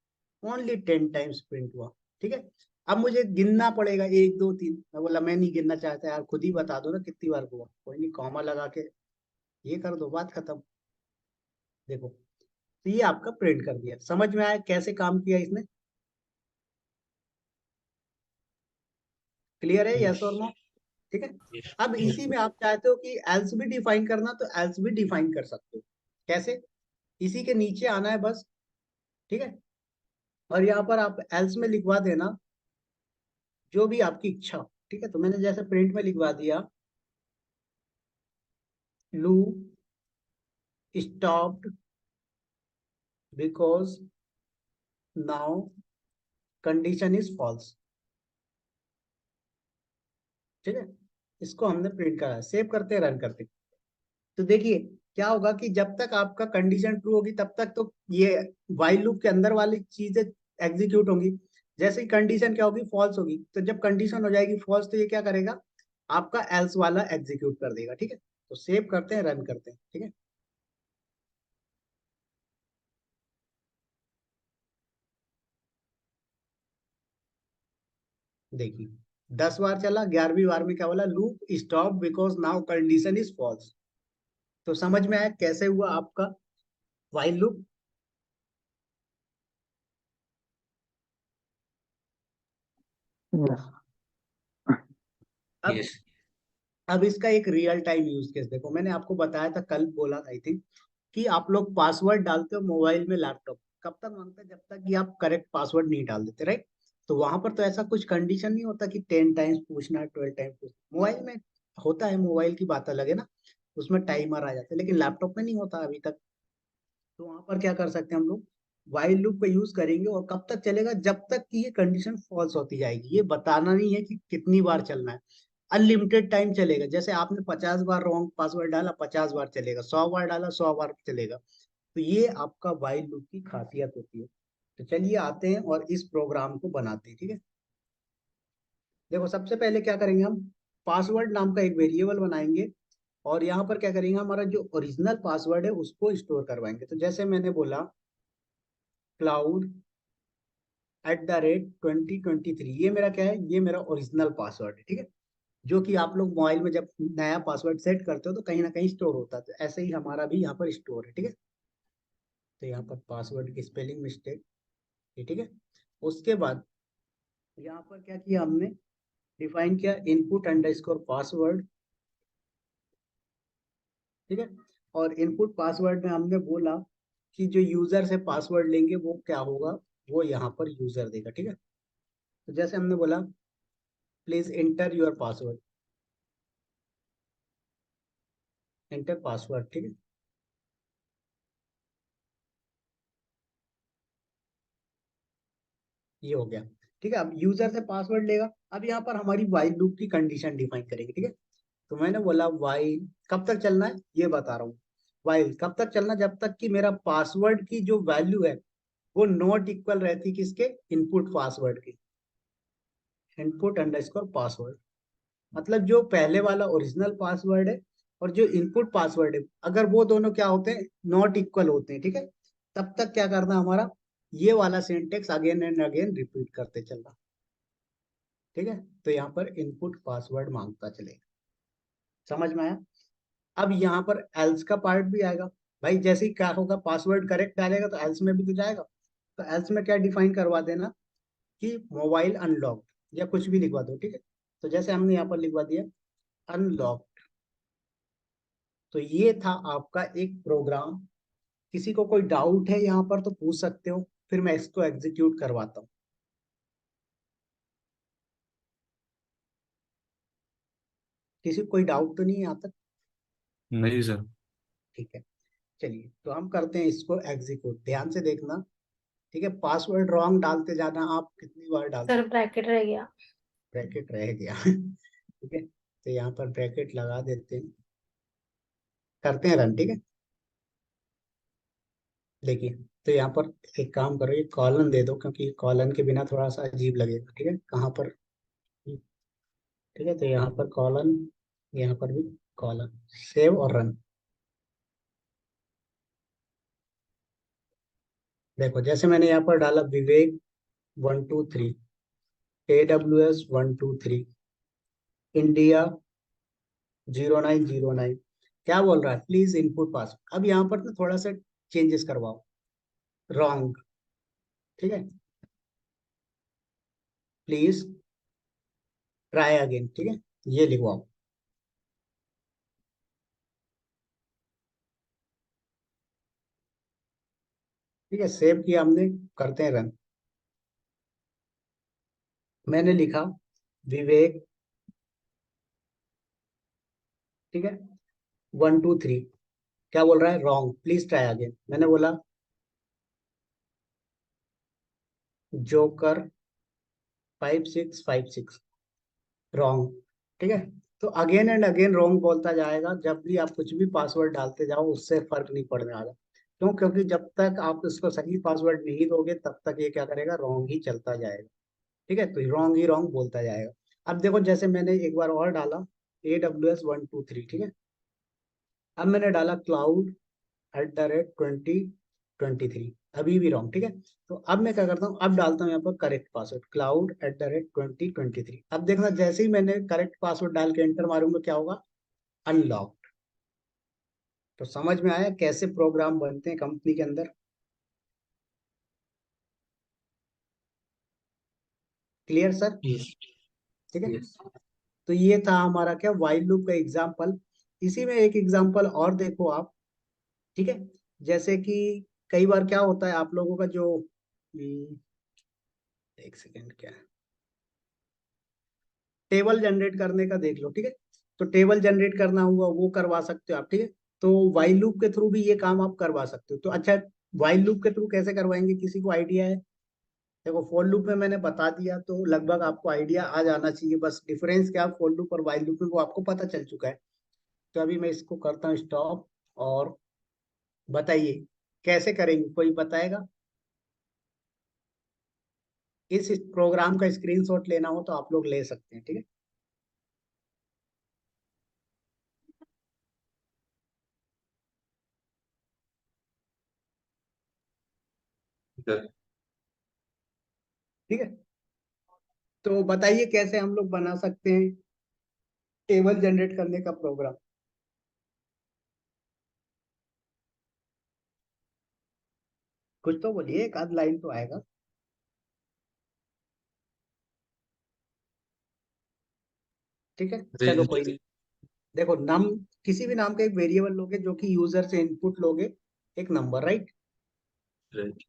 [SPEAKER 1] ओनली 10 टाइम्स प्रिंट हुआ। ठीक है, अब मुझे गिनना पड़ेगा 1 2 3। मैं बोला मैं नहीं गिनना चाहता यार, खुद ही बता दो ना कितनी बार हुआ। कोई नहीं, कॉमा लगा के ये कर दो, बात खत्म। देखो, तो ये आपका प्रिंट कर दिया। समझ में आया कैसे काम किया इसने? क्लियर है, यस और नो? ठीक है। अब इसी में आप चाहते हो कि एल्स भी डिफाइन करना, तो एल्स भी डिफाइन कर सकते हो। कैसे? इसी के नीचे आना है बस। ठीक है, और यहाँ पर आप एल्स में लिखवा देना जो भी आपकी इच्छा हो। ठीक है, तो मैंने जैसे प्रिंट में लिखवा दिया, loop stopped because now condition is false. ठीक है, इसको हमने प्रिंट करा है। सेव करते हैं, रन करते हैं। तो देखिए क्या होगा कि जब तक आपका कंडीशन ट्रू होगी तब तक तो ये वाइल लूप के अंदर वाली चीजें एग्जीक्यूट होंगी। जैसे ही कंडीशन क्या होगी, फॉल्स होगी, तो जब कंडीशन हो जाएगी फॉल्स, तो ये क्या करेगा, आपका एल्स वाला एग्जीक्यूट कर देगा। ठीक है, तो सेव करते हैं, रन करते हैं। ठीक है, देखिए 10 बार चला, 11वीं बार में क्या बोला, loop stop because now condition is false. तो समझ में आया कैसे हुआ आपका वाइल लूप?
[SPEAKER 9] Yes.
[SPEAKER 1] अब
[SPEAKER 2] यस।
[SPEAKER 1] अब इसका एक रियल टाइम यूज केस देखो। मैंने आपको बताया था, कल बोला था आई थिंक, कि आप लोग पासवर्ड डालते हो मोबाइल में, लैपटॉप कब तक मांगता है, जब तक कि आप करेक्ट पासवर्ड नहीं डाल देते, राइट? तो वहां पर तो ऐसा कुछ कंडीशन नहीं होता कि 10 टाइम्स पूछना है, 12 टाइम्स पूछना। मोबाइल में होता है, मोबाइल की बात अलग है ना, उसमें टाइमर आ जाता है, लेकिन लैपटॉप में नहीं होता अभी तक। तो वहां पर क्या कर सकते हैं हम लोग, वाइल लूप का यूज करेंगे। और कब तक चलेगा, जब तक कि ये कंडीशन फॉल्स होती जाएगी। ये बताना नहीं है कि कितनी बार चलना है, अनलिमिटेड टाइम चलेगा। जैसे आपने 50 बार रॉन्ग पासवर्ड डाला, 50 बार चलेगा, 100 बार डाला, 100 बार चलेगा। तो ये आपका वाइल लूप की खासियत होती है। तो चलिए आते हैं और इस प्रोग्राम को बनाते हैं। ठीक है, देखो सबसे पहले क्या करेंगे हम, पासवर्ड नाम का एक वेरिएबल बनाएंगे। और यहाँ पर क्या करेंगे, हमारा जो ओरिजिनल पासवर्ड है उसको स्टोर करवाएंगे। तो जैसे मैंने बोला cloud@2023, ये मेरा क्या है, ये मेरा ओरिजिनल पासवर्ड है। ठीक है, जो कि आप लोग मोबाइल में जब नया पासवर्ड सेट करते हो तो कहीं ना कहीं स्टोर होता है। तो ऐसे ही हमारा भी यहाँ पर स्टोर है। ठीक है, तो यहाँ पर पासवर्ड की स्पेलिंग मिस्टेक, ठीक है। उसके बाद यहाँ पर क्या किया हमने, डिफाइन किया input_password। ठीक है, और इनपुट पासवर्ड में हमने बोला कि जो यूजर से पासवर्ड लेंगे वो क्या होगा, वो यहाँ पर यूजर देगा। ठीक है, तो जैसे हमने बोला please enter your password, enter password. ठीक है, ये हो गया। ठीक है, अब यूजर से पासवर्ड लेगा। अब यहाँ पर हमारी वाइल लूप की कंडीशन डिफाइन करेंगे। ठीक है, तो मैंने बोला वाइल कब तक चलना है ये बता रहा हूँ। वाइल कब तक चलना, जब तक कि मेरा पासवर्ड की जो वैल्यू है वो नॉट इक्वल रहती किसके, इनपुट पासवर्ड की, input_password। मतलब जो पहले वाला ओरिजिनल पासवर्ड है और जो इनपुट पासवर्ड है, अगर वो दोनों क्या होते हैं, नॉट इक्वल होते हैं। ठीक है, तब तक क्या करना हमारा, ये वाला syntax again and again repeat करते चलना। ठीक है, तो यहाँ पर इनपुट पासवर्ड मांगता चलेगा। समझ में आया? अब यहाँ पर एल्स का पार्ट भी आएगा। भाई जैसे ही क्या होगा, पासवर्ड करेक्ट डालेगा तो एल्स में भी तो जाएगा। तो एल्स में क्या डिफाइन करवा देना कि मोबाइल अनलॉक, या कुछ भी लिखवा दो। ठीक है, तो जैसे हमने यहाँ पर लिखवा दिया अनलॉक। तो ये था आपका एक प्रोग्राम। किसी को कोई डाउट है यहाँ पर तो पूछ सकते हो, फिर मैं इसको एग्जीक्यूट करवाता हूँ। किसी को कोई डाउट तो नहीं है यहाँ तक?
[SPEAKER 8] नहीं सर।
[SPEAKER 1] ठीक है, चलिए तो हम करते हैं इसको एग्जीक्यूट। ध्यान से देखना। ठीक है, पासवर्ड रॉन्ग डालते जाना, आप कितनी बार डालते,
[SPEAKER 5] सर ब्रैकेट रह गया।
[SPEAKER 1] ब्रैकेट रह गया। ठीक है, तो यहाँ पर ब्रैकेट लगा देते हैं, करते हैं रन। ठीक है, देखिए तो यहाँ पर एक काम करो, ये कॉलन दे दो, क्योंकि कॉलन के बिना थोड़ा सा अजीब लगेगा। ठीक है, कहाँ पर, ठीक है, तो यहाँ पर कॉलन, यहाँ पर भी कॉलन। सेव और रन। देखो जैसे मैंने यहाँ पर डाला विवेक 123, AWS 123, इंडिया 0909, क्या बोल रहा है, प्लीज इनपुट पास। अब यहाँ पर ना थोड़ा सा चेंजेस करवाओ, रॉन्ग, ठीक है, प्लीज ट्राई अगेन, ठीक है, ये लिखवाओ। ठीक है, सेव किया हमने, करते हैं रन। मैंने लिखा विवेक, ठीक है, 123, क्या बोल रहा है, रॉन्ग, प्लीज ट्राई अगेन। मैंने बोला जोकर 5656, रॉन्ग, ठीक है। तो अगेन एंड अगेन रॉन्ग बोलता जाएगा, जब भी आप कुछ भी पासवर्ड डालते जाओ उससे फर्क नहीं पड़ने वाला। क्यों? क्योंकि जब तक आप उसको सही पासवर्ड नहीं दोगे तब तक ये क्या करेगा, रॉन्ग ही चलता जाएगा, ठीक है, तो रॉन्ग ही रॉन्ग बोलता जाएगा। अब देखो जैसे मैंने एक बार और डाला AWS 123, ठीक है, अब मैंने डाला cloud@2023, अभी भी रॉन्ग, ठीक है। तो अब मैं क्या करता हूँ, अब डालता हूँ यहाँ पर करेक्ट पासवर्ड cloud@2023। अब देखना जैसे ही मैंने करेक्ट पासवर्ड डाल के एंटर मारूंगा क्या होगा, अनलॉक। तो समझ में आया कैसे प्रोग्राम बनते हैं कंपनी के अंदर? Clear sir?
[SPEAKER 2] यस।
[SPEAKER 1] ठीक है,
[SPEAKER 2] यस।
[SPEAKER 1] तो ये था हमारा क्या, व्हाइल लूप का एग्जाम्पल। इसी में एक एग्जाम्पल और देखो आप, ठीक है, जैसे कि कई बार क्या होता है आप लोगों का जो एक सेकेंड, क्या टेबल जनरेट करने का देख लो, ठीक है, तो टेबल जनरेट करना हुआ वो करवा सकते हो आप, ठीक है। तो व्हाइल लूप के थ्रू भी ये काम आप करवा सकते हो। तो अच्छा, व्हाइल लूप के थ्रू कैसे करवाएंगे, किसी को आइडिया है? देखो फॉर लूप में मैंने बता दिया तो लगभग आपको आइडिया आ जाना चाहिए, बस डिफरेंस क्या फॉर लूप और व्हाइल लूप में वो आपको पता चल चुका है। तो अभी मैं इसको करता हूँ स्टॉप, और बताइए कैसे करेंगे, कोई बताएगा? इस प्रोग्राम का स्क्रीनशॉट लेना हो तो आप लोग ले सकते हैं, ठीक है।
[SPEAKER 2] इधर।
[SPEAKER 1] ठीक है, तो बताइए कैसे हम लोग बना सकते हैं टेबल जनरेट करने का प्रोग्राम। कुछ तो बोलिए, एक आध लाइन तो आएगा। ठीक है, चलो कोई नहीं। देखो नाम, किसी भी नाम का एक वेरिएबल लोगे जो कि यूजर से इनपुट लोगे, एक नंबर, राइट,
[SPEAKER 2] राइट।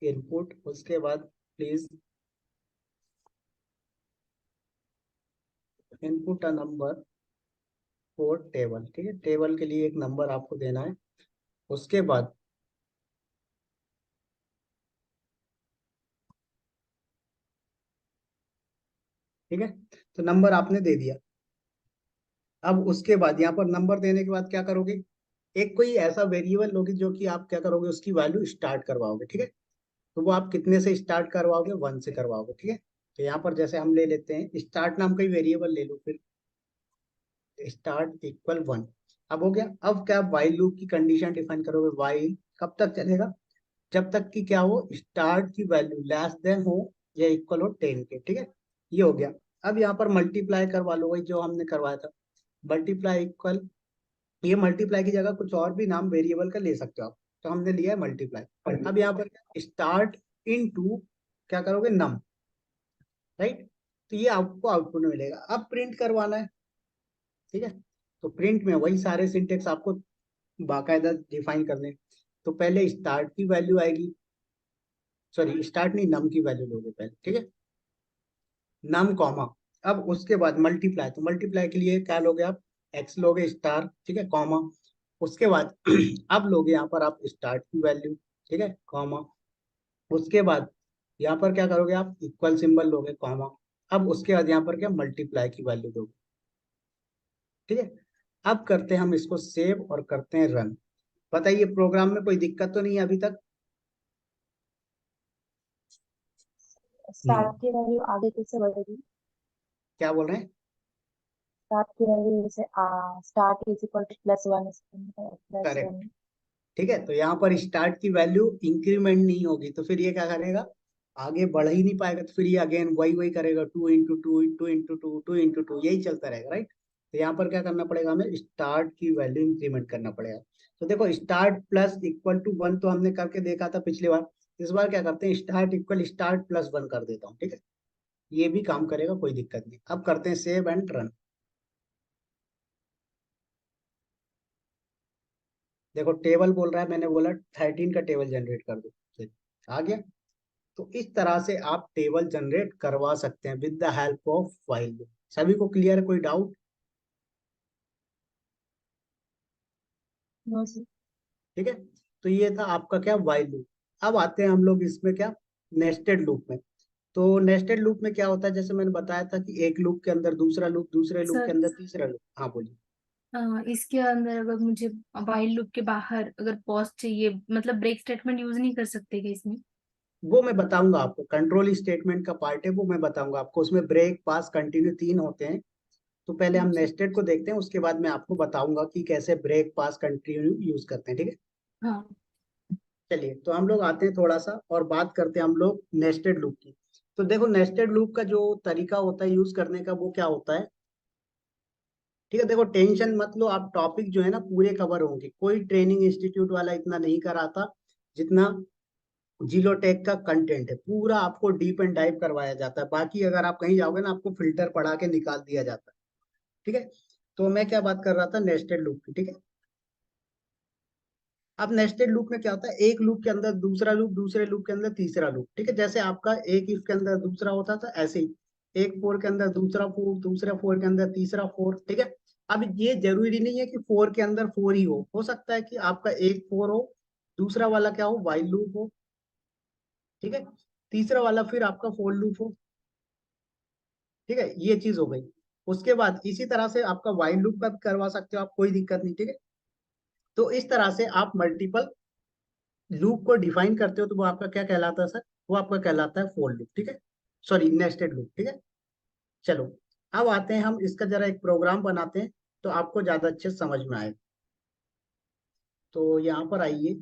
[SPEAKER 1] इनपुट, उसके बाद please input a number for table, ठीक है, टेबल के लिए एक नंबर आपको देना है। उसके बाद ठीक है, तो नंबर आपने दे दिया। अब उसके बाद यहाँ पर नंबर देने के बाद क्या करोगे, एक कोई ऐसा वेरिएबल लोगे जो कि आप क्या करोगे, उसकी वैल्यू स्टार्ट करवाओगे, ठीक है। तो वो आप कितने से स्टार्ट करवाओगे, 1 से करवाओगे, ठीक है। तो यहाँ पर जैसे हम ले लेते हैं स्टार्ट नाम का ही वेरिएबल ले लो, फिर स्टार्ट इक्वल 1। अब हो गया। अब क्या, वाइल लूप की कंडीशन डिफाइन करोगे, वाइल कब तक चलेगा, जब तक कि क्या हो, स्टार्ट की वैल्यू लेस देन हो या इक्वल हो 10 के, ठीक है, ये हो गया। अब यहाँ पर मल्टीप्लाई करवा लो, वही जो हमने करवाया था, मल्टीप्लाई इक्वल, ये मल्टीप्लाई की जगह कुछ और भी नाम वेरिएबल का ले सकते हो आप, तो हमने लिया है मल्टीप्लाई। अब यहाँ पर स्टार्ट इन टू क्या करोगे, नम, राइट, तो ये आपको आउटपुट में मिलेगा। अब प्रिंट करवाना है, ठीक है, तो प्रिंट में वही सारे सिंटेक्स आपको बाकायदा डिफाइन करने हैं। तो पहले स्टार्ट की वैल्यू आएगी, सॉरी स्टार्ट नहीं, नम की वैल्यू लोगे पहले, ठीक है, नम कॉमा। अब उसके बाद मल्टीप्लाई, तो मल्टीप्लाई के लिए क्या लोगे आप, एक्स लोगे स्टार, ठीक है, कॉमा। उसके बाद अब लोगे यहाँ पर आप स्टार्ट की वैल्यू, ठीक है, कॉमा। उसके बाद यहाँ पर क्या करोगे आप, इक्वल सिंबल लोगे, कॉमा। अब उसके बाद यहाँ पर क्या, मल्टीप्लाई की वैल्यू दोगे, ठीक है। अब करते हैं हम इसको सेव और करते हैं रन। बताइए प्रोग्राम में कोई दिक्कत तो नहीं है अभी तक?
[SPEAKER 6] स्टार्ट की वैल्यू आगे कैसे बढ़ेगी?
[SPEAKER 1] क्या बोल रहे हैं?
[SPEAKER 6] स्टार्ट की वैल्यू जैसे start is equal to +1, plus
[SPEAKER 1] correct,
[SPEAKER 6] 1।
[SPEAKER 1] ठीक है। तो यहाँ पर स्टार्ट की वैल्यू इंक्रीमेंट नहीं होगी, तो फिर ये क्या करेगा, आगे बढ़ ही नहीं पाएगा। तो फिर ये अगेन वही वही करेगा, 2 into 2 2 into 2 2 into 2, यही चलता रहेगा, राइट। तो यहाँ पर क्या करना पड़ेगा, हमें स्टार्ट की वैल्यू इंक्रीमेंट करना पड़ेगा। तो देखो स्टार्ट प्लस इक्वल टू 1 तो हमने करके देखा था पिछली बार। इस बार क्या करते हैं, स्टार्ट इक्वल स्टार्ट प्लस 1 कर देता हूँ, ठीक है। ये भी काम करेगा, कोई दिक्कत नहीं। अब करते हैं सेव एंड रन। देखो टेबल बोल रहा है, मैंने बोला 13 का टेबल जनरेट कर दो, तो आ गया। तो इस तरह से आप टेबल जनरेट करवा सकते हैं with the help of while loop. सभी को क्लियर है, कोई डाउट?
[SPEAKER 6] No sir.
[SPEAKER 1] ठीक है। तो ये था आपका क्या, व्हाइल लूप। अब आते हैं हम लोग इसमें क्या, नेस्टेड लूप में। तो नेस्टेड लूप में क्या होता है, जैसे मैंने बताया था कि एक लूप के अंदर दूसरा लूप, दूसरे लूप के
[SPEAKER 5] सर
[SPEAKER 1] अंदर तीसरा लूप। हाँ बोलिए।
[SPEAKER 5] इसके अंदर अगर मुझे व्हाइल लूप के बाहर अगर पॉज चाहिए, मतलब ब्रेक स्टेटमेंट यूज नहीं कर सकते क्या इसमें?
[SPEAKER 1] वो मैं बताऊंगा आपको, कंट्रोल स्टेटमेंट का पार्ट है, वो मैं बताऊंगा आपको। उसमें ब्रेक, पास, कंटिन्यू 3 होते हैं। तो पहले हम
[SPEAKER 5] अच्छा।
[SPEAKER 1] नेस्टेड को देखते हैं, उसके बाद मैं आपको बताऊंगा कि कैसे ब्रेक, पास, कंटिन्यू यूज करते हैं, ठीक है।
[SPEAKER 5] हाँ।
[SPEAKER 1] चलिए, तो हम लोग आते हैं थोड़ा सा और बात करते हैं हम लोग नेस्टेड लूप की। तो देखो नेस्टेड लूप का जो तरीका होता है यूज करने का, वो क्या होता है, ठीक है। देखो टेंशन मत लो, आप टॉपिक जो है ना पूरे कवर होंगे। कोई ट्रेनिंग इंस्टीट्यूट वाला इतना नहीं कराता जितना जिलोटेक का कंटेंट है। पूरा आपको डीप एंड डाइव करवाया जाता है। बाकी अगर आप कहीं जाओगे ना, आपको फिल्टर पढ़ा के निकाल दिया जाता है, ठीक है। तो मैं क्या बात कर रहा था, नेस्टेड लूप की, ठीक है। अब नेस्टेड लूप में क्या होता है, एक लूप के अंदर दूसरा लूप, दूसरे लूप के अंदर तीसरा लूप, ठीक है। जैसे आपका एक इफ के अंदर दूसरा होता था, ऐसे ही एक फोर के अंदर दूसरा फोर, दूसरा फोर के अंदर तीसरा फोर, ठीक है। अब ये जरूरी नहीं है कि फोर के अंदर फोर ही हो सकता है कि आपका एक फोर हो, दूसरा वाला क्या हो, वाइल लूप हो, ठीक है। तीसरा वाला फिर आपका फोर लूप हो, ठीक है। ये चीज हो गई। उसके बाद इसी तरह से आपका वाइल लूप का भी करवा सकते हो आप, कोई दिक्कत नहीं, ठीक है। तो इस तरह से आप मल्टीपल लूप को डिफाइन करते हो, तो वो आपका क्या कहलाता है सर, वो आपका कहलाता है फोर लूप, ठीक है। सॉरी, नेस्टेड लूप, ठीक है। चलो, अब आते हैं हम इसका जरा एक प्रोग्राम बनाते हैं, तो आपको ज्यादा अच्छे से समझ में आएगा। तो यहाँ पर आइए,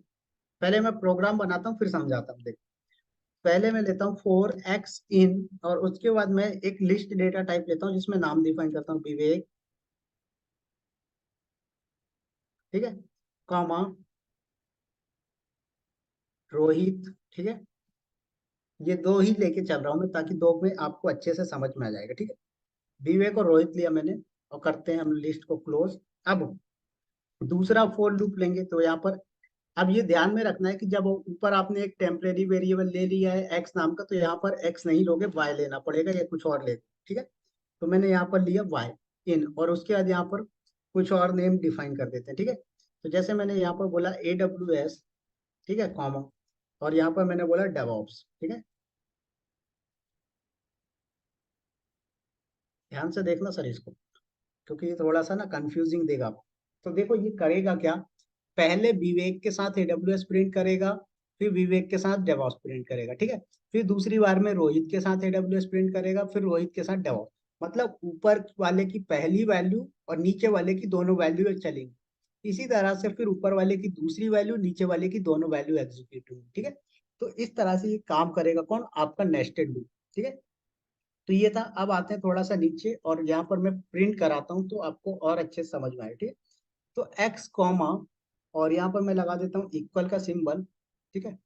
[SPEAKER 1] पहले मैं प्रोग्राम बनाता हूँ फिर समझाता हूँ। देखो, पहले मैं लेता हूँ 4x in, और उसके बाद मैं एक लिस्ट डेटा टाइप लेता हूँ जिसमें नाम डिफाइन करता हूँ, विवेक, ठीक है, कॉमा रोहित, ठीक है। ये दो ही लेके चल रहा हूँ मैं, ताकि दो में आपको अच्छे से समझ में आ जाएगा, ठीक है। विवेक और रोहित लिया मैंने, और करते हैं हम लिस्ट को क्लोज। अब दूसरा फोर लूप लेंगे, तो यहाँ पर अब ये ध्यान में रखना है कि जब ऊपर आपने एक टेम्परेरी वेरिएबल ले लिया है एक्स नाम का, तो यहाँ पर एक्स नहीं लोगे, वाई लेना पड़ेगा या कुछ और ले, ठीक है। तो मैंने यहाँ पर लिया वाई इन, और उसके बाद यहाँ पर कुछ और नेम डिफाइन कर देते हैं, ठीक है। तो जैसे मैंने यहाँ पर बोला AWS, ठीक है, कॉमा, और यहाँ पर मैंने बोला डेवऑप्स, ठीक है। ध्यान से देखना सर इसको, क्योंकि ये थोड़ा सा ना कंफ्यूजिंग देगा आपको। तो देखो ये करेगा क्या, पहले विवेक के साथ AWS प्रिंट करेगा, फिर विवेक के साथ डेवॉप्स प्रिंट करेगा, ठीक है। फिर दूसरी बार में रोहित के साथ AWS प्रिंट करेगा, फिर रोहित के साथ डेवॉप्स। मतलब ऊपर वाले की पहली वैल्यू और नीचे वाले की दोनों वैल्यू चलेंगी। इसी तरह से फिर ऊपर वाले की दूसरी वैल्यू, नीचे वाले की दोनों वैल्यू एग्जीक्यूट होंगी, ठीक है। तो इस तरह से ये काम करेगा कौन, आपका नेस्टेड लूप, ठीक है। तो ये था। अब आते हैं थोड़ा सा नीचे, और यहाँ पर मैं प्रिंट कराता हूँ तो आपको और अच्छे से समझ में आए, ठीक है। तो एक्स कॉमा, और यहाँ पर मैं लगा देता हूँ इक्वल का सिंबल, ठीक है।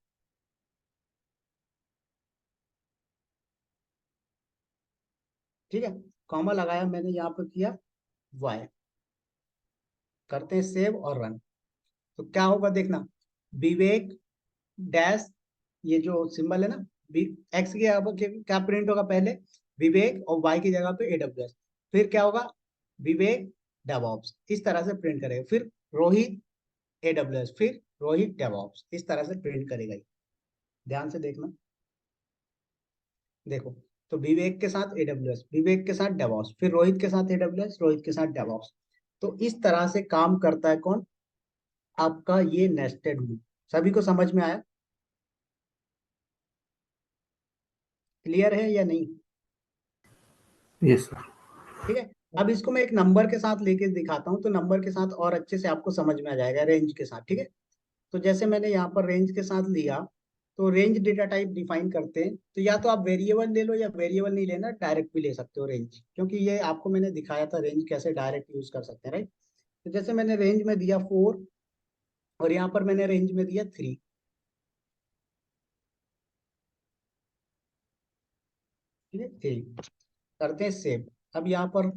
[SPEAKER 1] ठीक है, कॉमा लगाया मैंने, यहाँ पर किया वाई, करते हैं सेव और रन। तो क्या होगा देखना, विवेक डैश, ये जो सिंबल है ना, एक्स की जगह पर क्या प्रिंट होगा, पहले विवेक, और वाई की जगह पे AWS। फिर क्या होगा, विवेक डेवऑप्स, इस तरह से प्रिंट करेगा। फिर रोहित AWS, फिर रोहित डेवऑप्स, इस तरह से प्रिंट करेगा ये। ध्यान से देखना, देखो। तो विवेक के साथ AWS, विवेक के साथ डेवऑप्स, फिर रोहित के साथ AWS, रोहित के साथ डेवऑप्स। तो इस तरह से काम करता है कौन, आपका ये नेस्टेड लूप। सभी को समझ में आया, क्लियर है या नहीं?
[SPEAKER 3] Yes sir.
[SPEAKER 1] ठीक है। अब इसको मैं एक नंबर के साथ लेके दिखाता हूँ, तो नंबर के साथ और अच्छे से आपको समझ में आ जाएगा, रेंज के साथ, ठीक है। तो जैसे मैंने यहाँ पर रेंज के साथ लिया, तो रेंज डेटा टाइप डिफाइन करते हैं, तो या तो आप वेरिएबल ले लो या वेरिएबल नहीं लेना, डायरेक्ट भी ले सकते हो रेंज, क्योंकि ये आपको मैंने दिखाया था रेंज कैसे डायरेक्ट यूज कर सकते हैं, राइट। तो जैसे मैंने रेंज में दिया 4 और यहाँ पर मैंने रेंज में दिया 3, ठीक है, 3 करते हैं सेव। अब यहाँ पर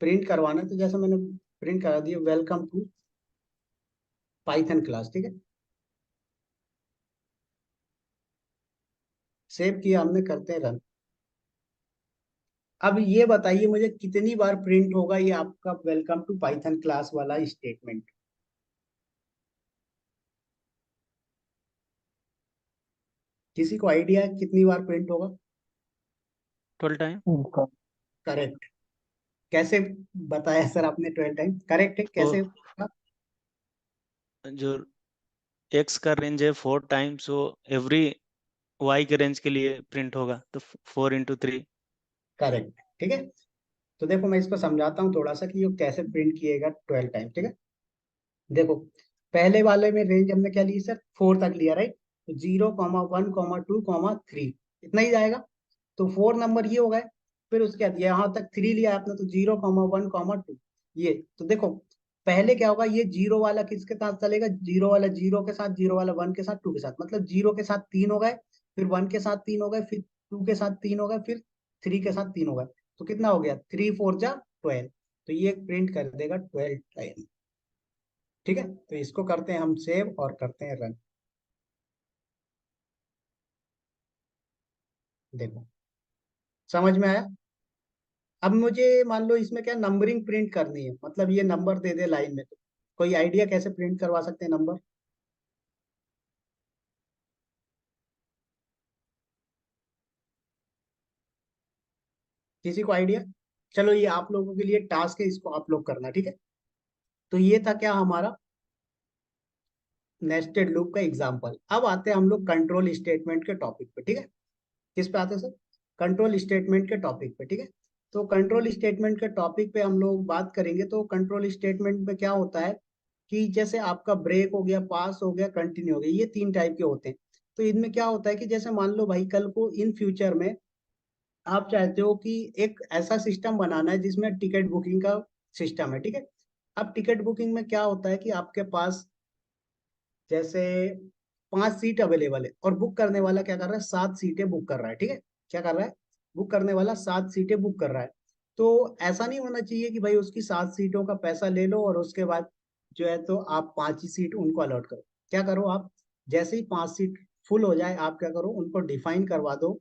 [SPEAKER 1] प्रिंट करवाना है, तो जैसे मैंने प्रिंट करा दिया वेलकम टू पाइथन क्लास, ठीक है, सेव किया हमने, करते हैं रन। अब ये बताइए मुझे कितनी बार प्रिंट होगा ये आपका वेलकम टू पाइथन क्लास वाला स्टेटमेंट। किसी को आइडिया है कितनी बार प्रिंट होगा?
[SPEAKER 7] 12 टाइम।
[SPEAKER 1] करेक्ट। कैसे बताया सर आपने? 12 टाइम करेक्ट है, कैसे?
[SPEAKER 7] जो x का रेंज है 4 टाइम्स, so एवरी y के रेंज के लिए प्रिंट होगा, तो 4 into 3।
[SPEAKER 1] करेक्ट, ठीक है। तो देखो मैं इसको समझाता हूँ थोड़ा सा कि ये कैसे प्रिंट किएगा 12 टाइम, ठीक है। देखो पहले वाले में रेंज हमने क्या ली सर? 4 तक लिया, राइट। तो 0,1,2,3 इतना ही जाएगा, तो 4 नंबर ये हो गए। फिर उसके बाद यहाँ तक 3 लिया आपने, तो 0,1,2 ये। तो देखो पहले क्या होगा, ये जीरो वाला किसके साथ चलेगा? जीरो वाला जीरो के साथ, जीरो वाला 1 के साथ, 2 के साथ, मतलब जीरो के साथ 3 हो गए, फिर 1 के साथ 3 हो गए, फिर 2 के साथ 3 हो गए, फिर 3 के साथ 3 हो गए। तो कितना हो गया? 3 4 जा 12। तो ये प्रिंट कर देगा 12 टाइम, ठीक है। तो इसको करते हैं हम सेव और करते हैं रन। देखो समझ में आया? अब मुझे मान लो इसमें क्या नंबरिंग प्रिंट करनी है, मतलब ये नंबर दे दे लाइन में, तो कोई आइडिया कैसे प्रिंट करवा सकते हैं नंबर? किसी को आइडिया? चलो ये आप लोगों के लिए टास्क है, इसको आप लोग करना, ठीक है। तो ये था क्या हमारा नेस्टेड लूप का एग्जांपल। अब आते हैं हम लोग कंट्रोल स्टेटमेंट के टॉपिक पे, ठीक है। किस पे आते हैं सर? कंट्रोल स्टेटमेंट के टॉपिक पे, ठीक है। तो कंट्रोल स्टेटमेंट के टॉपिक पे हम लोग बात करेंगे। तो कंट्रोल स्टेटमेंट में क्या होता है कि जैसे आपका ब्रेक हो गया, पास हो गया, कंटिन्यू हो गया, ये 3 टाइप के होते हैं। तो इनमें क्या होता है कि जैसे मान लो भाई कल को इन फ्यूचर में आप चाहते हो कि एक ऐसा सिस्टम बनाना है जिसमें टिकट बुकिंग का सिस्टम है, ठीक है। अब टिकट बुकिंग में क्या होता है कि आपके पास जैसे 5 सीट अवेलेबल है और बुक करने वाला क्या कर रहा है? 7 सीटें बुक कर रहा है, ठीक है। क्या कर रहा है? बुक करने वाला 7 सीटें बुक कर रहा है। तो ऐसा नहीं होना चाहिए कि भाई उसकी 7 सीटों का पैसा ले लो और उसके बाद जो है तो आप 5 ही सीट उनको अलॉट करो। क्या करो आप, जैसे ही 5 सीट फुल हो जाए आप क्या करो, उनको डिफाइन करवा दो।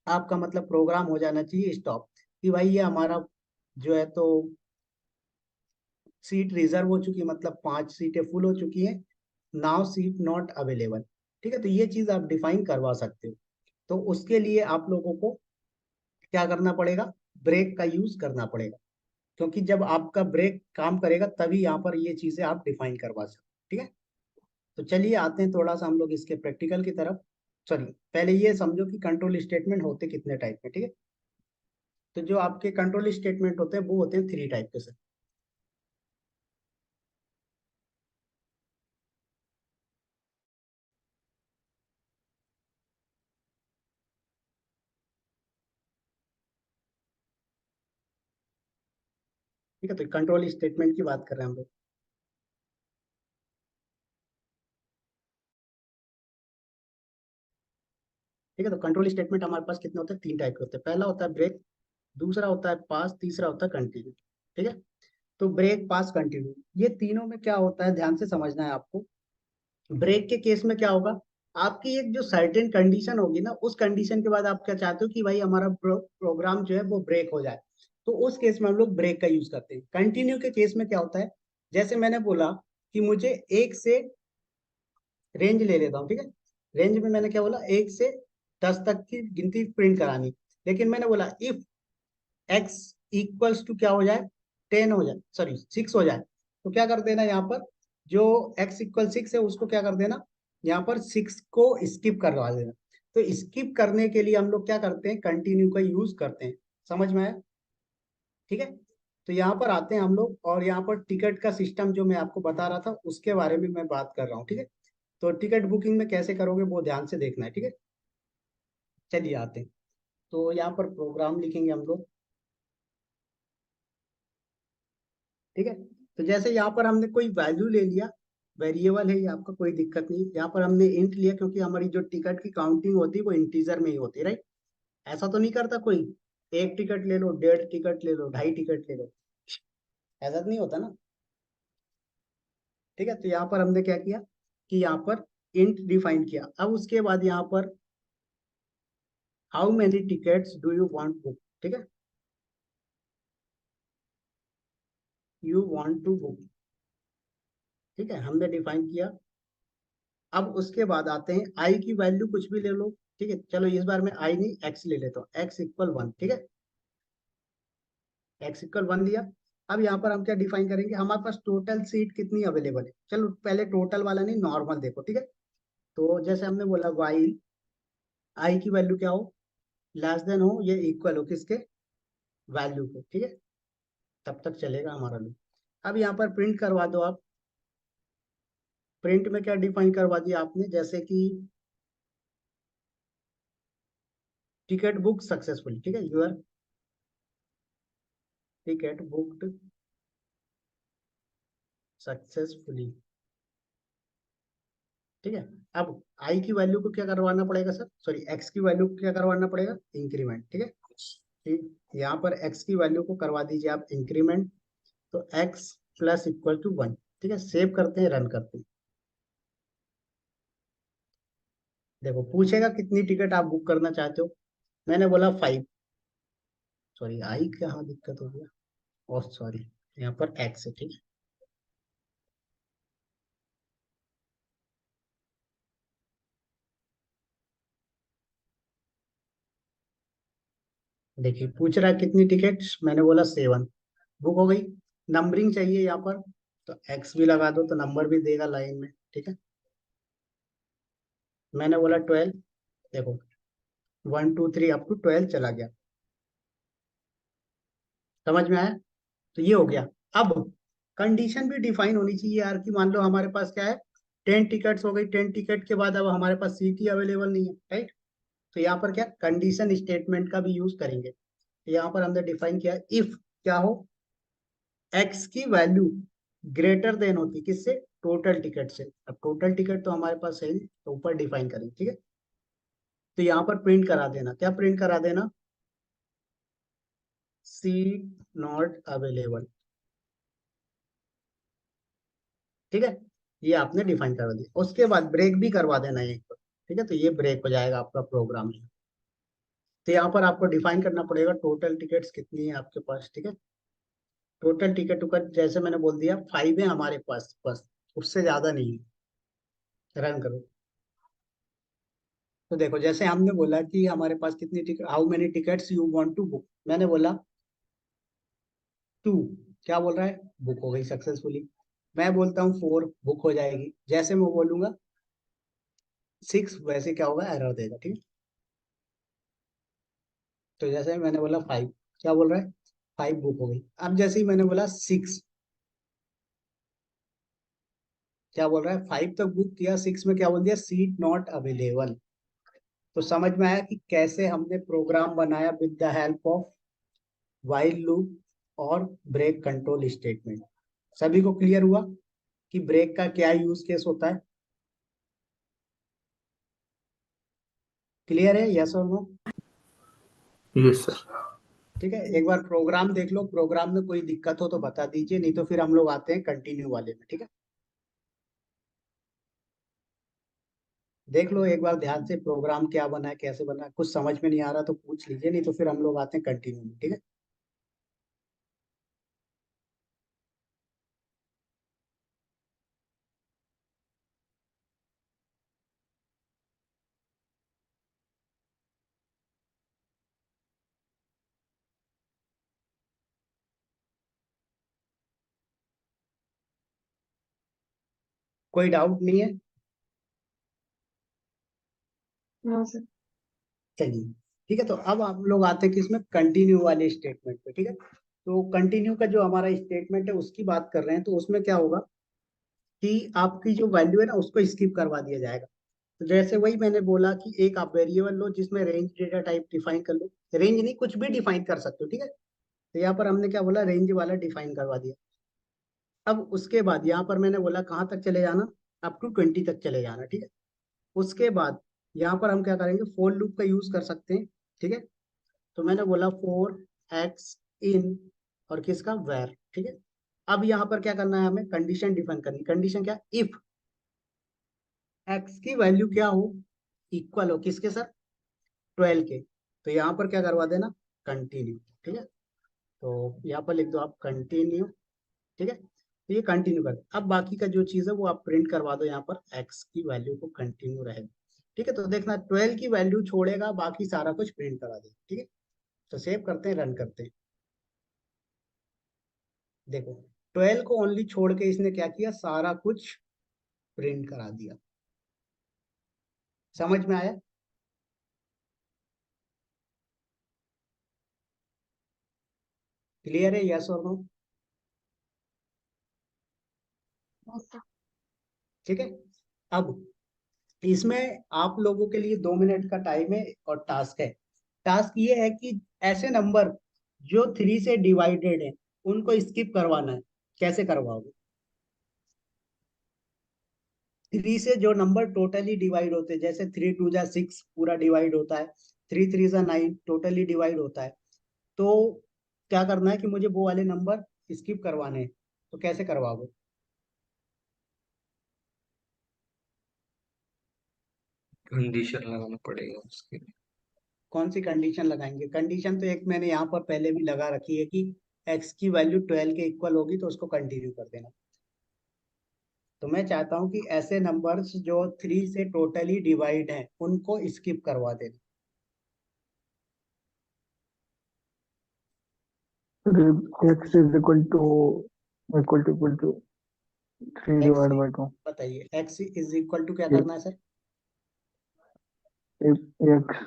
[SPEAKER 1] आपका मतलब प्रोग्राम हो जाना चाहिए स्टॉप, कि भाई ये हमारा जो है तो सीट रिजर्व हो चुकी है, मतलब 5 सीटें फुल हो चुकी हैं, नाउ सीट नॉट अवेलेबल, ठीक है। तो ये चीज आप डिफाइन करवा सकते हो। तो उसके लिए आप लोगों को क्या करना पड़ेगा? ब्रेक का यूज करना पड़ेगा, क्योंकि जब आपका ब्रेक काम करेगा तभी यहाँ पर ये चीजें आप डिफाइन करवा सकते हो, ठीक है। तो चलिए आते हैं थोड़ा सा हम लोग इसके प्रैक्टिकल की तरफ। चलिए पहले ये समझो कि कंट्रोल स्टेटमेंट होते कितने टाइप के, ठीक है। तो जो आपके कंट्रोल स्टेटमेंट होते हैं वो होते हैं 3 टाइप के सर। ठीक है, तो कंट्रोल स्टेटमेंट की बात कर रहे हैं हम लोग। ठीक है, तो कंट्रोल स्टेटमेंट हमारे पास कितने होते हैं? 3 टाइप के होते हैं। पहला होता है ब्रेक, दूसरा होता है पास, तीसरा होता है कंटिन्यू, ठीक है। तो ब्रेक, पास, कंटिन्यू, ये तीनों में क्या होता है ध्यान से समझना है आपको। ब्रेक के केस में क्या होगा, आपकी एक जो सर्टेन कंडीशन होगी ना, उस कंडीशन के बाद आप क्या चाहते हो कि भाई हमारा प्रोग्राम जो है वो ब्रेक हो जाए, तो उस केस में हम लोग ब्रेक का यूज करते हैं। कंटिन्यू के केस में क्या होता है, जैसे मैंने बोला कि मुझे 1 से रेंज ले लेता हूँ, ठीक है। रेंज में मैंने क्या बोला, 1 से 10 तक की गिनती प्रिंट करानी, लेकिन मैंने बोला इफ एक्स इक्वल्स टू क्या हो जाए, 10 हो जाए, सॉरी 6 हो जाए, तो क्या कर देना यहाँ पर, जो x इक्वल 6 है उसको क्या कर देना, यहाँ पर 6 को स्किप करवा देना। तो स्किप करने के लिए हम लोग क्या करते हैं, कंटिन्यू का यूज करते हैं। समझ में आया? ठीक है। तो यहाँ पर आते हैं हम लोग, और यहाँ पर टिकट का सिस्टम जो मैं आपको बता रहा था उसके बारे में मैं बात कर रहा हूँ, ठीक है। तो टिकट बुकिंग में कैसे करोगे वो ध्यान से देखना है, ठीक है। चलिए आते हैं। तो यहाँ पर प्रोग्राम लिखेंगे हम लोग, ठीक है। तो जैसे यहाँ पर हमने कोई वैल्यू ले लिया, वेरिएबल है ये आपका, कोई दिक्कत नहीं। यहाँ पर हमने इंट लिया क्योंकि हमारी जो टिकट की काउंटिंग होती है वो इंटीजर में ही होती है, राइट। ऐसा तो नहीं करता कोई, एक टिकट ले लो, 1.5 टिकट ले लो, 2.5 टिकट ले लो, ऐसा तो नहीं होता ना, ठीक है। तो यहाँ पर हमने क्या किया कि यहाँ पर इंट डिफाइन किया। अब उसके बाद यहाँ पर how many tickets do you want book, ठीक है, यू वांट टू बुक, ठीक है, हमने डिफाइन किया। अब उसके बाद आते हैं आई की वैल्यू कुछ भी ले लो, ठीक है। चलो इस बार मैं आई नहीं एक्स ले लेता हूँ, एक्स इक्वल 1, ठीक है, एक्स इक्वल 1 लिया। अब यहाँ पर हम क्या डिफाइन करेंगे, हमारे पास टोटल सीट कितनी अवेलेबल है। चलो पहले टोटल वाला नहीं, नॉर्मल देखो, ठीक है। तो जैसे हमने बोला वाइल आई की वैल्यू क्या हो, लेस देन हो ये इक्वल हो किसके, वैल्यू के, ठीक है, तब तक चलेगा हमारा लूप। अब यहाँ पर प्रिंट करवा दो आप। प्रिंट में क्या डिफाइन करवा दिया आपने, जैसे कि टिकट बुक सक्सेसफुली, ठीक है, यूर टिकट बुक्ड सक्सेसफुली, ठीक है। अब आई की वैल्यू को क्या करवाना पड़ेगा सर, सॉरी एक्स की वैल्यू को क्या करवाना पड़ेगा, इंक्रीमेंट, ठीक है। ठीक, यहाँ पर एक्स की वैल्यू को करवा दीजिए आप इंक्रीमेंट। तो एक्स प्लस इक्वल टू 1, ठीक है। सेव करते हैं, रन करते हैं। देखो पूछेगा कितनी टिकट आप बुक करना चाहते हो, मैंने बोला 5, सॉरी आई कहाँ दिक्कत हो गया, और सॉरी यहाँ पर एक्स है, ठीक है। देखिए पूछ रहा है कितनी टिकट, मैंने बोला 7, बुक हो गई। नंबरिंग चाहिए यहाँ पर, तो एक्स भी लगा दो तो नंबर भी देगा लाइन में, ठीक है। मैंने बोला 12, देखो 1 2 3 अप टू 12 चला गया, समझ में आया। तो ये हो गया। अब कंडीशन भी डिफाइन होनी चाहिए यार, कि मान लो हमारे पास क्या है, 10 टिकट्स हो गई, 10 टिकट के बाद अब हमारे पास सीट ही अवेलेबल नहीं है, राइट। तो यहाँ पर क्या कंडीशन स्टेटमेंट का भी यूज करेंगे। तो यहाँ पर हमने डिफाइन किया इफ क्या हो, एक्स की वैल्यू ग्रेटर देन होती किससे, टोटल टिकट से। अब टोटल टिकट तो हमारे पास है नहीं, तो ऊपर डिफाइन करेंगे, ठीक है। तो यहाँ पर प्रिंट करा देना, क्या प्रिंट करा देना, सीट नॉट अवेलेबल, ठीक है। ये आपने डिफाइन करवा दिया। उसके बाद ब्रेक भी करवा देना एक बार, ठीक है। तो ये ब्रेक हो जाएगा आपका प्रोग्राम। तो यहाँ पर आपको डिफाइन करना पड़ेगा टोटल टिकट्स कितनी है आपके पास, ठीक है। टोटल टिकट टुकट जैसे मैंने बोल दिया 5 है हमारे पास, बस उससे ज्यादा नहीं है। रन करो। तो देखो जैसे हमने बोला कि हमारे पास कितनी ticket, how many tickets you want to book, मैंने बोला 2, क्या बोल रहा है, बुक हो गई सक्सेसफुली। मैं बोलता हूँ 4, बुक हो जाएगी। जैसे मैं बोलूंगा 6, वैसे क्या होगा, एरर देगा, ठीक है। तो जैसे मैंने बोला 5, क्या बोल रहा है, 5 बुक हो गई। अब जैसे ही मैंने बोला 6, क्या बोल रहा है, 5 तक बुक किया, 6 में क्या बोल दिया, सीट नॉट अवेलेबल। तो समझ में आया कि कैसे हमने प्रोग्राम बनाया with the help of while loop और ब्रेक कंट्रोल स्टेटमेंट। सभी को क्लियर हुआ कि ब्रेक का क्या यूज केस होता है, क्लियर है, यस और नो।
[SPEAKER 3] Yes sir.
[SPEAKER 1] ठीक है, एक बार प्रोग्राम देख लो, प्रोग्राम में कोई दिक्कत हो तो बता दीजिए, नहीं तो फिर हम लोग आते हैं कंटिन्यू वाले में, ठीक है। देख लो एक बार ध्यान से प्रोग्राम क्या बना है, कैसे बना है, कुछ समझ में नहीं आ रहा तो पूछ लीजिए, नहीं तो फिर हम लोग आते हैं कंटिन्यू में, ठीक है। कोई डाउट नहीं है,
[SPEAKER 6] हाँ सर।
[SPEAKER 1] चलिए ठीक है। तो अब हम लोग आते हैं किसमें, कंटिन्यू वाले स्टेटमेंट पे, ठीक है। तो कंटिन्यू का जो हमारा स्टेटमेंट है उसकी बात कर रहे हैं, तो उसमें क्या होगा, कि आपकी जो वैल्यू है ना उसको स्किप करवा दिया जाएगा। तो जैसे वही मैंने बोला कि एक आप वेरिएबल लो जिसमें रेंज डेटा टाइप डिफाइन कर लो, रेंज नहीं कुछ भी डिफाइन कर सकते हो, ठीक है। तो यहाँ पर हमने क्या बोला, रेंज वाला डिफाइन करवा दिया। अब उसके बाद यहाँ पर मैंने बोला कहाँ तक चले जाना, अप टू 20 तक चले जाना, ठीक है। उसके बाद यहाँ पर हम क्या करेंगे, फोर लूप का यूज कर सकते हैं, ठीक है। तो मैंने बोला फोर एक्स इन और किसका वेर, ठीक है। अब यहाँ पर क्या करना है, हमें कंडीशन डिफाइन करनी। कंडीशन क्या, इफ एक्स की वैल्यू क्या हो, इक्वल हो किसके सर, 12 के। तो यहाँ पर क्या करवा देना, कंटिन्यू, ठीक है। तो यहाँ पर लिख दो आप कंटिन्यू, ठीक है। तो ये कंटिन्यू कर, अब बाकी का जो चीज है वो आप प्रिंट करवा दो, यहाँ पर एक्स की वैल्यू को कंटिन्यू रहेगा, ठीक है। तो देखना 12 की वैल्यू छोड़ेगा, बाकी सारा कुछ प्रिंट करा देगा, ठीक है। तो सेव करते हैं, रन करते हैं। देखो 12 को ओनली छोड़ के इसने क्या किया, सारा कुछ प्रिंट करा दिया। समझ में आया? क्लियर है, यस और नो? ठीक है। अब इसमें आप लोगों के लिए 2 मिनट का टाइम है और टास्क है। टास्क ये है कि ऐसे नंबर जो 3 से डिवाइडेड है उनको स्किप करवाना है। कैसे करवाओगे? 3 से जो नंबर टोटली डिवाइड होते हैं, जैसे 3 2 जा 6 पूरा डिवाइड होता है, 3 3 जा 9 टोटली डिवाइड होता है। तो क्या करना है कि मुझे वो वाले नंबर स्किप करवाने हैं। तो कैसे करवाओगे?
[SPEAKER 2] कंडीशन लगाना पड़ेगा उसके लिए।
[SPEAKER 1] कौन सी कंडीशन लगाएंगे? कंडीशन तो एक मैंने यहाँ पर पहले भी लगा रखी है कि एक्स की वैल्यू 12 के इक्वल होगी तो उसको कंटिन्यू कर देना। तो मैं चाहता हूँ कि ऐसे नंबर्स जो 3 से टोटली डिवाइड हैं उनको स्किप करवा देना।
[SPEAKER 9] x is equal to 3
[SPEAKER 1] x
[SPEAKER 9] divided by 2.
[SPEAKER 1] बताइए, एक्स इज इक्वल टू क्या
[SPEAKER 9] If
[SPEAKER 1] करना है sir?
[SPEAKER 9] x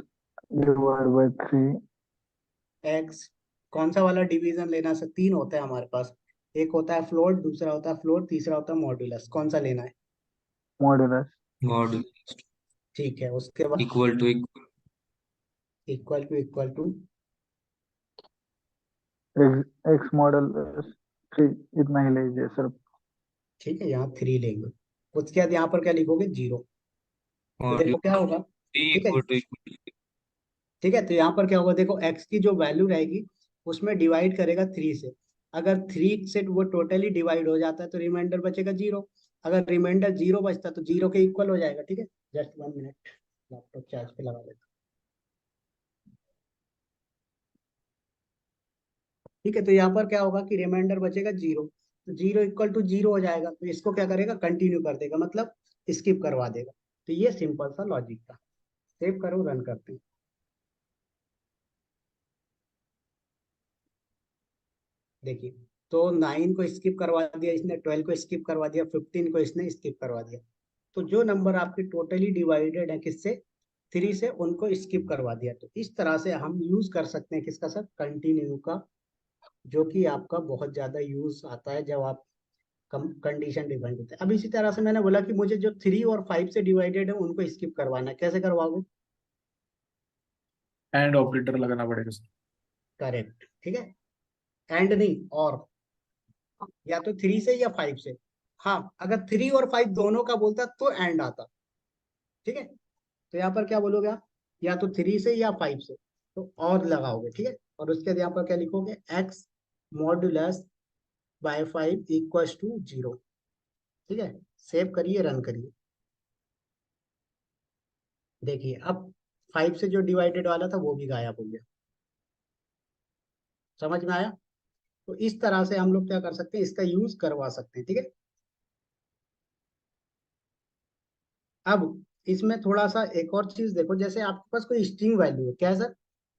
[SPEAKER 9] divided by 3,
[SPEAKER 1] x कौन सा वाला डिवीजन लेना सर? 3 होता है हमारे पास, एक होता है फ्लोट, दूसरा होता है फ्लोट, तीसरा होता है मॉड्यूलस। कौन सा लेना है?
[SPEAKER 9] modulus
[SPEAKER 2] मॉड्यूल
[SPEAKER 1] ठीक है, उसके बाद
[SPEAKER 2] equal to
[SPEAKER 1] equal to
[SPEAKER 9] x modulus 3 इतना ही लीजिए सर.
[SPEAKER 1] ठीक है, यहाँ 3 लेंगे। उसके बाद यहाँ पर क्या लिखोगे, 0। तो देखो क्या
[SPEAKER 2] मॉड्यूल
[SPEAKER 1] होगा, ठीक है।
[SPEAKER 2] इक्वल टू
[SPEAKER 1] ठीक है, तो यहाँ पर क्या होगा, देखो एक्स की जो वैल्यू रहेगी उसमें डिवाइड करेगा 3 से। अगर 3 से वो टोटली डिवाइड हो जाता है तो रिमाइंडर बचेगा 0। अगर रिमाइंडर 0 बचता तो 0 के इक्वल हो जाएगा, ठीक है। जस्ट 1 मिनट, लैपटॉप चार्ज पे लगा देता। ठीक है, तो यहाँ पर क्या होगा कि रिमाइंडर बचेगा 0, तो 0 इक्वल टू 0 हो जाएगा। तो इसको क्या करेगा, कंटिन्यू कर देगा, मतलब स्किप करवा देगा। तो ये सिंपल सा लॉजिक था। सेव करो, रन करते हैं। देखिए, तो 9 को स्किप करवा दिया इसने, 12 को स्किप करवा दिया, 15 को इसने स्किप करवा दिया। तो जो नंबर आपके टोटली डिवाइडेड है किससे, 3 से, उनको स्किप करवा दिया। तो इस तरह से हम यूज कर सकते हैं किसका सर, कंटिन्यू का, जो कि आपका बहुत ज्यादा यूज आता है जब आप कम कंडीशन डिवाइड होते हैं। अब इसी तरह से मैंने बोला कि मुझे जो 3 और 5 से डिवाइडेड है उनको स्किप करवाना है। कैसे करवाओगे?
[SPEAKER 8] एंड ऑपरेटर लगाना पड़ेगा सर.
[SPEAKER 1] करेक्ट, ठीक है। एंड नहीं, और या तो 3 से या 5 से। हाँ, अगर 3 और 5 दोनों का बोलता तो एंड आता, ठीक है। तो यहाँ पर क्या बोलोगे आप, या तो 3 से या 5 से, तो और लगाओगे, ठीक है। और उसके बाद यहाँ पर क्या लिखोगे, X modulus by 5 equals to 0, ठीक है। सेव करिए, रन करिए। देखिए अब 5 से जो डिवाइडेड वाला था वो भी गायब हो गया। समझ में आया? तो इस तरह से हम लोग क्या कर सकते हैं, इसका यूज करवा सकते हैं, ठीक है। अब इसमें थोड़ा सा एक और चीज देखो, जैसे आपके पास कोई स्ट्रिंग वैल्यू है, क्या है सर,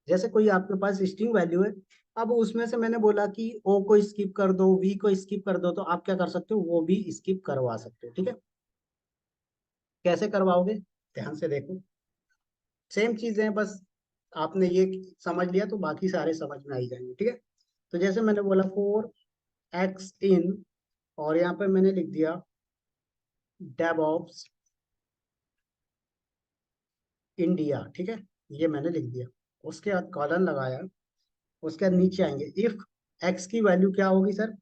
[SPEAKER 1] जैसे कोई आपके पास स्ट्रिंग वैल्यू है। अब उसमें से मैंने बोला कि ओ को स्किप कर दो, वी को स्किप कर दो, तो आप क्या कर सकते हो, वो भी स्किप करवा सकते हो, ठीक है। कैसे करवाओगे, ध्यान से देखो। सेम चीजें, बस आपने ये समझ लिया तो बाकी सारे समझ में आई जाएंगे, ठीक है। तो जैसे मैंने बोला 4 एक्स इन, और यहाँ पे मैंने लिख दिया डेवऑप्स इंडिया, ठीक है, ये मैंने लिख दिया। उसके बाद कॉलन लगाया, उसके बाद नीचे आएंगे, इफ एक्स की वैल्यू क्या होगी सर,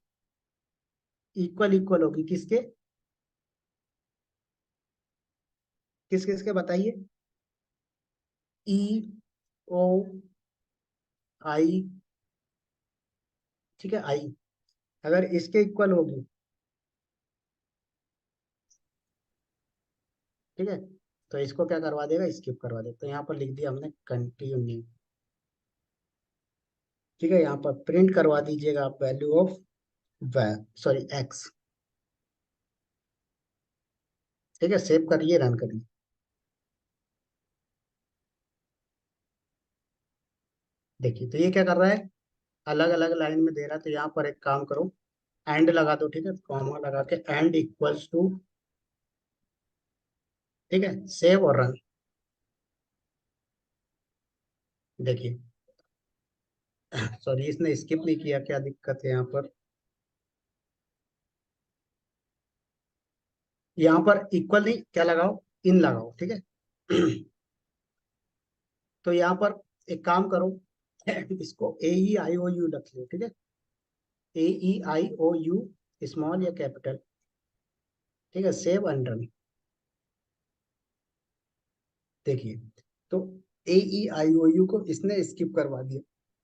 [SPEAKER 1] इक्वल इक्वल होगी किसके, किस किसके बताइए, ई ओ आई, ठीक है, आई, अगर इसके इक्वल होगी, ठीक है, तो इसको क्या करवा देगा, स्किप करवा देगा। तो यहाँ पर लिख दिया हमने कंटिन्यू, ठीक है, यहाँ पर प्रिंट करवा दीजिएगा आप वैल्यू ऑफ सॉरी एक्स, ठीक है, सेव करिए, रन करिए। देखिए तो ये क्या कर रहा है, अलग अलग लाइन में दे रहा है। तो यहाँ पर एक काम करो, एंड लगा दो, ठीक है, कॉमा लगा के एंड इक्वल्स टू, ठीक है, सेव और रन। देखिए सॉरी इसने स्किप नहीं किया, क्या दिक्कत है यहाँ पर, यहाँ पर इक्वल नहीं, क्या लगाओ, इन लगाओ, ठीक है। तो यहाँ पर एक काम करो, इसको ए ई आई ओ यू रख लो, ठीक है, ए ई आई ओ यू, स्मॉल या कैपिटल, ठीक है, सेव एंड रन। देखिए तो ए ई आई ओ यू को इसने स्किप करवा दिया।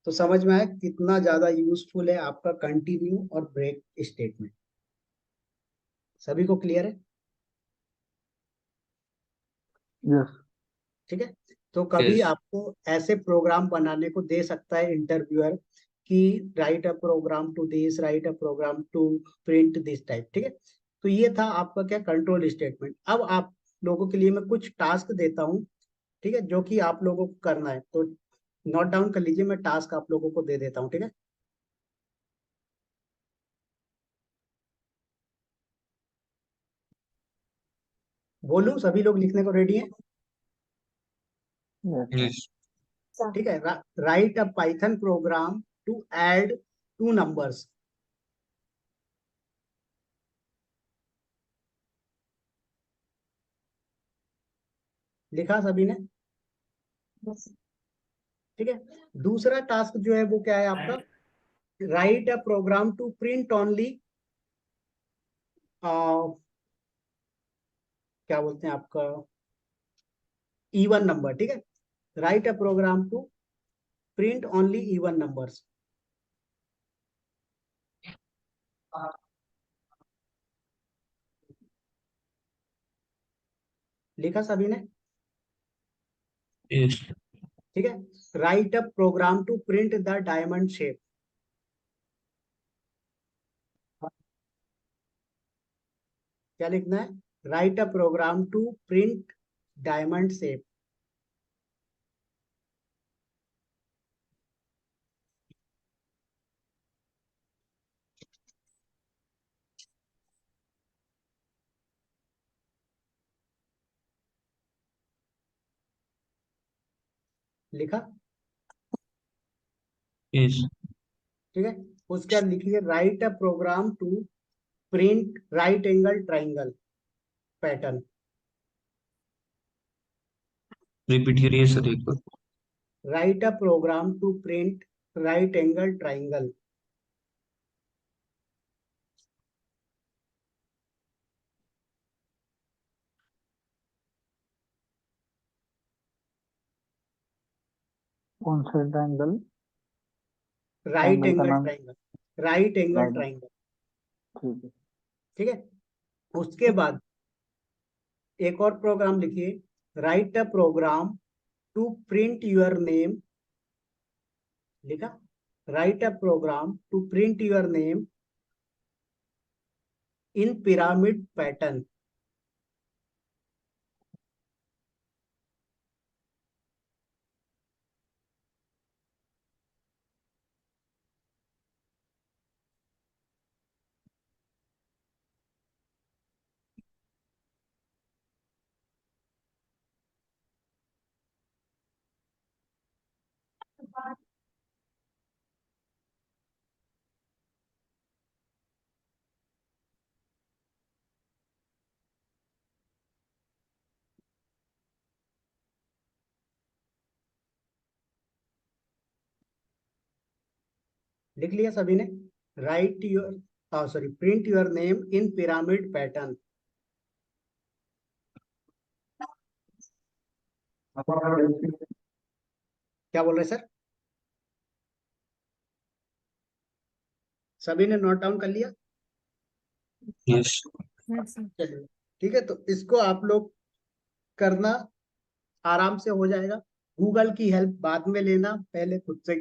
[SPEAKER 1] तो समझ में आया कितना ज्यादा यूजफुल है आपका कंटिन्यू और ब्रेक स्टेटमेंट। सभी को क्लियर है,
[SPEAKER 9] यस।
[SPEAKER 1] ठीक है। तो कभी
[SPEAKER 2] यस।
[SPEAKER 1] आपको ऐसे प्रोग्राम बनाने को दे सकता है इंटरव्यूअर कि write a program to this, write a program to print this type, ठीक है। तो ये था आपका क्या, कंट्रोल स्टेटमेंट। अब आप लोगों के लिए मैं कुछ टास्क देता हूँ, ठीक है, जो कि आप लोगों को करना है। तो नोट डाउन कर लीजिए, मैं टास्क आप लोगों को दे देता हूँ, ठीक है। बोलूं, सभी लोग लिखने को रेडी हैं,
[SPEAKER 9] यस।
[SPEAKER 2] यस।
[SPEAKER 1] ठीक है। Write a Python program to add two numbers. लिखा सभी ने, ठीक है। दूसरा टास्क जो है वो क्या है आपका, write a program to print only, क्या बोलते हैं आपका, इवन नंबर, ठीक है। Write a program to print only even numbers. लिखा सभी ने,
[SPEAKER 2] यस।
[SPEAKER 1] ठीक है। Write a program to print the diamond shape. क्या लिखना है, write a program to print diamond shape. लिखा,
[SPEAKER 2] यस।
[SPEAKER 1] ठीक है। उसके बाद लिखिए write a program to print right angle triangle pattern.
[SPEAKER 2] Repeat करिए सर एक बार।
[SPEAKER 1] Write a program to print right angle triangle.
[SPEAKER 9] कौन सा ट्रायंगल?
[SPEAKER 1] राइट
[SPEAKER 9] ट्रायंगल का
[SPEAKER 1] एंगल
[SPEAKER 9] नाम?
[SPEAKER 1] Triangle, right angle
[SPEAKER 9] right.
[SPEAKER 1] Triangle,
[SPEAKER 9] ठीक है।
[SPEAKER 1] ठीक है। उसके बाद एक और प्रोग्राम लिखिए, write a program to print your name. लिखा, write a program to print your name in pyramid pattern. लिख लिया सभी ने? Write your sorry print your name in pyramid pattern. क्या बोल रहे सर? सभी ने नोट डाउन कर लिया?
[SPEAKER 2] यस।
[SPEAKER 5] Yes, sir.
[SPEAKER 1] चलिए ठीक है, तो इसको आप लोग करना आराम से हो जाएगा। गूगल की हेल्प बाद में लेना, पहले खुद से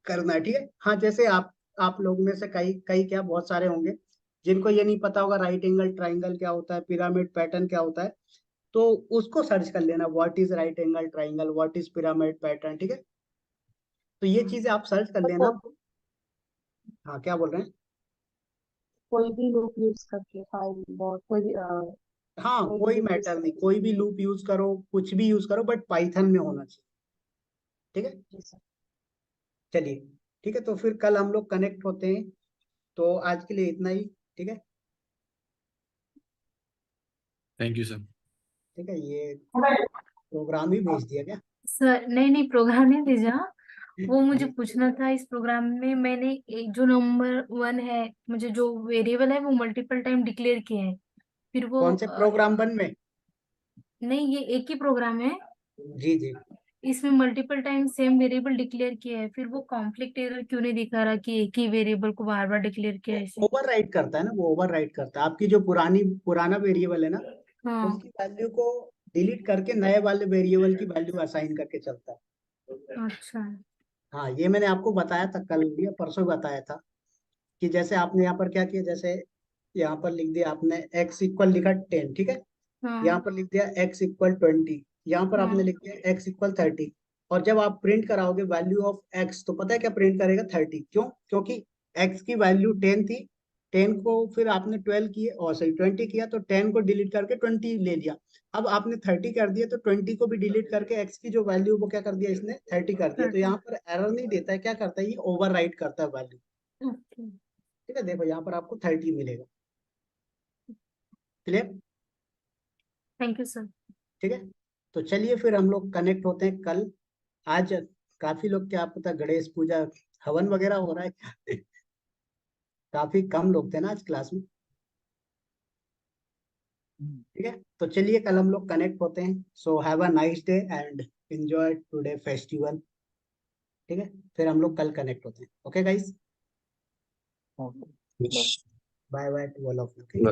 [SPEAKER 1] करना है, ठीक है। हाँ, जैसे आप लोग में से कई कई क्या बहुत सारे होंगे जिनको ये नहीं पता होगा राइट एंगल ट्राइंगल क्या होता है, पिरामिड पैटर्न क्या होता है, तो उसको सर्च कर लेना, what is right angle triangle, what is pyramid pattern, ठीक है। तो ये चीजें आप सर्च कर लेना। हाँ, क्या बोल रहे हैं?
[SPEAKER 6] कोई भी लूप यूज करके फाइल बहुत कोई भी
[SPEAKER 1] हाँ,
[SPEAKER 6] कोई
[SPEAKER 1] कोई
[SPEAKER 6] भी यूज
[SPEAKER 1] मैटर नहीं, कोई भी लूप यूज करो, कुछ भी यूज करो, बट पाइथन में होना चाहिए, ठीक है।
[SPEAKER 6] जी सर।
[SPEAKER 1] चलिए ठीक है, तो फिर कल हम लोग कनेक्ट होते हैं। तो आज के लिए इतना ही, ठीक है।
[SPEAKER 8] Thank you sir.
[SPEAKER 1] ठीक है, ये प्रोग्राम ही भेज दिया क्या?
[SPEAKER 5] सर नहीं नहीं, प्रोग्राम नहीं भेजा। वो मुझे
[SPEAKER 1] जी,
[SPEAKER 5] पूछना था, इस प्रोग्राम में मैंने एक जो नंबर 1 है, मुझे जो वेरिएबल है वो मल्टीपल टाइम डिक्लेयर किए हैं। फिर वो
[SPEAKER 1] कौन से प्रोग्राम बन में?
[SPEAKER 5] नहीं, ये एक ही प्रोग्राम है।
[SPEAKER 1] जी जी।
[SPEAKER 5] इसमें multiple time same variable declare किया है, फिर वो कॉन्फ्लिक्ट एरर क्यों नहीं दिखा रहा कि एक ही वेरिएबल को बार बार डिक्लेयर किया है ऐसे?
[SPEAKER 1] ओवर राइट करता है ना, वो ओवर राइट करता है। आपकी जो पुराना वेरिएबल है ना,
[SPEAKER 5] हाँ।
[SPEAKER 1] उसकी वैल्यू को डिलीट करके नए वाले वेरिएबल की वैल्यू असाइन करके चलता है।
[SPEAKER 5] अच्छा।
[SPEAKER 1] हाँ, ये मैंने आपको बताया था कल या परसों बताया था कि जैसे आपने यहाँ पर क्या किया, जैसे यहाँ पर लिख दिया आपने x इक्वल लिखा 10, ठीक है। यहाँ
[SPEAKER 5] हाँ
[SPEAKER 1] पर लिख दिया x इक्वल 20, यहाँ पर आपने
[SPEAKER 5] हाँ।
[SPEAKER 1] लिख दिया x इक्वल 30। और जब आप प्रिंट कराओगे वैल्यू ऑफ x, तो पता है क्या प्रिंट करेगा? 30। क्यों? क्योंकि x की वैल्यू 10 थी, 10 को फिर आपने 12 किए और सही 20 किया, तो 10 को डिलीट करके 20 ले लिया। अब आपने 30 कर दिया, तो 20 को भी डिलीट करके x की जो वैल्यू वो क्या कर दिया इसने? 30 कर दिया। तो
[SPEAKER 5] 30।
[SPEAKER 1] यहाँ पर एरर नहीं देता है, क्या करता है ये? ओवर राइट करता है वैल्यू,
[SPEAKER 5] ओके।
[SPEAKER 1] ठीक है। देखो यहाँ पर आपको 30 मिलेगा, क्लियर?
[SPEAKER 5] Thank you sir.
[SPEAKER 1] ठीक है, तो चलिए फिर हम लोग कनेक्ट होते हैं कल। आज काफी लोग, क्या पता गणेश पूजा हवन वगैरह हो रहा है काफी कम लोग थे ना आज क्लास में, ठीक है। तो चलिए कल हम लोग कनेक्ट होते हैं। So have a nice day and enjoy today festival, ठीक है। फिर हम लोग कल कनेक्ट होते हैं। Okay guys,
[SPEAKER 9] Okay.
[SPEAKER 2] Yes.
[SPEAKER 1] Bye bye to all of you.